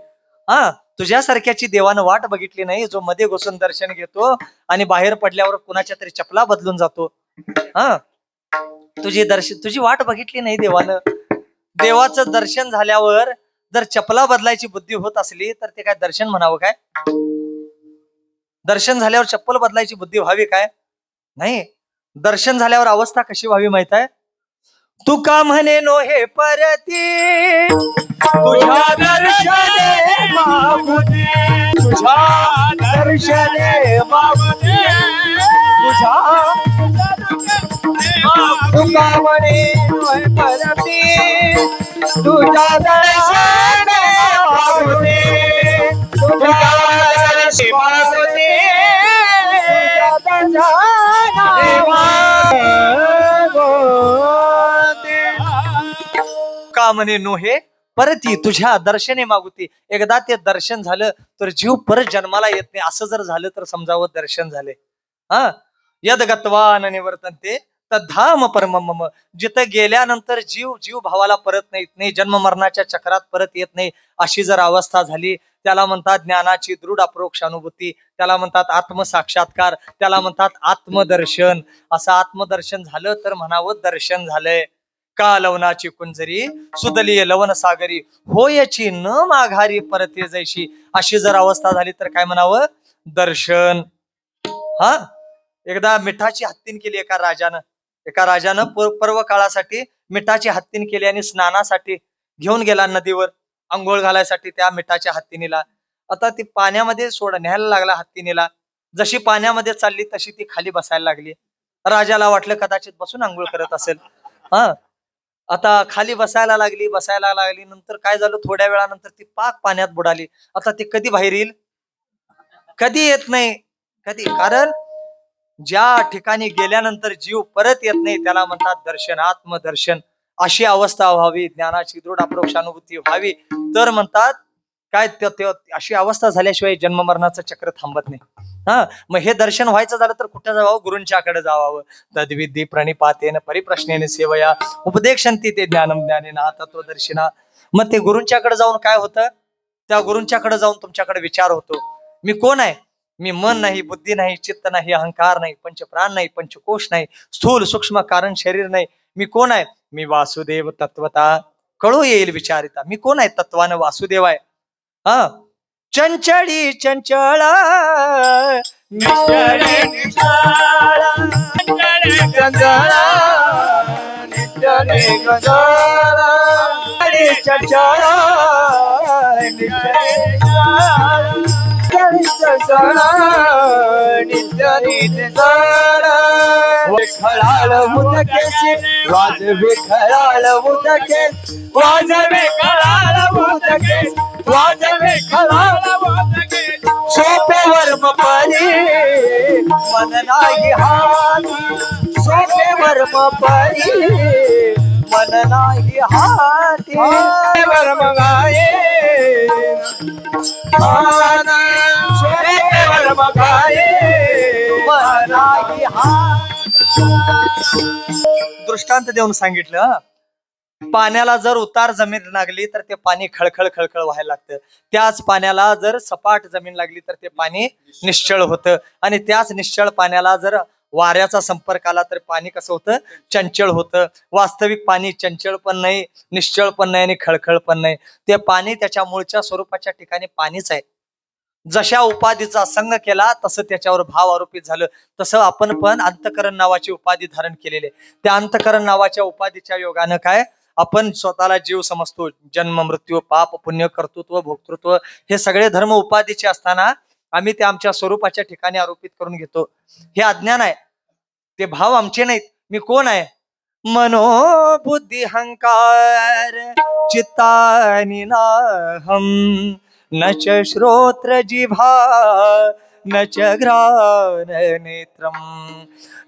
हा, तुझ्यासारख्याची देवानं वाट बघितली नाही, जो मध्ये घुसून दर्शन घेतो आणि बाहेर पडल्यावर कुणाच्या तरी चपला बदलून जातो. हा, तुझी वाट बघितली नाही देवानं. देवाचं दर्शन झाल्यावर जर चपला बदलायची बुद्धी होत असली तर ते काय दर्शन म्हणावं काय? दर्शन झाल्यावर चप्पल बदलायची बुद्धी व्हावी काय? नाही. दर्शन झाल्यावर अवस्था कशी व्हावी माहित आहे? तुका म्हणे नो हे परती तुझ्या दर्शने मागुते, तुझ्या दर्शने मागुते, तुझ्या तुका म्हणे होय परती, तुझ्या दर्शने मागुते, तुझ्या दर्शने मागुते, तुझ्या दर्शने मागुते. का म्हणे नो हे परती तुझ्या दर्शने मागुती. एकदा ते दर्शन झालं तर जीव परत जन्माला येत नाही, असं जर झालं तर समजावं दर्शन झाले. हा, यद गत्वा न निवर्तन्ते तद्धाम परमम मम. जिथं गेल्यानंतर जीव भावाला परत येत नाही, जन्म मरणाच्या चक्रात परत येत नाही, अशी जर अवस्था झाली त्याला म्हणतात ज्ञानाची दृढ अप्रोक्ष अनुभूती, त्याला म्हणतात आत्मसाक्षात्कार, त्याला म्हणतात आत्मदर्शन. असं आत्मदर्शन झालं तर म्हणावं दर्शन झालंय. का लवनाची कुंजरी सुदलीय लवन सागरी होयची न माघारी परते जैशी. अशी जर अवस्था झाली तर काय म्हणावं? दर्शन. हा, एकदा मिठाची हत्तीन केली एका राजानं पर्व काळासाठी मिठाची हत्तीन केली आणि स्नानासाठी घेऊन गेला नदीवर आंघोळ घालायसाठी त्या मिठाच्या हत्तीनीला. आता ती पाण्यामध्ये न्यायला लागला हत्तीनीला. जशी पाण्यामध्ये चालली तशी ती खाली बसायला लागली. राजाला वाटलं कदाचित बसून आंघोळ करत असेल. हा, आता खाली बसायला लागली. नंतर काय झालं, थोड्या वेळानंतर ती पाक पाण्यात बुडाली. आता ती कधी बाहेर येईल? कधी येत नाही. कधी? कारण ज्या ठिकाणी गेल्यानंतर जीव परत येत नाही त्याला म्हणतात दर्शन, आत्मदर्शन. अशी अवस्था व्हावी, ज्ञानाची दृढ अप्रोक्ष अनुभूती व्हावी तर म्हणतात काय अशी अवस्था झाल्याशिवाय जन्म मरणाचं चक्र थांबत नाही. हा, मग हे दर्शन व्हायचं झालं तर कुठं जावं? गुरूंच्याकडे जावावं. तद्विधी प्रणिपातेन परिप्रश्नेन सेवया उपदेक्षन्ति ते ज्ञानम ज्ञानेन तत्वदर्शिना. मग ते गुरूंच्याकडे जाऊन काय होतं? त्या गुरूंच्याकडे जाऊन तुमच्याकडे विचार होतो, मी कोण आहे? मी मन नाही, बुद्धी नाही, चित्त नाही, अहंकार नाही, पंचप्राण नाही, पंचकोश नाही, स्थूल सूक्ष्म कारण शरीर नाही. मी कोण आहे? मी वासुदेव तत्वता कळू येईल विचारिता. मी कोण आहे? तत्वानं वासुदेव आहे. हा, चंचळी चंचळ निश्चळे निश्चळ, चंचळ निश्चळे गंजळ, चंचळ निश्चळे चंचळ निश्चळे चंचळ. खळाळ मुदकेशी वाजवे, खळाळ मुदकेश वाजवे, खळाळ मुदकेश वाजवे, खळाळ मुदकेश. सोपेवर मपरी मन नाही हाती, सोपेवर मपरी मन नाही हाती. सोपेवर मगाये सोपेवर मगाये मन नाही हाती. दृष्टांत देऊन सांगितलं. पाण्याला जर उतार जमीन लागली तर ते पाणी खळखळ खळखळ व्हायला लागतं. त्याच पाण्याला जर सपाट जमीन लागली तर ते पाणी निश्चळ होतं. आणि त्याच निश्चळ पाण्याला जर वाऱ्याचा संपर्क आला तर पाणी कसं होतं, चंचल होतं. वास्तविक पाणी चंचल पण नाही, निश्चळ पण नाही आणि खळखळ पण नाही. ते पाणी त्याच्या मूळच्या स्वरूपाच्या ठिकाणी पाणीच आहे. जशा उपाधीचा संग केला तसं त्याच्यावर भाव आरोपित झालं. तसं आपण पण अंतकरण नावाची उपाधी धारण केलेली आहे. त्या अंतकरण नावाच्या उपाधीच्या योगानं काय, आपण स्वतःला जीव समजतो. जन्म मृत्यू, पाप पुण्य, कर्तृत्व भोक्तृत्व हे सगळे धर्म उपाधीचे असताना आम्ही ते आमच्या स्वरूपाच्या ठिकाणी आरोपित करून घेतो. हे अज्ञान आहे. ते भाव आमचे नाहीत. मी कोण आहे? मनो बुद्धी हंकार चित्तानि नाहम, न च श्रोत्र जिह्वा न च घ्राण नेत्रम,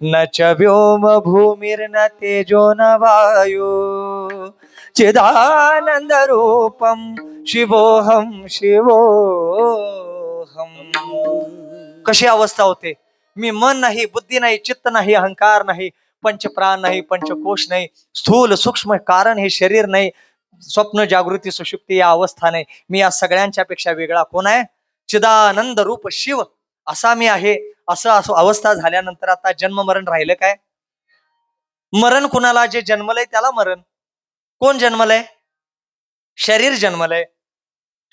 न च व्योम भूमिर्न तेजो न वायु, चिदानंद रूपम शिवोहम शिवोहम. कशी अवस्था होते? मी मन नाही, बुद्धी नाही, चित्त नाही, अहंकार नाही, पंचप्राण नाही, पंचकोश नाही, स्थूल सूक्ष्म कारण हे शरीर नाही, स्वप्न जागृती सुषुप्ती या अवस्था नाही. मी या सगळ्यांच्या पेक्षा वेगळा कोण आहे? चिदानंद रूप शिव असा मी आहे. असं अवस्था झाल्यानंतर आता जन्म मरण राहिलं काय? मरण कुणाला? जे जन्मलंय त्याला मरण. कोण जन्मलंय? शरीर जन्मलंय.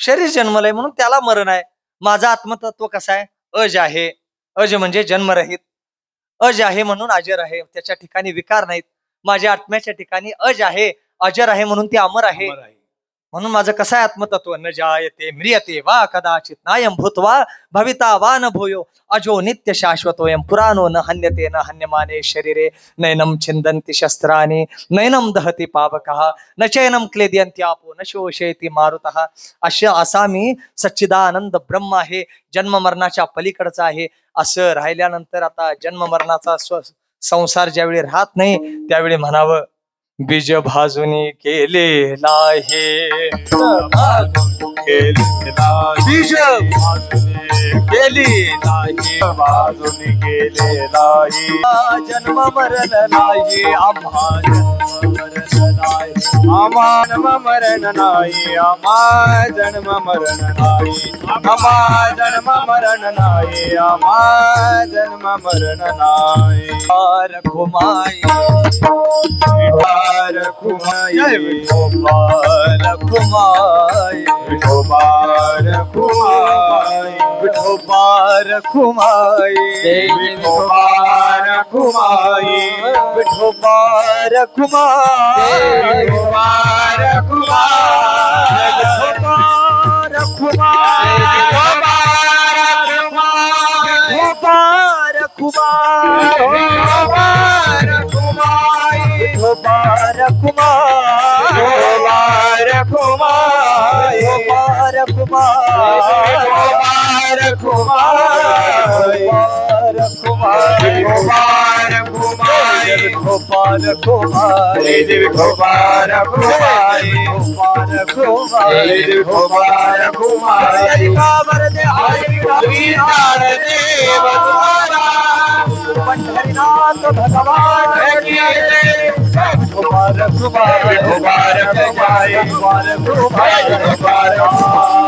शरीर जन्मलंय म्हणून त्याला मरण आहे. माझं आत्मतत्व कसं आहे? अज आहे. अज म्हणजे जन्मरहित. अज आहे म्हणून अजर आहे, त्याच्या ठिकाणी विकार नाहीत. माझ्या आत्म्याच्या ठिकाणी अज आहे, अजर आहे म्हणून ते अमर आहे. म्हणून माझं कसं आहे आत्मतत्व? न जायते म्रियते वा कदाचित नायम भूत्वा भविता वा न भूयो अजो नित्य शाश्वतोयम पुराणो न हन्यते न हन्यमाने शरीरे नैनम छिंदन्ति शस्त्राणि नैनम दहति पावकः न चैनम क्लेदयन्ति आपो न शोषयति मारुतः. असा मी सच्चिदानंद ब्रह्म आहे, जन्म मरणाच्या पलीकडचा आहे. असं राहिल्यानंतर आता जन्म मरणाचा संसार ज्यावेळी राहत नाही त्यावेळी म्हणावं, बीज भाजुनी केलेला आहे, बीज भाजुनी केलेला आहे, भाजुनी केलेला आहे. जन्म मरण नाही आम्हा, जन्म मरण नाही आम्हा, जन्म मरण नाही आम्हा, जन्म मरण नाही आम्हा, जन्म मरण नाही. रखुमाई रखुमाई रखुमाई विठोबा रखुमाई, विठोबा रखुमाई, विठोबा रखुमाई, विठोबा रखुमाई, विठोबा रखुमाई, विठोबा रखुमाई, विठोबा रखुमाई, विठोबा रखुमाई, विठोबा रखुमाई, विठोबा रखुमाई, विठोबा रखुमाई, विठोबा रखुमाई, विठोबा रखुमाई, विठोबा रखुमाई, विठोबा रखुमाई, विठोबा रखुमाई, पंढरीनाथ भगवान की विठोबा रखुमाई, विठोबा रखुमाई, विठोबा रखुमाई, विठोबा रखुमाई.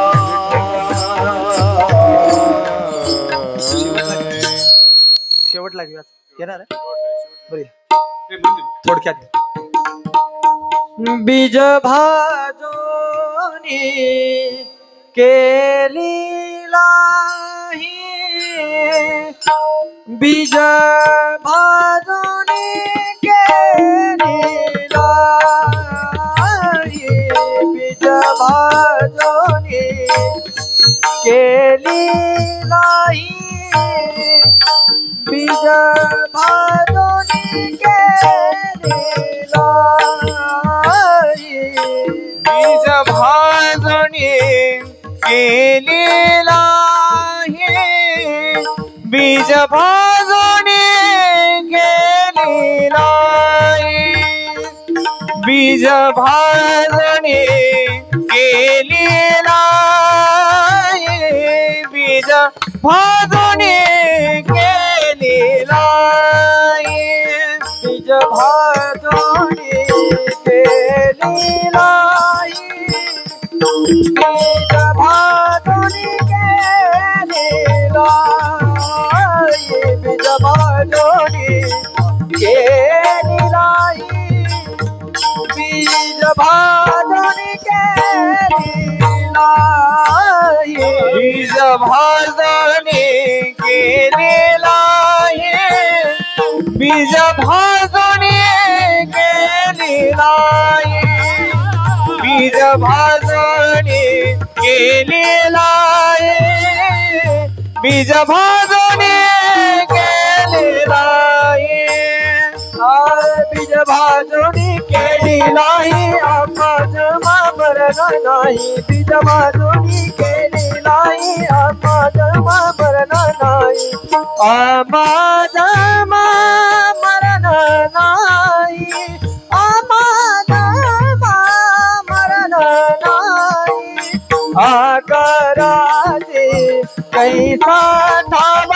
शेवट लागली येणार बरी थोडक्यात. बीज भाजोनी केलीला ही, बीज भाजोनी केलीला ही, बीज भाजोनी केलीला ही, बीज भाजोनी केलीला ही, बीज भाजोनी केलीला ही, बीज भाजोनी केलीला ही, बीज भाजोनी केलीला ही, बीज भाजोनी केलीला ही, बीज भाजोनी केलीला ही, बीज भाजोनी केलीला ही, बीज भाजोनी बीज भाजून केली लाई बीज भाजून केली लाई बीज भाजून केली लाई बीज भाजून केली लाई आम्हा जन्मा मरण नाही बीज भाजून केली लाई आम्हा जन्मा मरण नाही आम्हा जन्मा मरण नाही आम्हा जन्मा मरण नाही आकाराचे कैसा ठाव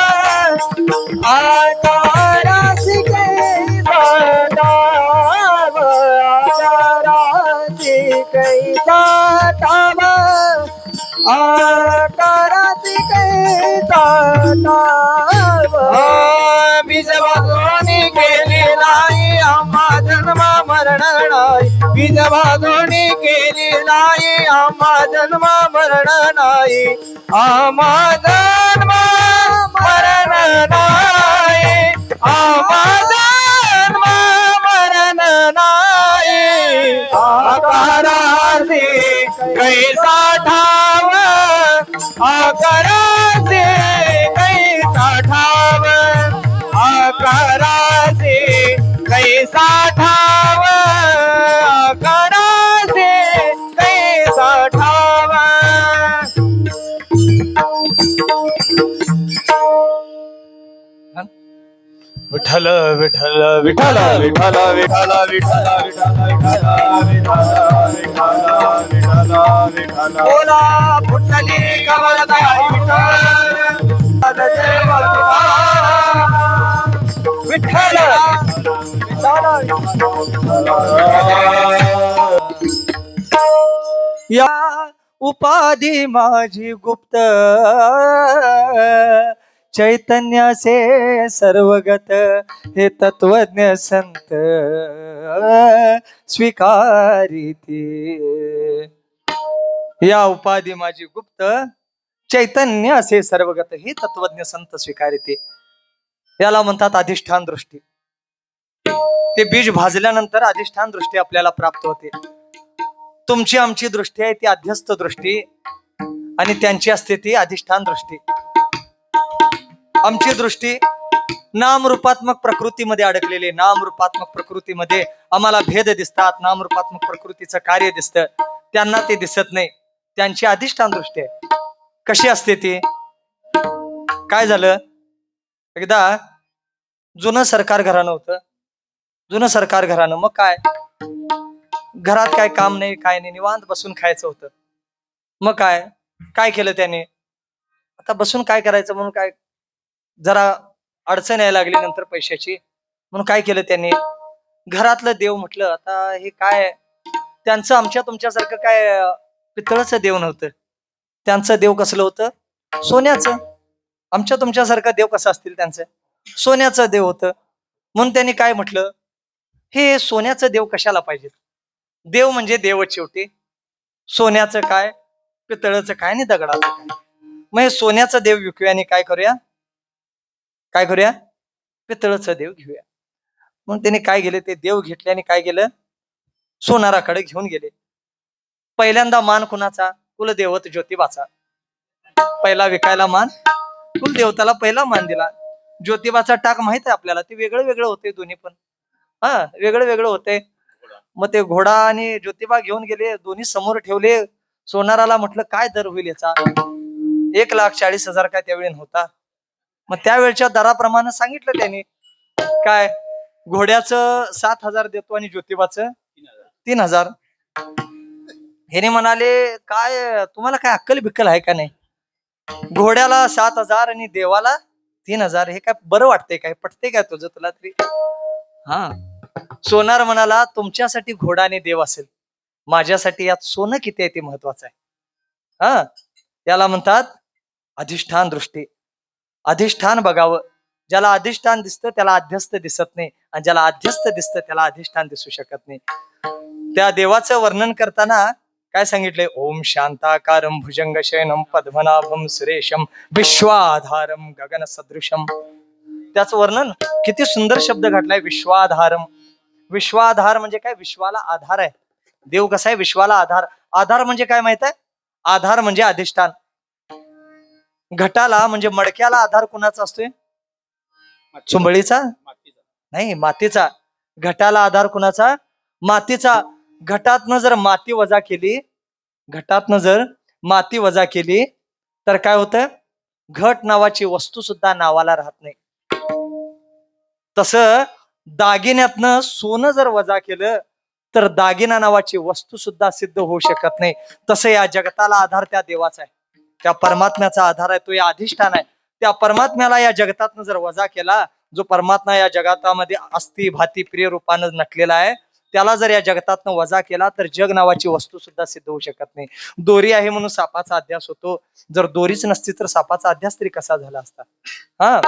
आकाराचे कैसा ठाव आकाराचे कैसा ठाव आकाराचे कैसा ठाव बीज भाजून केली नाही आम्हा जन्मा मरण नाही बीज भाजून केली नाही आम्हा जन्मा मरण नाही आम्हा जन्मा मरण नाही आम्हा जन्मा मरण नाही आकाराचे कैसा ठाव आकाराचे कैसा ठाव आकाराचे कैसा ठाव आकाराचे कैसा ठाव विठ्ठल विठ्ठल विठ्ठल विठ्ठल विठ्ठल विठ्ठल विठ्ठल बोला फुटली कमलताई विठ्ठल या उपाधी माझी गुप्त चैतन्याचे सर्वगत हे तत्वज्ञ संत स्वीकारिते या उपाधी माझी गुप्त चैतन्य असे सर्वगत हे तत्वज्ञ संत स्वीकारिते याला म्हणतात अधिष्ठान दृष्टी ते बीज भाजल्यानंतर अधिष्ठान दृष्टी आपल्याला प्राप्त होते तुमची आमची दृष्टी आहे ती अध्यस्त दृष्टी आणि त्यांची असते ती अधिष्ठान दृष्टी आमची दृष्टी नामरूपात्मक प्रकृतीमध्ये अडकलेले नामरूपात्मक प्रकृतीमध्ये आम्हाला भेद दिसतात नामरूपात्मक प्रकृतीचं कार्य दिसतं त्यांना ते दिसत नाही त्यांची अधिष्ठान दृष्टी आहे कशी असते ती काय झालं एकदा जुनं सरकार घराणं होतं जुनं सरकार घराणं मग काय घरात काय काम नाही काय नाही निवांत बसून खायचं होतं मग काय काय केलं त्याने आता बसून काय करायचं म्हणून काय जरा अडचण यायला लागली नंतर पैशाची म्हणून काय केलं त्यांनी घरातलं देव म्हटलं आता हे काय त्यांचं आमच्या तुमच्यासारखं काय पितळाचं देव नव्हतं त्यांचं देव कसलं होतं सोन्याचं आमच्या तुमच्यासारखं देव कसं असतील त्यांचं सोन्याचं देव होतं म्हणून त्यांनी काय म्हटलं हे सोन्याचं देव कशाला पाहिजे देव म्हणजे देवच शेवटी सोन्याचं काय पितळाचं काय आणि दगडाचं काय मग हे सोन्याचं देव विकूया आणि काय करूया पितळाचं देव घेऊया म्हणून त्यांनी काय केले ते देव घेतले आणि काय केलं सोनाराकडे घेऊन गेले पहिल्यांदा मान कुणाचा कुलदेवत ज्योतिबाचा पहिला विकायला मान कुलदेवताला पहिला मान दिला ज्योतिबाचा टाक माहित आहे आपल्याला ते वेगळं वेगळं होते दोन्ही पण वेगळं वेगळं होते मग ते घोडा आणि ज्योतिबा घेऊन गेले दोन्ही समोर ठेवले सोनाराला म्हटलं काय दर होईल याचा 1,40,000 काय त्यावेळी होता मग त्यावेळच्या दराप्रमाणे सांगितलं त्यांनी काय घोड्याचं 7,000 देतो आणि ज्योतिबाचं 3,000 हे म्हणाले काय तुम्हाला काय अक्कल बिक्कल आहे का नाही घोड्याला 7,000 आणि देवाला 3,000 हे काय बरं वाटतंय काय पटते काय तुझं तुला तरी सोनार म्हणाला तुमच्यासाठी घोडा आणि देव असेल माझ्यासाठी यात सोनं किती आहे ते महत्वाचं आहे याला म्हणतात अधिष्ठान दृष्टी अधिष्ठान बघावं ज्याला अधिष्ठान दिसतं त्याला अध्यस्त दिसत नाही आणि ज्याला अध्यस्त दिसतं त्याला अधिष्ठान दिसू शकत नाही त्या देवाचं वर्णन करताना काय सांगितलंय ओम शांताकारं भुजंग शयनं पद्मनाभं सुरेशं विश्वाधारं गगन सदृशं त्याचं वर्णन किती सुंदर शब्द घटलाय, विश्वाधारम. विश्वाधार म्हणजे काय? विश्वाला आधार आहे. देव कसा आहे? विश्वाला आधार. आधार म्हणजे काय माहित आहे? आधार म्हणजे अधिष्ठान. घटाला म्हणजे मडक्याला आधार कुणाचा असतोय? चुंबळीचा नाही, मातीचा. घटाला आधार कुणाचा? मातीचा. घटातनं जर माती वजा केली, घटातनं जर माती वजा केली तर काय होतं? घट नावाची वस्तू सुद्धा नावाला राहत नाही. तसं दागिन्यातनं सोनं जर वजा केलं तर दागिना नावाची वस्तू सुद्धा सिद्ध होऊ शकत नाही. तसं या जगताला आधार त्या देवाचा आहे, त्या परमात्म्याचा आधार आहे, तो या अधिष्ठान आहे. त्या परमात्म्याला या जगतातनं जर वजा केला, जो परमात्मा या जगतामध्ये अस्थि भाती प्रिय रूपानं नटलेला आहे, त्याला जर या जगतातनं वजा केला तर जग नावाची वस्तू सुद्धा सिद्ध होऊ शकत नाही. दोरी आहे म्हणून सापाचा अध्यास होतो. जर दोरीच नसती तर सापाचा अध्यास तरी कसा झाला असता? हा,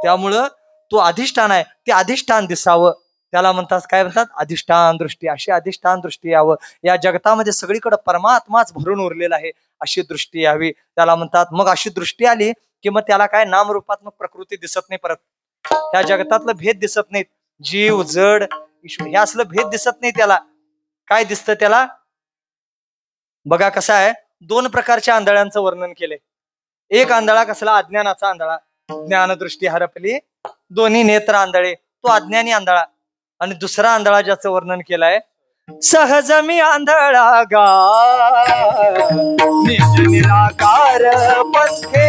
त्यामुळं तो अधिष्ठान आहे. ते अधिष्ठान दिसावं त्याला म्हणतात, काय म्हणतात? अधिष्ठान दृष्टी. अशी अधिष्ठान दृष्टी यावं. या जगतामध्ये सगळीकडे परमात्माच भरून उरलेला आहे, अशी दृष्टी यावी त्याला म्हणतात. मग अशी दृष्टी आली की मग त्याला काय? नामरूपात्मक प्रकृती दिसत नाही. परत त्या जगतातलं भेद दिसत नाहीत. जीव जड ईश्वर हे असलं भेद दिसत नाही त्याला. काय दिसतं त्याला? बघा कसं आहे, दोन प्रकारच्या आंधळ्यांचं वर्णन केलंय. एक आंधळा कसला? अज्ञानाचा आंधळा. ज्ञानदृष्टी हरपली, दोन्ही नेत्र आंधळे, तो अज्ञानी आंधळा. आणि दुसरा आंधळा ज्याचं वर्णन केलंय, सहज मी आंधळा गा निज निराकार पंथे,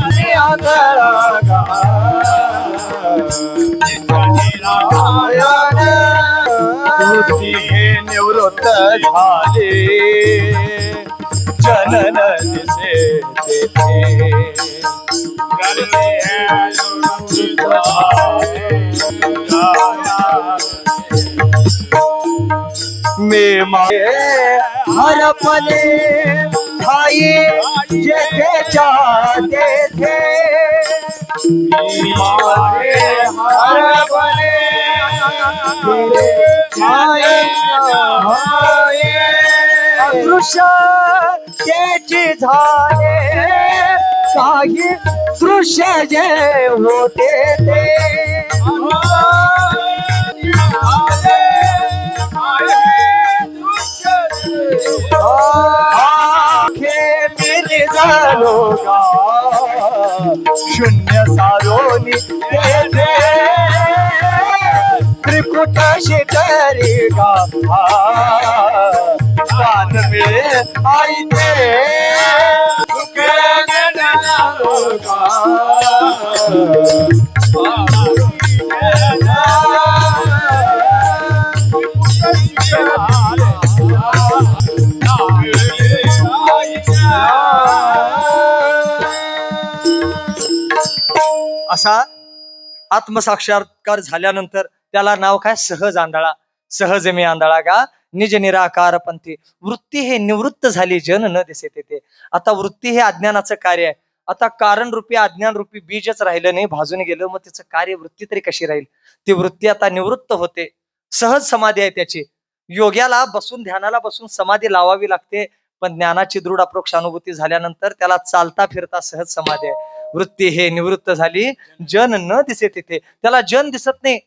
मी आंधळा गा बुद्धी हे निवृत्त झाले, जनन दिसे तेथे. मी मागे हरपले ठाई जेथेच्या तेथे, मी मागे हरपले दृश्य त्याची झाले, काही दृश्य जे होते ते. झालो गा शून्य सारोनी तेथे, त्रिकुट शिखरी गा पानवे आई ते. असा आत्मसाक्षात्कार झाल्यानंतर त्याला नाव काय? सहज आंधळा. सहज मी आंधळा गा निज निराकार पंथी. वृत्ती हे निवृत्त झाली, जन न दिसे तेथे. आता वृत्ती हे अज्ञानाचं कार्य आहे. आता कारण रूपी अज्ञान रूपी बीजच राहिलं नाही, भाजून गेलं, मग तिचं कार्य वृत्ती तरी कशी राहील? ती वृत्ती आता निवृत्त होते. सहज समाधी आहे त्याची. योग्याला बसून, ध्यानाला बसून समाधी लावावी लागते, पण ज्ञानाची दृढ अप्रोक्ष अनुभूती झाल्यानंतर त्याला चालता फिरता सहज समाधी आहे. वृत्ती हे निवृत्त झाली, जन न दिसे तिथे. त्याला जन दिसत नाही.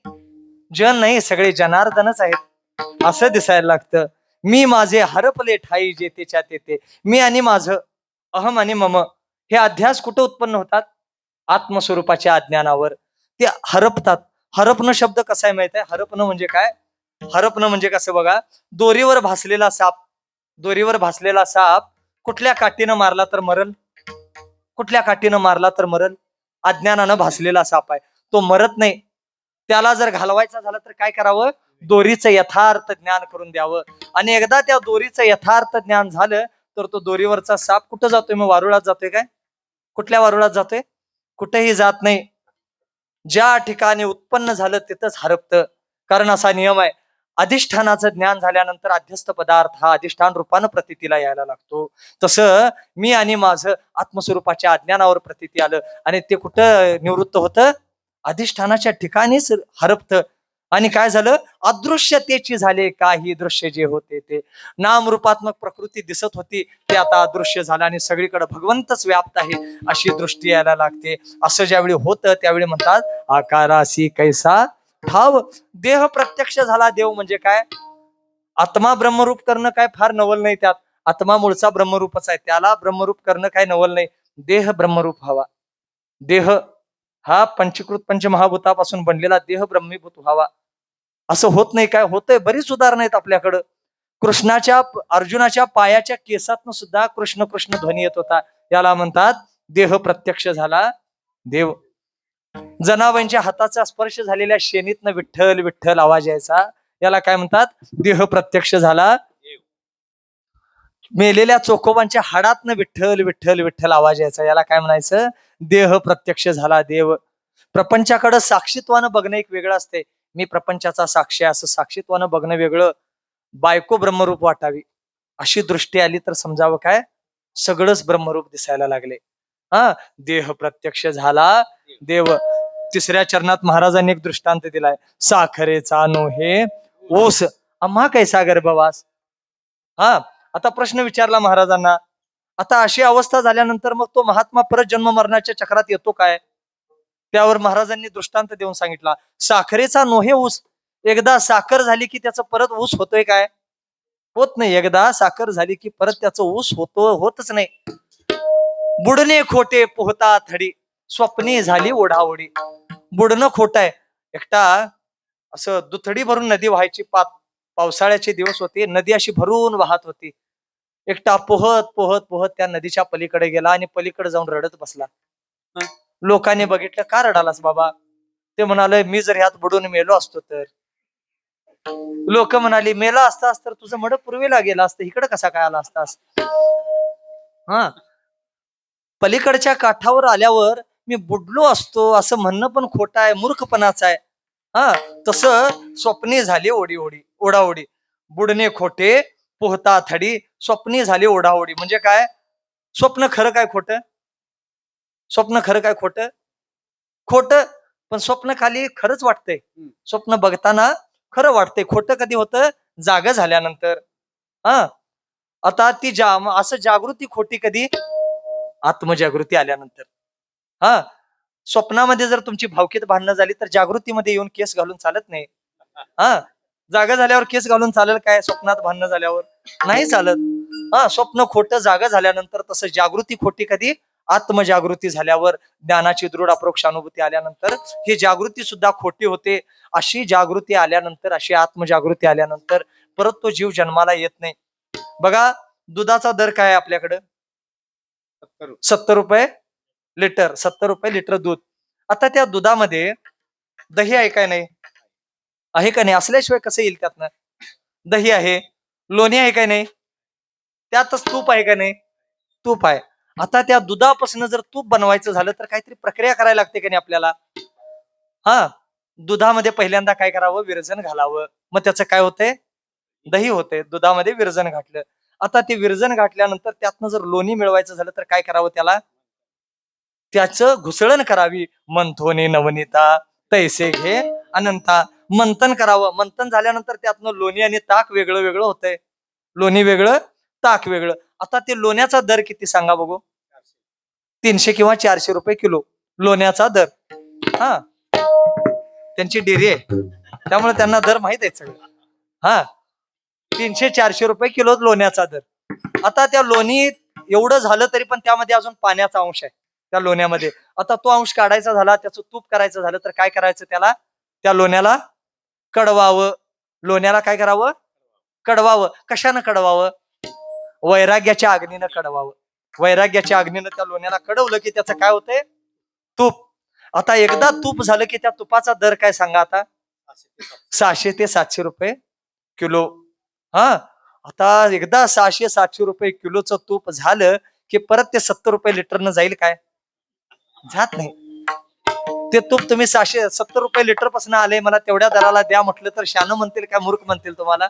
जन नाही, सगळे जनार्दनच आहेत असं दिसायला लागतं. मी माझे हरपले ठाई जेतेच्या तेथे. मी आणि माझं, अहम आणि मम हे अध्यास कुठं उत्पन्न होतात? आत्मस्वरूपाच्या अज्ञानावर ते हरपतात. हरपणं शब्द कसा आहे माहित आहे? हरपणं म्हणजे काय? हरपणं म्हणजे कसं बघा, दोरीवर भासलेला साप. दोरीवर भासलेला साप कुठल्या काठीनं मारला तर मरल? कुठल्या काठीनं मारला तर मरल? अज्ञानानं भासलेला साप आहे, तो मरत नाही. त्याला जर घालवायचा झाला तर काय करावं? दोरीचं यथार्थ ज्ञान करून द्यावं. आणि एकदा त्या दोरीचं यथार्थ ज्ञान झालं तर तो दोरीवरचा साप कुठं जातोय? मग वारुळात जातोय काय? कुठल्या वारुळात जातोय? कुठेही जात नाही. ज्या ठिकाणी उत्पन्न झालं तिथंच हरपतं. कारण असा नियम आहे, अधिष्ठानाचं ज्ञान झाल्यानंतर अध्यस्त पदार्थ हा अधिष्ठान रूपानं प्रतीतीला यायला लागतो. तसं मी आणि माझं आत्मस्वरूपाच्या अज्ञानावर प्रतीती आलं आणि ते कुठं निवृत्त होतं? अधिष्ठानाच्या ठिकाणीच हरपतं. आणि काय झालं, अदृश्यतेची झाले काही दृश्य जे होते ते. नामरूपात्मक प्रकृती दिसत होती ते आता अदृश्य झालं आणि सगळीकडे भगवंतच व्याप्त आहे अशी दृष्टी यायला लागते. असं ज्यावेळी होतं त्यावेळी म्हणतात आकारासी कैसा ठाव. देह प्रत्यक्ष झाला. देव म्हणजे काय, आत्मा ब्रह्मरूप करणं काय फार नवल नाही त्यात. आत्मा मूळचा ब्रह्मरूपच आहे, त्याला ब्रह्मरूप करणं काय नवल नाही. देह ब्रह्मरूप व्हावा. देह हा पंचकृत पंचमहाभूतापासून बनलेला देह ब्रह्मीभूत व्हावा. असं होत नाही. काय होतंय, बरीच उदाहरणं आहेत आपल्याकडं. अर्जुनाच्या पायाच्या केसातनं सुद्धा कृष्ण कृष्ण ध्वनी येत होता. याला म्हणतात देह प्रत्यक्ष झाला देव. जनाबाईंच्या हाताचा स्पर्श झालेल्या शेनीतनं विठ्ठल विठ्ठल आवाज यायचा. याला काय म्हणतात, देह प्रत्यक्ष झाला. मेलेल्या चोखोबांच्या हाडातनं विठ्ठल विठ्ठल विठ्ठल आवाज यायचा. याला काय म्हणायचं, देह प्रत्यक्ष झाला देव. प्रपंचाकडं साक्षीत्वानं बघणं एक वेगळं असते. मी प्रपंचाचा साक्षी असं साक्षीत्वानं बघणं वेगळं. बायको ब्रह्मरूप वाटावी अशी दृष्टी आली तर समजावं काय, सगळंच ब्रह्मरूप दिसायला लागले. हा, देह प्रत्यक्ष झाला देव. तिसऱ्या चरणात महाराजांनी एक दृष्टांत दिलाय, साखरेचा नोहे ओस आम्हा कैसा गर्भवास. हा, आता प्रश्न विचारला महाराजांना. आता अशी अवस्था झाल्यानंतर मग तो महात्मा परत जन्म मरणाच्या चक्रात येतो काय. त्यावर महाराजांनी दृष्टांत देऊन सांगितला, साखरेचा नोहे ऊस. एकदा साखर झाली की त्याचं परत ऊस होतोय काय, होत नाही. एकदा साखर झाली की परत त्याचं ऊस होतच नाही. बुडणे खोटे पोहता थडी, स्वप्नी झाली ओढाओढी. बुडणं खोट आहे. एकटा असं दुथडी भरून नदी व्हायची. पावसाळ्याचे दिवस होते, नदी अशी भरून वाहत होती. एकटा पोहत पोहत पोहत त्या नदीच्या पलीकडे गेला आणि पलीकडे जाऊन रडत बसला. लोकांनी बघितलं, का रडालास बाबा. ते म्हणाले, मी जर ह्यात बुडून मेलो असतो तर. लोक म्हणाली, मेला असतास तर तुझं मड पूर्वेला गेला असतं, इकडे कसा काय आला असतास. हा, पलीकडच्या काठावर आल्यावर मी बुडलो असतो असं म्हणणं पण खोटं आहे, मूर्खपणाच आहे. हा, तसं स्वप्ने झाली ओढी ओढी ओढाओढी. बुडणे खोटे पोहता थडी, स्वप्ने झाली ओढाओढी. म्हणजे काय, स्वप्न खरं काय खोटं, स्वप्न खरं काय खोटं, खोटं. पण स्वप्न खाली खरंच वाटतंय. स्वप्न बघताना खरं वाटतंय. खोटं कधी होतं, जागा झाल्यानंतर. हा, आता ती असं जागृती खोटी कधी, आत्मजागृती आल्यानंतर. हा, स्वप्नामध्ये जर तुमची भावकीत भांडणं झाली तर जागृतीमध्ये येऊन केस घालून चालत नाही. हा, जागा झाल्यावर केस घालून चालेल काय, स्वप्नात भांडणं झाल्यावर नाही चालत. हा, स्वप्न खोटं जागा झाल्यानंतर. तसं जागृती खोटी कधी, आत्मजागृती झाल्यावर, ज्ञानाची दृढ अप्रोक्ष अनुभूती आल्यानंतर ही जागृती सुद्धा खोटी होते. अशी जागृती आल्यानंतर, अशी आत्मजागृती आल्यानंतर परत तो जीव जन्माला येत नाही. बघा, दुधाचा दर काय आहे आपल्याकडं, 70 रुपये लिटर. 70 रुपये लिटर दूध. आता त्या दुधामध्ये दही आहे काय नाही, आहे का नाही, असल्याशिवाय कसं येईल त्यातनं. दही आहे, लोणी आहे काय नाही, त्यातच तूप आहे का नाही, तूप आहे. आता त्या दुधापासून जर तूप बनवायचं झालं तर काहीतरी प्रक्रिया करायला लागते का नाही आपल्याला. हा, दुधामध्ये पहिल्यांदा काय करावं, विरजन घालावं. मग त्याचं काय होतंय, दही होते. दुधामध्ये विरजन घातलं. आता ते विरजन घातल्यानंतर त्यातनं जर लोणी मिळवायचं झालं तर काय करावं, त्याला त्याचं घुसळण करावी. मंथोनी नवनीता तैसे घे अनंता. मंथन करावं. मंथन झाल्यानंतर त्यातनं लोणी आणि ताक वेगळं वेगळं होतंय. लोणी वेगळं, ताक वेगळं. आता ते लोण्याचा दर किती सांगा बघू, 300 किंवा 400 रुपये किलो लोण्याचा दर. हा, त्यांची डेअरी आहे त्यामुळे त्यांना दर माहित आहे सगळं. हा, 300-400 रुपये किलो लोण्याचा दर. आता त्या लोणीत एवढं झालं तरी पण त्यामध्ये अजून पाण्याचा अंश आहे त्या लोण्यामध्ये. आता तो अंश काढायचा झाला, त्याचं तूप करायचं झालं तर काय करायचं, त्याला त्या लोण्याला कडवावं. लोण्याला काय करावं, कडवावं. कशानं कडवावं, वैराग्याच्या अग्नीनं कडवावं. वैराग्याच्या अग्नीनं त्या लोण्याला कडवलं की त्याचं काय होतंय, तूप. आता एकदा तूप झालं की त्या तुपाचा दर काय सांगा आता, 600 ते 700 रुपये किलो. हा, आता एकदा 600-700 रुपये किलोचं तूप झालं की परत ते 70 रुपये लिटरनं जाईल काय, जात नाही. ते तूप तुम्ही 670 रुपये लिटर पासून आले, मला तेवढ्या दराला द्या म्हटलं तर शानं म्हणतील काय, मूर्ख म्हणतील तुम्हाला,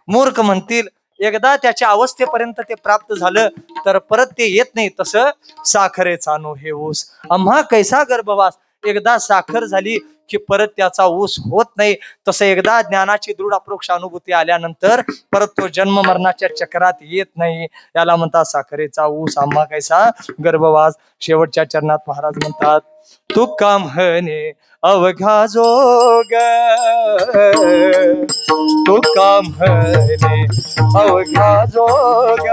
मूर्ख म्हणतील. एकदा त्याच्या अवस्थेपर्यंत ते प्राप्त झालं तर परत ते येत नाही. तसं साखरेचा नो हे ऊस आम्हा कैसा गर्भवास. एकदा साखर झाली की परत त्याचा ऊस होत नाही. तसं एकदा ज्ञानाची दृढ अप्रोक्ष अनुभूती आल्यानंतर परत तो जन्म मरणाच्या चक्रात येत नाही. याला म्हणतात साखरेचा ऊस आंबा कैसा गर्भवास. शेवटच्या चरणात महाराज म्हणतात, तुका म्हणे अवघा जोग, तुका म्हणे अवघा जोग,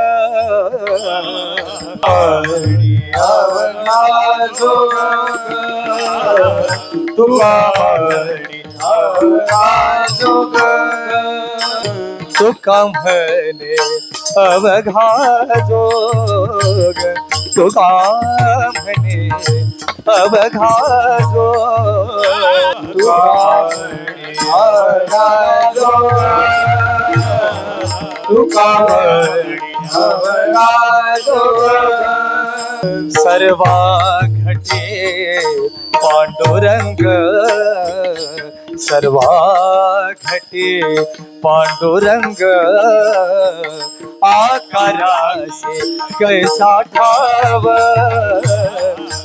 आणि अवघा जोग, तुका म्हणे अवघा जोग, तुका म्हणे अवघा जोग, तुका म्हणे अवघा जोग, तुका म्हणे अवघा जोग, तुका म्हणे अवघा जोग. सर्वा घटे पांडुरंग, सर्वा घटे पांडुरंग, आकारासे कैसा ठाव,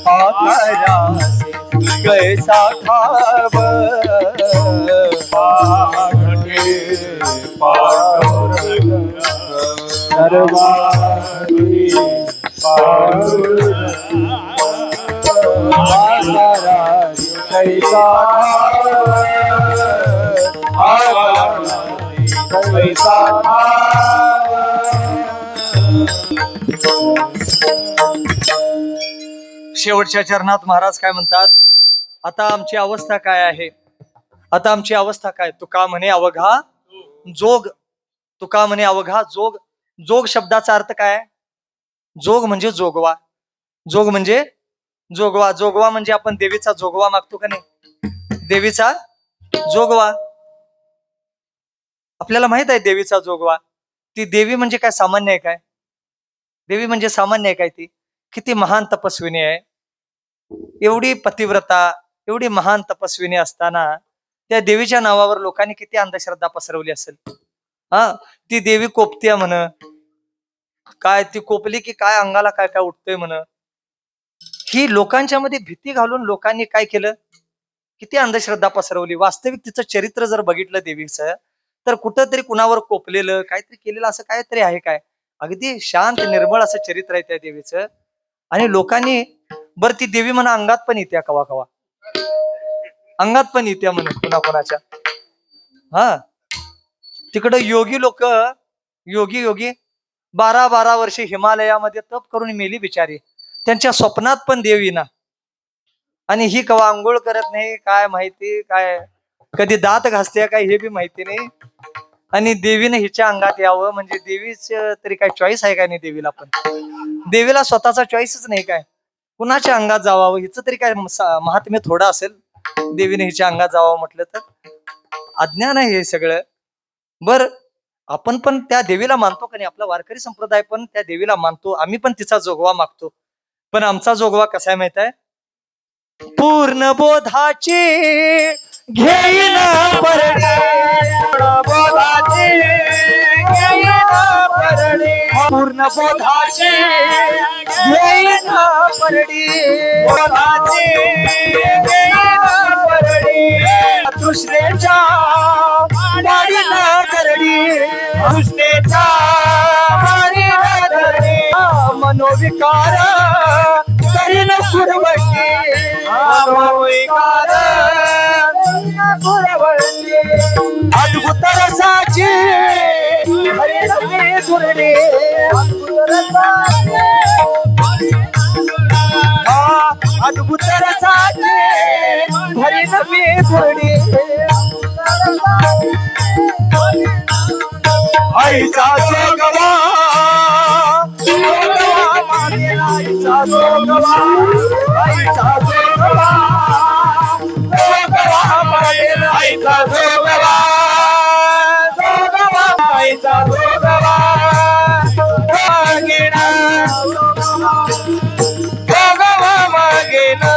आकारासे कैसा ठाव, घटे पांडुरंग, सर्वांगी पांडुरंग, आकारासी कैसा ठाव, आकारासी कैसा ठाव. शेवटच्या चरणात महाराज काय म्हणतात, आता आमची अवस्था काय आहे, आता आमची अवस्था काय. तुका म्हणे अवघा जोग, तुका म्हणे अवघा जोग. जोग शब्दाचा अर्थ काय? जोग म्हणजे जोगवा, जोग म्हणजे जोगवा. जोगवा म्हणजे आपण देवीचा जोगवा मागतो का नाही, देवीचा जोगवा. आपल्याला माहित आहे देवीचा जोगवा. ती देवी म्हणजे काय सामान्य आहे काय? देवी म्हणजे सामान्य आहे काय? ती किती महान तपस्विनी आहे. एवढी पतिव्रता, एवढी महान तपस्विनी असताना त्या देवीच्या नावावर लोकांनी किती अंधश्रद्धा पसरवली असेल. हा, ती देवी कोपत्या म्हण, काय ती कोपली की काय अंगाला काय काय उठतंय म्हण. ही लोकांच्या मध्ये भीती घालून लोकांनी काय केलं, किती अंधश्रद्धा पसरवली. वास्तविक तिचं चरित्र जर बघितलं देवीचं, तर कुठंतरी कुणावर कोपलेलं काहीतरी केलेलं असं काहीतरी आहे काय. अगदी शांत निर्मळ असं चरित्र आहे त्या देवीचं. आणि लोकांनी बरं ती देवी म्हणा अंगात पण येत्या कवा कवा, अंगात पण येत्या म्हणून कुणाच्या. हा, तिकडं योगी लोक, योगी योगी 12-12 वर्षे हिमालयामध्ये तप करून मेली बिचारी. त्यांच्या स्वप्नात पण देव येईना. आणि ही कवा आंघोळ करत नाही काय माहिती, काय कधी दात घासते काय हे बी माहिती नाही. आणि देवीने हिच्या अंगात यावं म्हणजे देवीच तरी काय चॉईस आहे काय नाही देवीला. पण देवीला स्वतःचा चॉईसच नाही काय, कुणाच्या अंगात जावावं हिचं तरी काय महात्म्य थोडं असेल. देवीने हिच्या अंगात जावं म्हटलं तर अज्ञान आहे हे सगळं. बर, आपण पण त्या देवीला मानतो का नाही, आपला वारकरी संप्रदाय पण त्या देवीला मानतो, आम्ही पण तिचा जोगवा मागतो. पण आमचा जोगवा कसा आहे माहित आहे, पूर्ण बोधाची घेईन परडे, बोधाची घेईन परडी, पूर्ण बोधाची घेईन परडी, बोधाची घेईन परडी. तृष्णेच्या वाडीन करडी, तृष्णेच्या वाडीन करडी. मनोविकार करीन सुरवटी, मनोविकार करीन सुरवटी. अद्भुत रसाची हरिण मी सुरली, अद्भुत रसाची, अद्भुत रसाची हरिण मी सुरली. आईचा जोगवा, जोगवा मागेला आईचा जोगवा, आईचा जोगवा, जोगवा मागेला आईचा जोगवा, जोगवा आईचा जोगवा मागेना, जोगवा मागेना.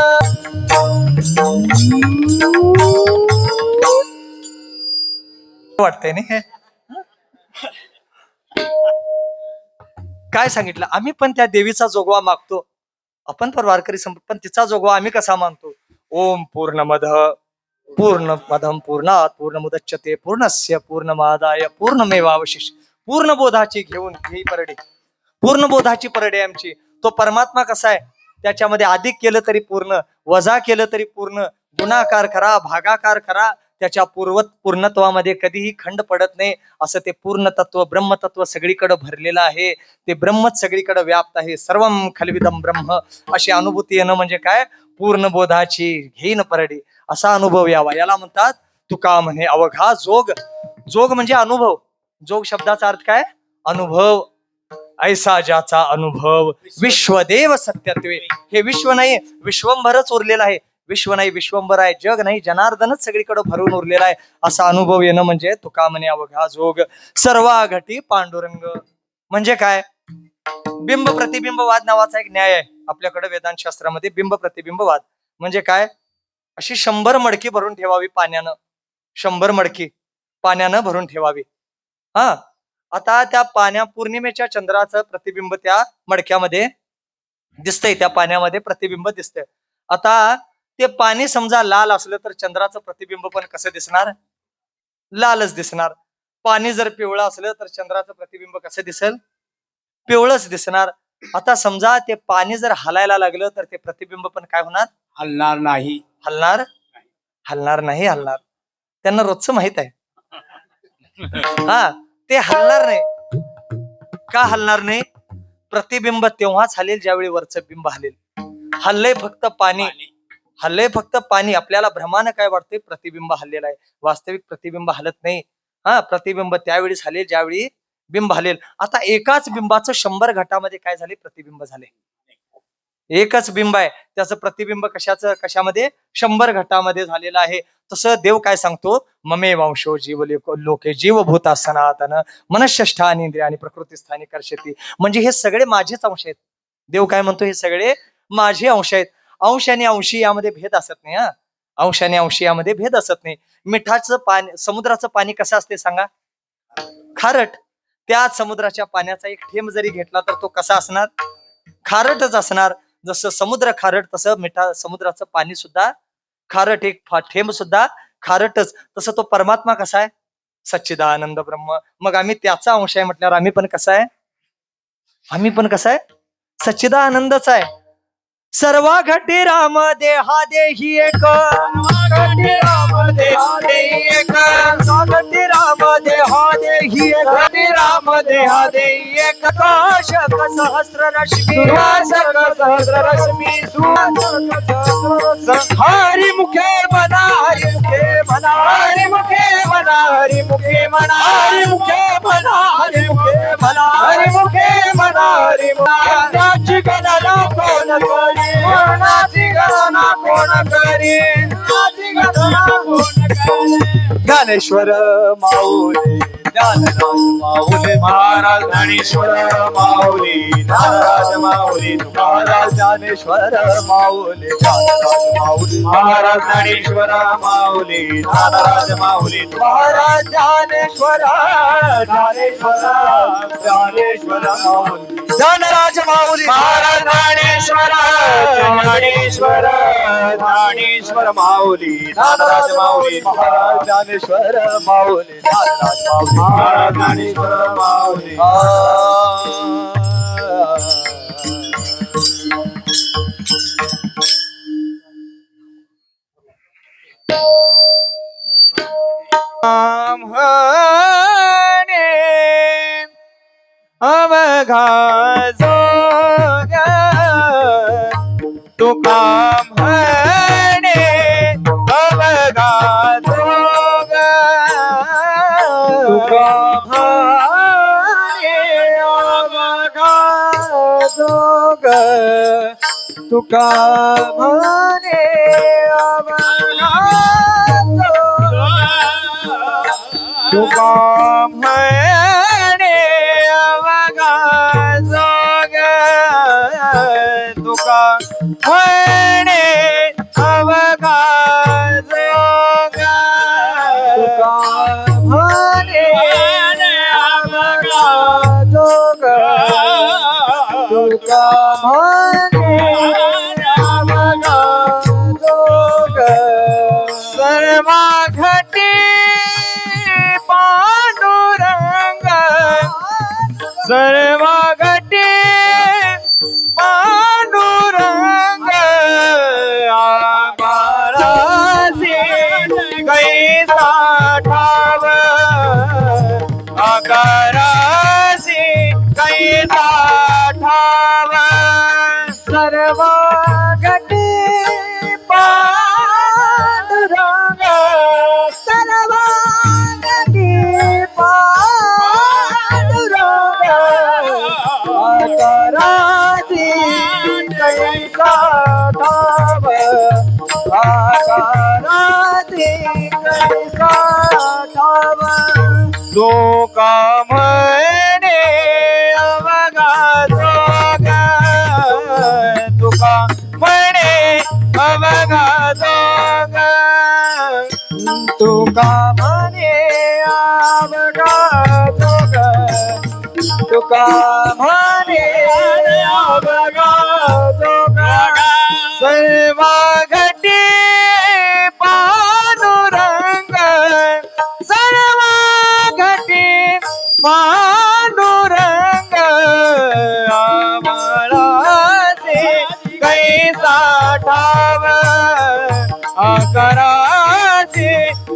वाटतंय नाही काय सांगितलं. आम्ही पण त्या देवीचा जोगवा मागतो, आपण पण वारकरी पण तिचा जोगवा आम्ही कसा मानतो. ओम पूर्णमद पूर्णपदं पूर्णात् पूर्णमुदच्यते पूर्णस्य पूर्णमादाय पूर्णमेवावशिष्य. पूर्णबोधाची घेऊन ही परडी, पूर्णबोधाची परडी आमची. तो परमात्मा कसा आहे, त्याच्यामध्ये अधिक केलं तरी पूर्ण, वजा केलं तरी पूर्ण, गुणाकार करा भागाकार करा, त्याच्या पूर्णत्वामध्ये कधीही खंड पडत नाही. असं ते पूर्ण तत्व ब्रह्मतत्व सगळीकडे भरलेलं आहे. ते ब्रह्मच सगळीकडे व्याप्त आहे. सर्वम खलविदम ब्रह्म अशी अनुभूती येणं म्हणजे काय, पूर्णबोधाची घेईन परडी असा अनुभव यावा. याला म्हणतात तुका म्हणे अवघा जोग. जोग म्हणजे अनुभव. जोग शब्दाचा अर्थ काय, अनुभव. ऐसा ज्याचा अनुभव विश्वदेव सत्यत्वे. हे विश्व नाही, विश्वंभरच उरलेलं आहे. विश्व नाही, विश्वंभर आहे. जग नाही, जनार्दनच सगळीकडे भरून उरलेला आहे. असा अनुभव येणं म्हणजे तुका म्हणे अवघा जोग. सर्वा घटी पांडुरंग म्हणजे काय, बिंब प्रतिबिंबवाद नावाचा एक न्याय आहे आपल्याकडे वेदांत शास्त्रामध्ये. बिंब प्रतिबिंबवाद म्हणजे काय, अशी 100 मडकी भरून ठेवावी पाण्यानं, 100 मडकी पाण्यानं भरून ठेवावी. हा, आता त्या पाण्या पौर्णिमेच्या चंद्राचं प्रतिबिंब त्या मडक्यामध्ये दिसतंय, त्या पाण्यामध्ये प्रतिबिंब दिसतंय. आता ते पाणी समजा लाल असलं तर चंद्राचं प्रतिबिंब पण कसं दिसणार, लालच दिसणार. पाणी जर पिवळं असलं तर चंद्राचं प्रतिबिंब कसं दिसेल, पिवळच दिसणार. आता समजा ते पाणी जर हलायला लागलं तर ते प्रतिबिंब पण काय होणार, हलणार नाही. हलणार, हलणार नाही हलणार. त्यांना रोजचं माहित आहे. हा, ते हलणार नाही. का हलणार नाही, प्रतिबिंब तेव्हाच हलेल ज्यावेळी वरचं बिंब हलेल. हल्लय फक्त पाणी, हल्लय फक्त पाणी. आपल्याला भ्रमानं काय वाटतंय, प्रतिबिंब हल्लेलं आहे. वास्तविक प्रतिबिंब हलत नाही. हा, प्रतिबिंब त्यावेळीच हलेल ज्यावेळी बिंब हलेल. आता एकाच बिंबाचं 100 घटामध्ये काय झाले, प्रतिबिंब झाले. एकच बिंब आहे, त्याचं प्रतिबिंब कशामध्ये 100 घटामध्ये झालेलं आहे. तसं देव काय सांगतो, ममे वंशो जीव लोके जीवभूता सनातन मनष्यष्ठानी इंद्रियानी प्रकृतीस्थानी कर्षती. म्हणजे हे सगळे माझेच अंश आहेत. देव काय म्हणतो, हे सगळे माझे अंश आहेत. अंश आणि अंशी यामध्ये भेद असत नाही. हा, अंश आणि अंशी यामध्ये भेद असत नाही. मिठाचं पाणी, समुद्राचं पाणी कसं असते सांगा, खारट. त्याच समुद्राच्या पाण्याचा एक थेंब जरी घेतला तर तो कसा असणार, खारटच असणार. जसं समुद्र खारट तसं समुद्राचं पाणी सुद्धा खारट, एक थेंब सुद्धा खारटच. तसं तो परमात्मा कसा आहे, सच्चिदानंद ब्रह्म. मग आम्ही त्याचा अंश आहे म्हटल्यावर आम्ही पण कसं आहे, आम्ही पण कसं आहे, सच्चिदानंदच आहे. सर्वा घटी राम देहा देही एक, घटी राम देहा देही एक, घटी राम देहा देही एक, घटी राम देहा देही एक. प्रकाशक सहस्र रश्मी, सुहासक सहस्र रश्मी, हरि मुखे म्हणा, हरि मुखे म्हणा, हरि मुखे म्हणा, हरि मुखे म्हणा, हरि मुखे म्हणा, हरि मुखे म्हणा, हरि मुखे म्हणा, हरि मुखे गणना कोण करी, कोणाची गणना कोण करी, कोणाची गणना कोण करी. ज्ञानेश्वर माऊली ज्ञानराज माऊली, महाराज ज्ञानेश्वर माऊली, ज्ञानराज माऊली तुकाराम. ज्ञानेश्वर माऊली ज्ञानराज माऊली, महाराज ज्ञानेश्वर माऊली, ज्ञानराज माऊली महाराज. ज्ञानेश्वर ज्ञानेश्वर ज्ञानेश्वर माऊली, ज्ञानराज माऊली, महाराज ज्ञानेश्वर ज्ञानेश्वर ज्ञानेश्वर माऊली, ज्ञानराज माऊली, महाराज ज्ञानेश्वर माऊली, ज्ञानराज माऊली, महाराज ज्ञानेश्वर माऊली. अवघा जोग तुका म्हणे, अवघा जोग तुका म्हणे, अवघा जोग तुका म्हणे, अवघा जोग तुका म्हणे, अवघा जोग तुका म्हणे, अवघा जोग तुका म्हणे, अवघा जोग तुका म्हणे, अवघा जोग. सर्व घटी पांडुरंग सर्व घटी पांडुरंग आकारासी कैसा ठाव आकारासी कैसा ठाव सर्व घटी पांडुरंग सर्व घटी पांडुरंग आकारासी कैसा ठाव आकारासी कैसा ठाव जो का म्हणे अवघा जोग तुका म्हणे अवघा जोग तुका म्हणे अवघा जोग तुका म्हणे अवघा जोग सर्व घटी पांडुरंग सर्व घटी पांडुरंग आम्हालाचे कैसा ठाव आकाराचे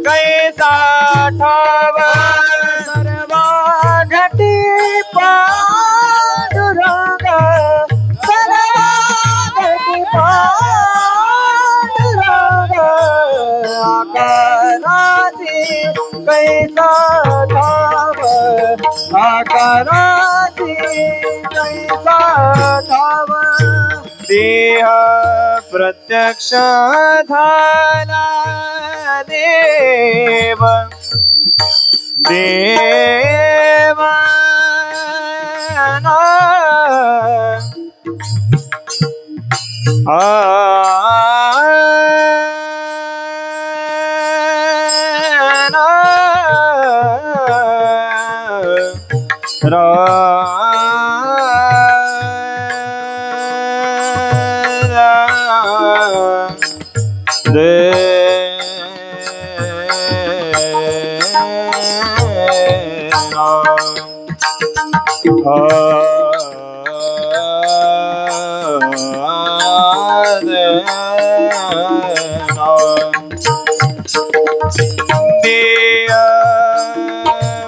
कैसा ठाव सर्व घटी पांडुरंग सर्व घटी पांडुरंग आकाराचे कैसा ठाव आकाराचे कैसा ठाव देह प्रत्यक्ष झाला देव देवा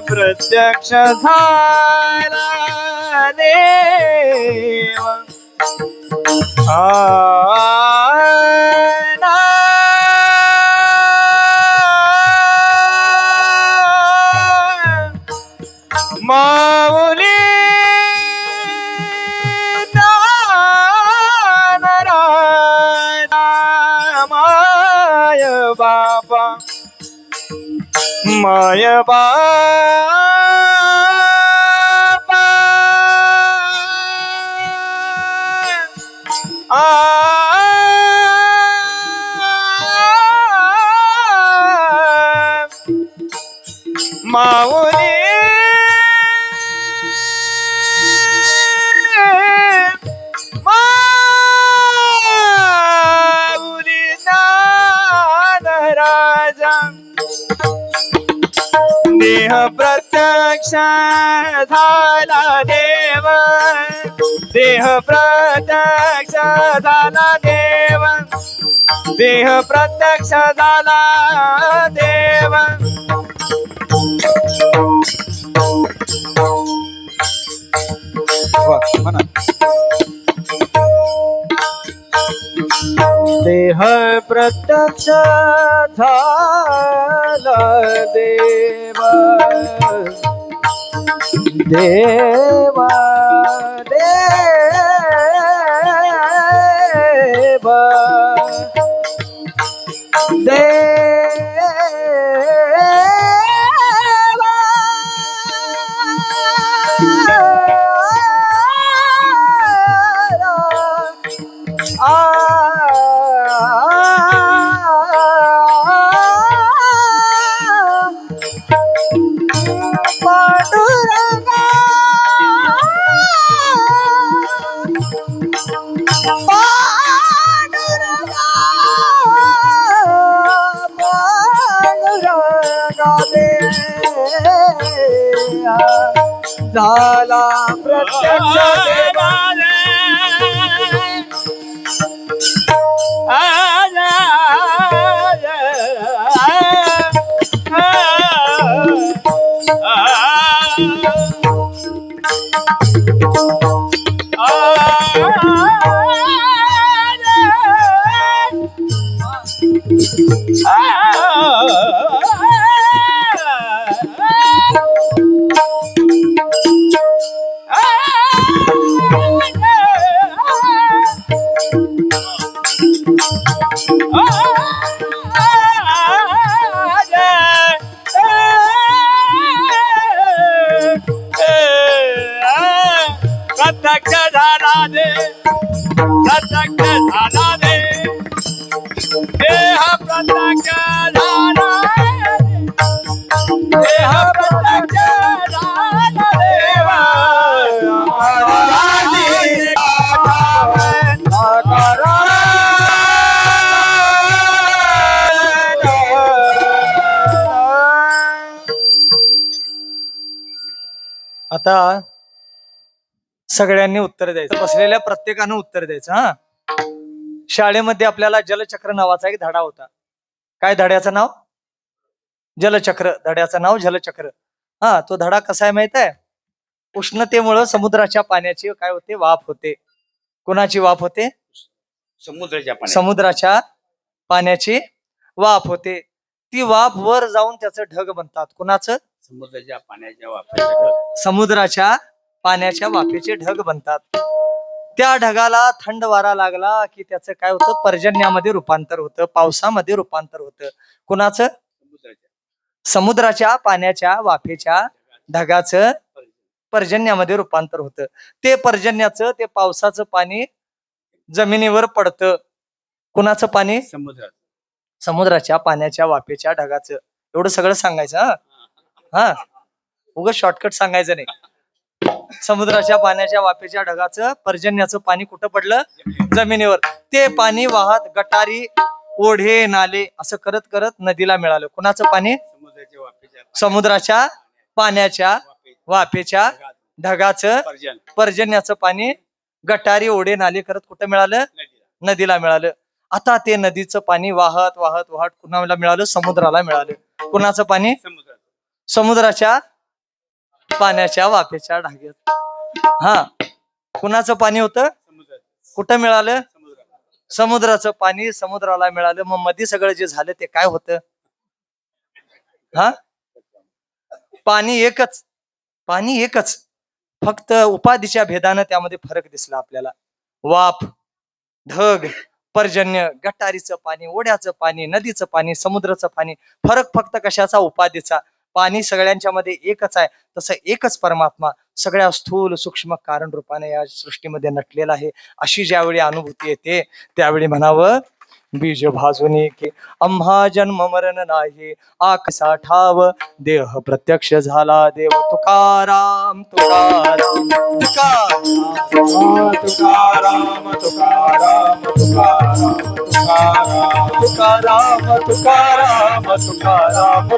प्रत्यक्ष झाला देव माऊली माय बापा माय बापा माऊली देह प्रत्यक्ष झाला देव देह प्रत्यक्ष झाला देव देह प्रत्यक्ष झाला देव देह प्रत्यक्ष झाला देव देव देव पांडुरंगा दे झाला प्रत्यक्ष देवा प्रत्यक्ष झाला दे प्रत्यक्ष झाला दे देह प्रत्यक्ष झाला देह प्रत्यक्ष झाला देवा आता सगळ्यांनी उत्तर द्यायचं, बसलेल्या प्रत्येकानं उत्तर द्यायचं. हा, शाळेमध्ये आपल्याला जलचक्र नावाचा एक धडा होता. काय धड्याचं नाव? जलचक्र. धड्याचं नाव जलचक्र. हा, तो धडा कसा आहे माहित आहे? उष्णतेमुळं समुद्राच्या पाण्याची काय होते? वाफ होते. कोणाची वाफ होते? समुद्राच्या पाण्याची वाफ होते. ती वाफ वर जाऊन त्याचं ढग बनतात. कुणाचं? समुद्राच्या पाण्याच्या वाफेचे समुद्राच्या पाण्याच्या वाफेचे ढग बनतात. त्या ढगाला थंड वारा लागला की त्याचं काय होतं? पर्जन्यामध्ये रूपांतर होतं, पावसामध्ये रूपांतर होतं. कुणाचं? समुद्राच्या पाण्याच्या वाफेच्या ढगाचं पर्जन्यामध्ये रूपांतर होतं. ते पर्जन्याचं, ते पावसाचं पाणी जमिनीवर पडतं. कुणाचं पाणी? समुद्राच्या पाण्याच्या वाफेच्या ढगाचं. एवढं सगळं सांगायचं. हा हा, उगाच शॉर्टकट सांगायचं नाही. समुद्राच्या पाण्याच्या वाफेच्या ढगाचं पर्जन्याचं पाणी कुठं पडलं? जमिनीवर. ते पाणी वाहत गटारी, ओढे, नाले असं करत करत नदीला मिळालं. कुणाचं पाणी? समुद्राच्या पाण्याच्या वाफेच्या ढगाचं पर्जन्याचं पाणी गटारी, ओढे, नाले करत कुठं मिळालं? नदीला मिळालं. आता ते नदीचं पाणी वाहत वाहत वाहत कुणाला मिळालं? समुद्राला मिळालं. कुणाचं पाणी? समुद्राच्या पाण्याच्या वाफेच्या ढाग्यात. हा, कुणाचं पाणी होतं? कुठं मिळालं? समुद्राचं पाणी समुद्राला मिळालं. मग मध्ये सगळं जे झालं ते काय होतं? हा, पाणी एकच. पाणी एकच, फक्त उपाधीच्या भेदानं त्यामध्ये फरक दिसला आपल्याला. वाफ, ढग, पर्जन्य, गटारीचं पाणी, ओढ्याचं पाणी, नदीचं पाणी, समुद्राचं पाणी. फरक फक्त कशाचा? उपाधीचा. पाणी सगळ्यांच्या मध्ये एकच आहे. तसं एकच परमात्मा सगळ्या स्थूल सूक्ष्म कारण रूपाने या सृष्टीमध्ये नटलेला आहे. अशी ज्यावेळी अनुभूती येते त्यावेळी म्हणावं, बीज भाजुनी की आम्हा जन्म मरण नाही, आकसा ठाव देह प्रत्यक्ष झाला देव. तुकाराम तुकाराम तुकाराम तुकाराम तुकाराम तुकाराम तुकाराम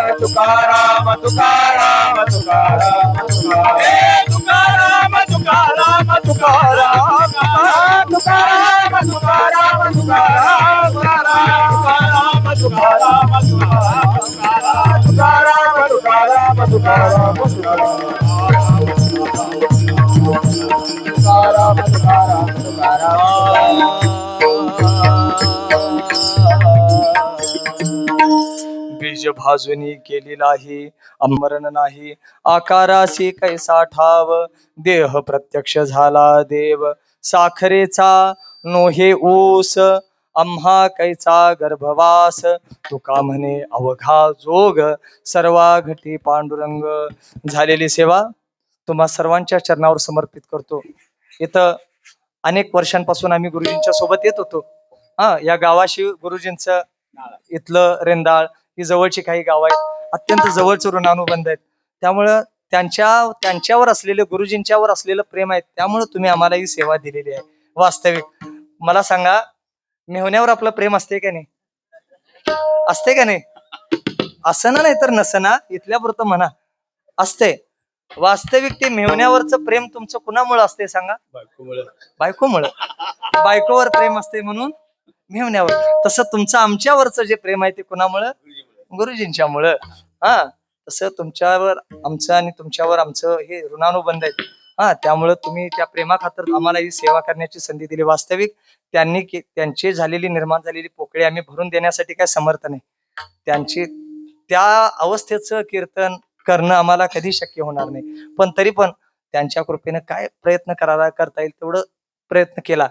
तुकाराम तुकाराम तुकाराम तुकाराम तुकाराम तुकाराम तुकाराम तुकाराम तुकाराम तुकाराम तुकाराम तुकाराम बीज भाजुनी केली नाही, अमरण नाही, आकारासी कैसा ठाव देह प्रत्यक्ष झाला देव. साखरेचा नोहे ऊस आम्हा कैचा गर्भवास, तुका म्हणे अवघा जोग सर्वा घटी पांडुरंग. झालेली सेवा तुम्हा सर्वांच्या चरणावर समर्पित करतो. इथं अनेक वर्षांपासून आम्ही गुरुजींच्या सोबत येत होतो. या गावाशी गुरुजींचं इथलं रेंदाळ ही जवळची काही गाव आहेत, अत्यंत जवळचं ऋणानुबंध आहेत. त्यामुळं त्यांच्यावर असलेले, गुरुजींच्यावर असलेलं प्रेम आहे, त्यामुळे तुम्ही आम्हाला ही सेवा दिलेली आहे. वास्तविक मला सांगा, मेहुण्यावर आपलं प्रेम असते का नाही? असते का नाही? असना नाही तर नसना इथल्या पुरतं म्हणा असते. वास्तविक ते मेव्हण्यावरचं प्रेम तुमचं कुणामुळे असते सांगा? बायकोमुळं. बायकोवर प्रेम असते म्हणून मेव्हण्यावर. तसं तुमचं आमच्यावरचं जे प्रेम आहे ते कुणामुळं? गुरुजींच्यामुळं. हा, तसं तुमच्यावर आमचं आणि तुमच्यावर आमचं हे ऋणानुबंध आहेत. हा, त्यामुळं तुम्ही त्या प्रेमाखातर आम्हाला ही सेवा करण्याची संधी दिली. वास्तविक त्यांची निर्माण झालेली पोकळी आम्ही भरून देण्यासाठी काय समर्थ नाही. त्यांची त्या अवस्थेचं कीर्तन करणं आम्हाला कधी शक्य होणार नाही. पण तरी पण त्यांच्या कृपेनं काय प्रयत्न करता येईल तेवढं प्रयत्न केला.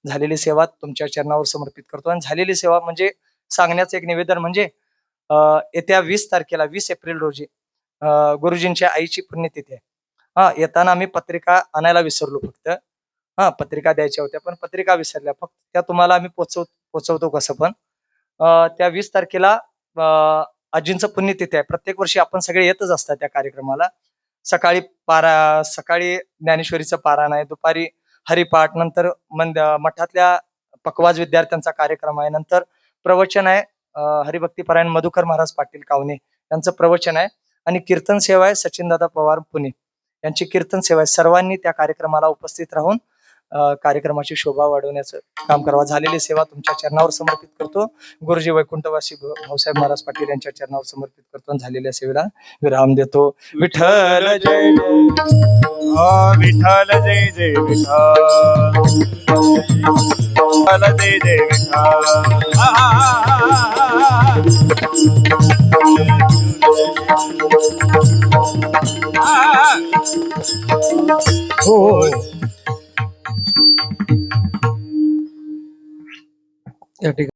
झालेली सेवा तुमच्या चरणावर समर्पित करतो. आणि झालेली सेवा म्हणजे सांगण्याचं एक निवेदन म्हणजे येत्या 20 एप्रिल रोजी गुरुजींच्या आईची पुण्यतिथी आहे. हा, येताना आम्ही पत्रिका आणायला विसरलो फक्त. हा, पत्रिका द्यायच्या होत्या पण पत्रिका विसरल्या. फक्त त्या तुम्हाला आम्ही पोचवतो कसं पण. त्या 20 तारखेला आजींचं पुण्यतिथी आहे. प्रत्येक वर्षी आपण सगळे येतच असतात त्या कार्यक्रमाला. सकाळी ज्ञानेश्वरीचं पारायण आहे, दुपारी हरिपाठ, नंतर मठातल्या पकवाज विद्यार्थ्यांचा कार्यक्रम आहे, नंतर प्रवचन आहे. हरिभक्तीपरायण मधुकर महाराज पाटील कावणे यांचं प्रवचन आहे आणि कीर्तन सेवा आहे सचिनदादा पवार पुणे यांची कीर्तन सेवा आहे. सर्वांनी त्या कार्यक्रमाला उपस्थित राहून कार्यक्रमाची शोभा वाढवण्याचं काम करावं. झालेली सेवा तुमच्या चरणावर समर्पित करतो. गुरुजी वैकुंठवासी भाऊसाहेब महाराज पाटील यांच्या चरणावर समर्पित करतो आणि झालेल्या सेवेला विराम देतो. विठ्ठल जय विठ्ठल जय जय विठ्ठल जय जय या ठिकाणी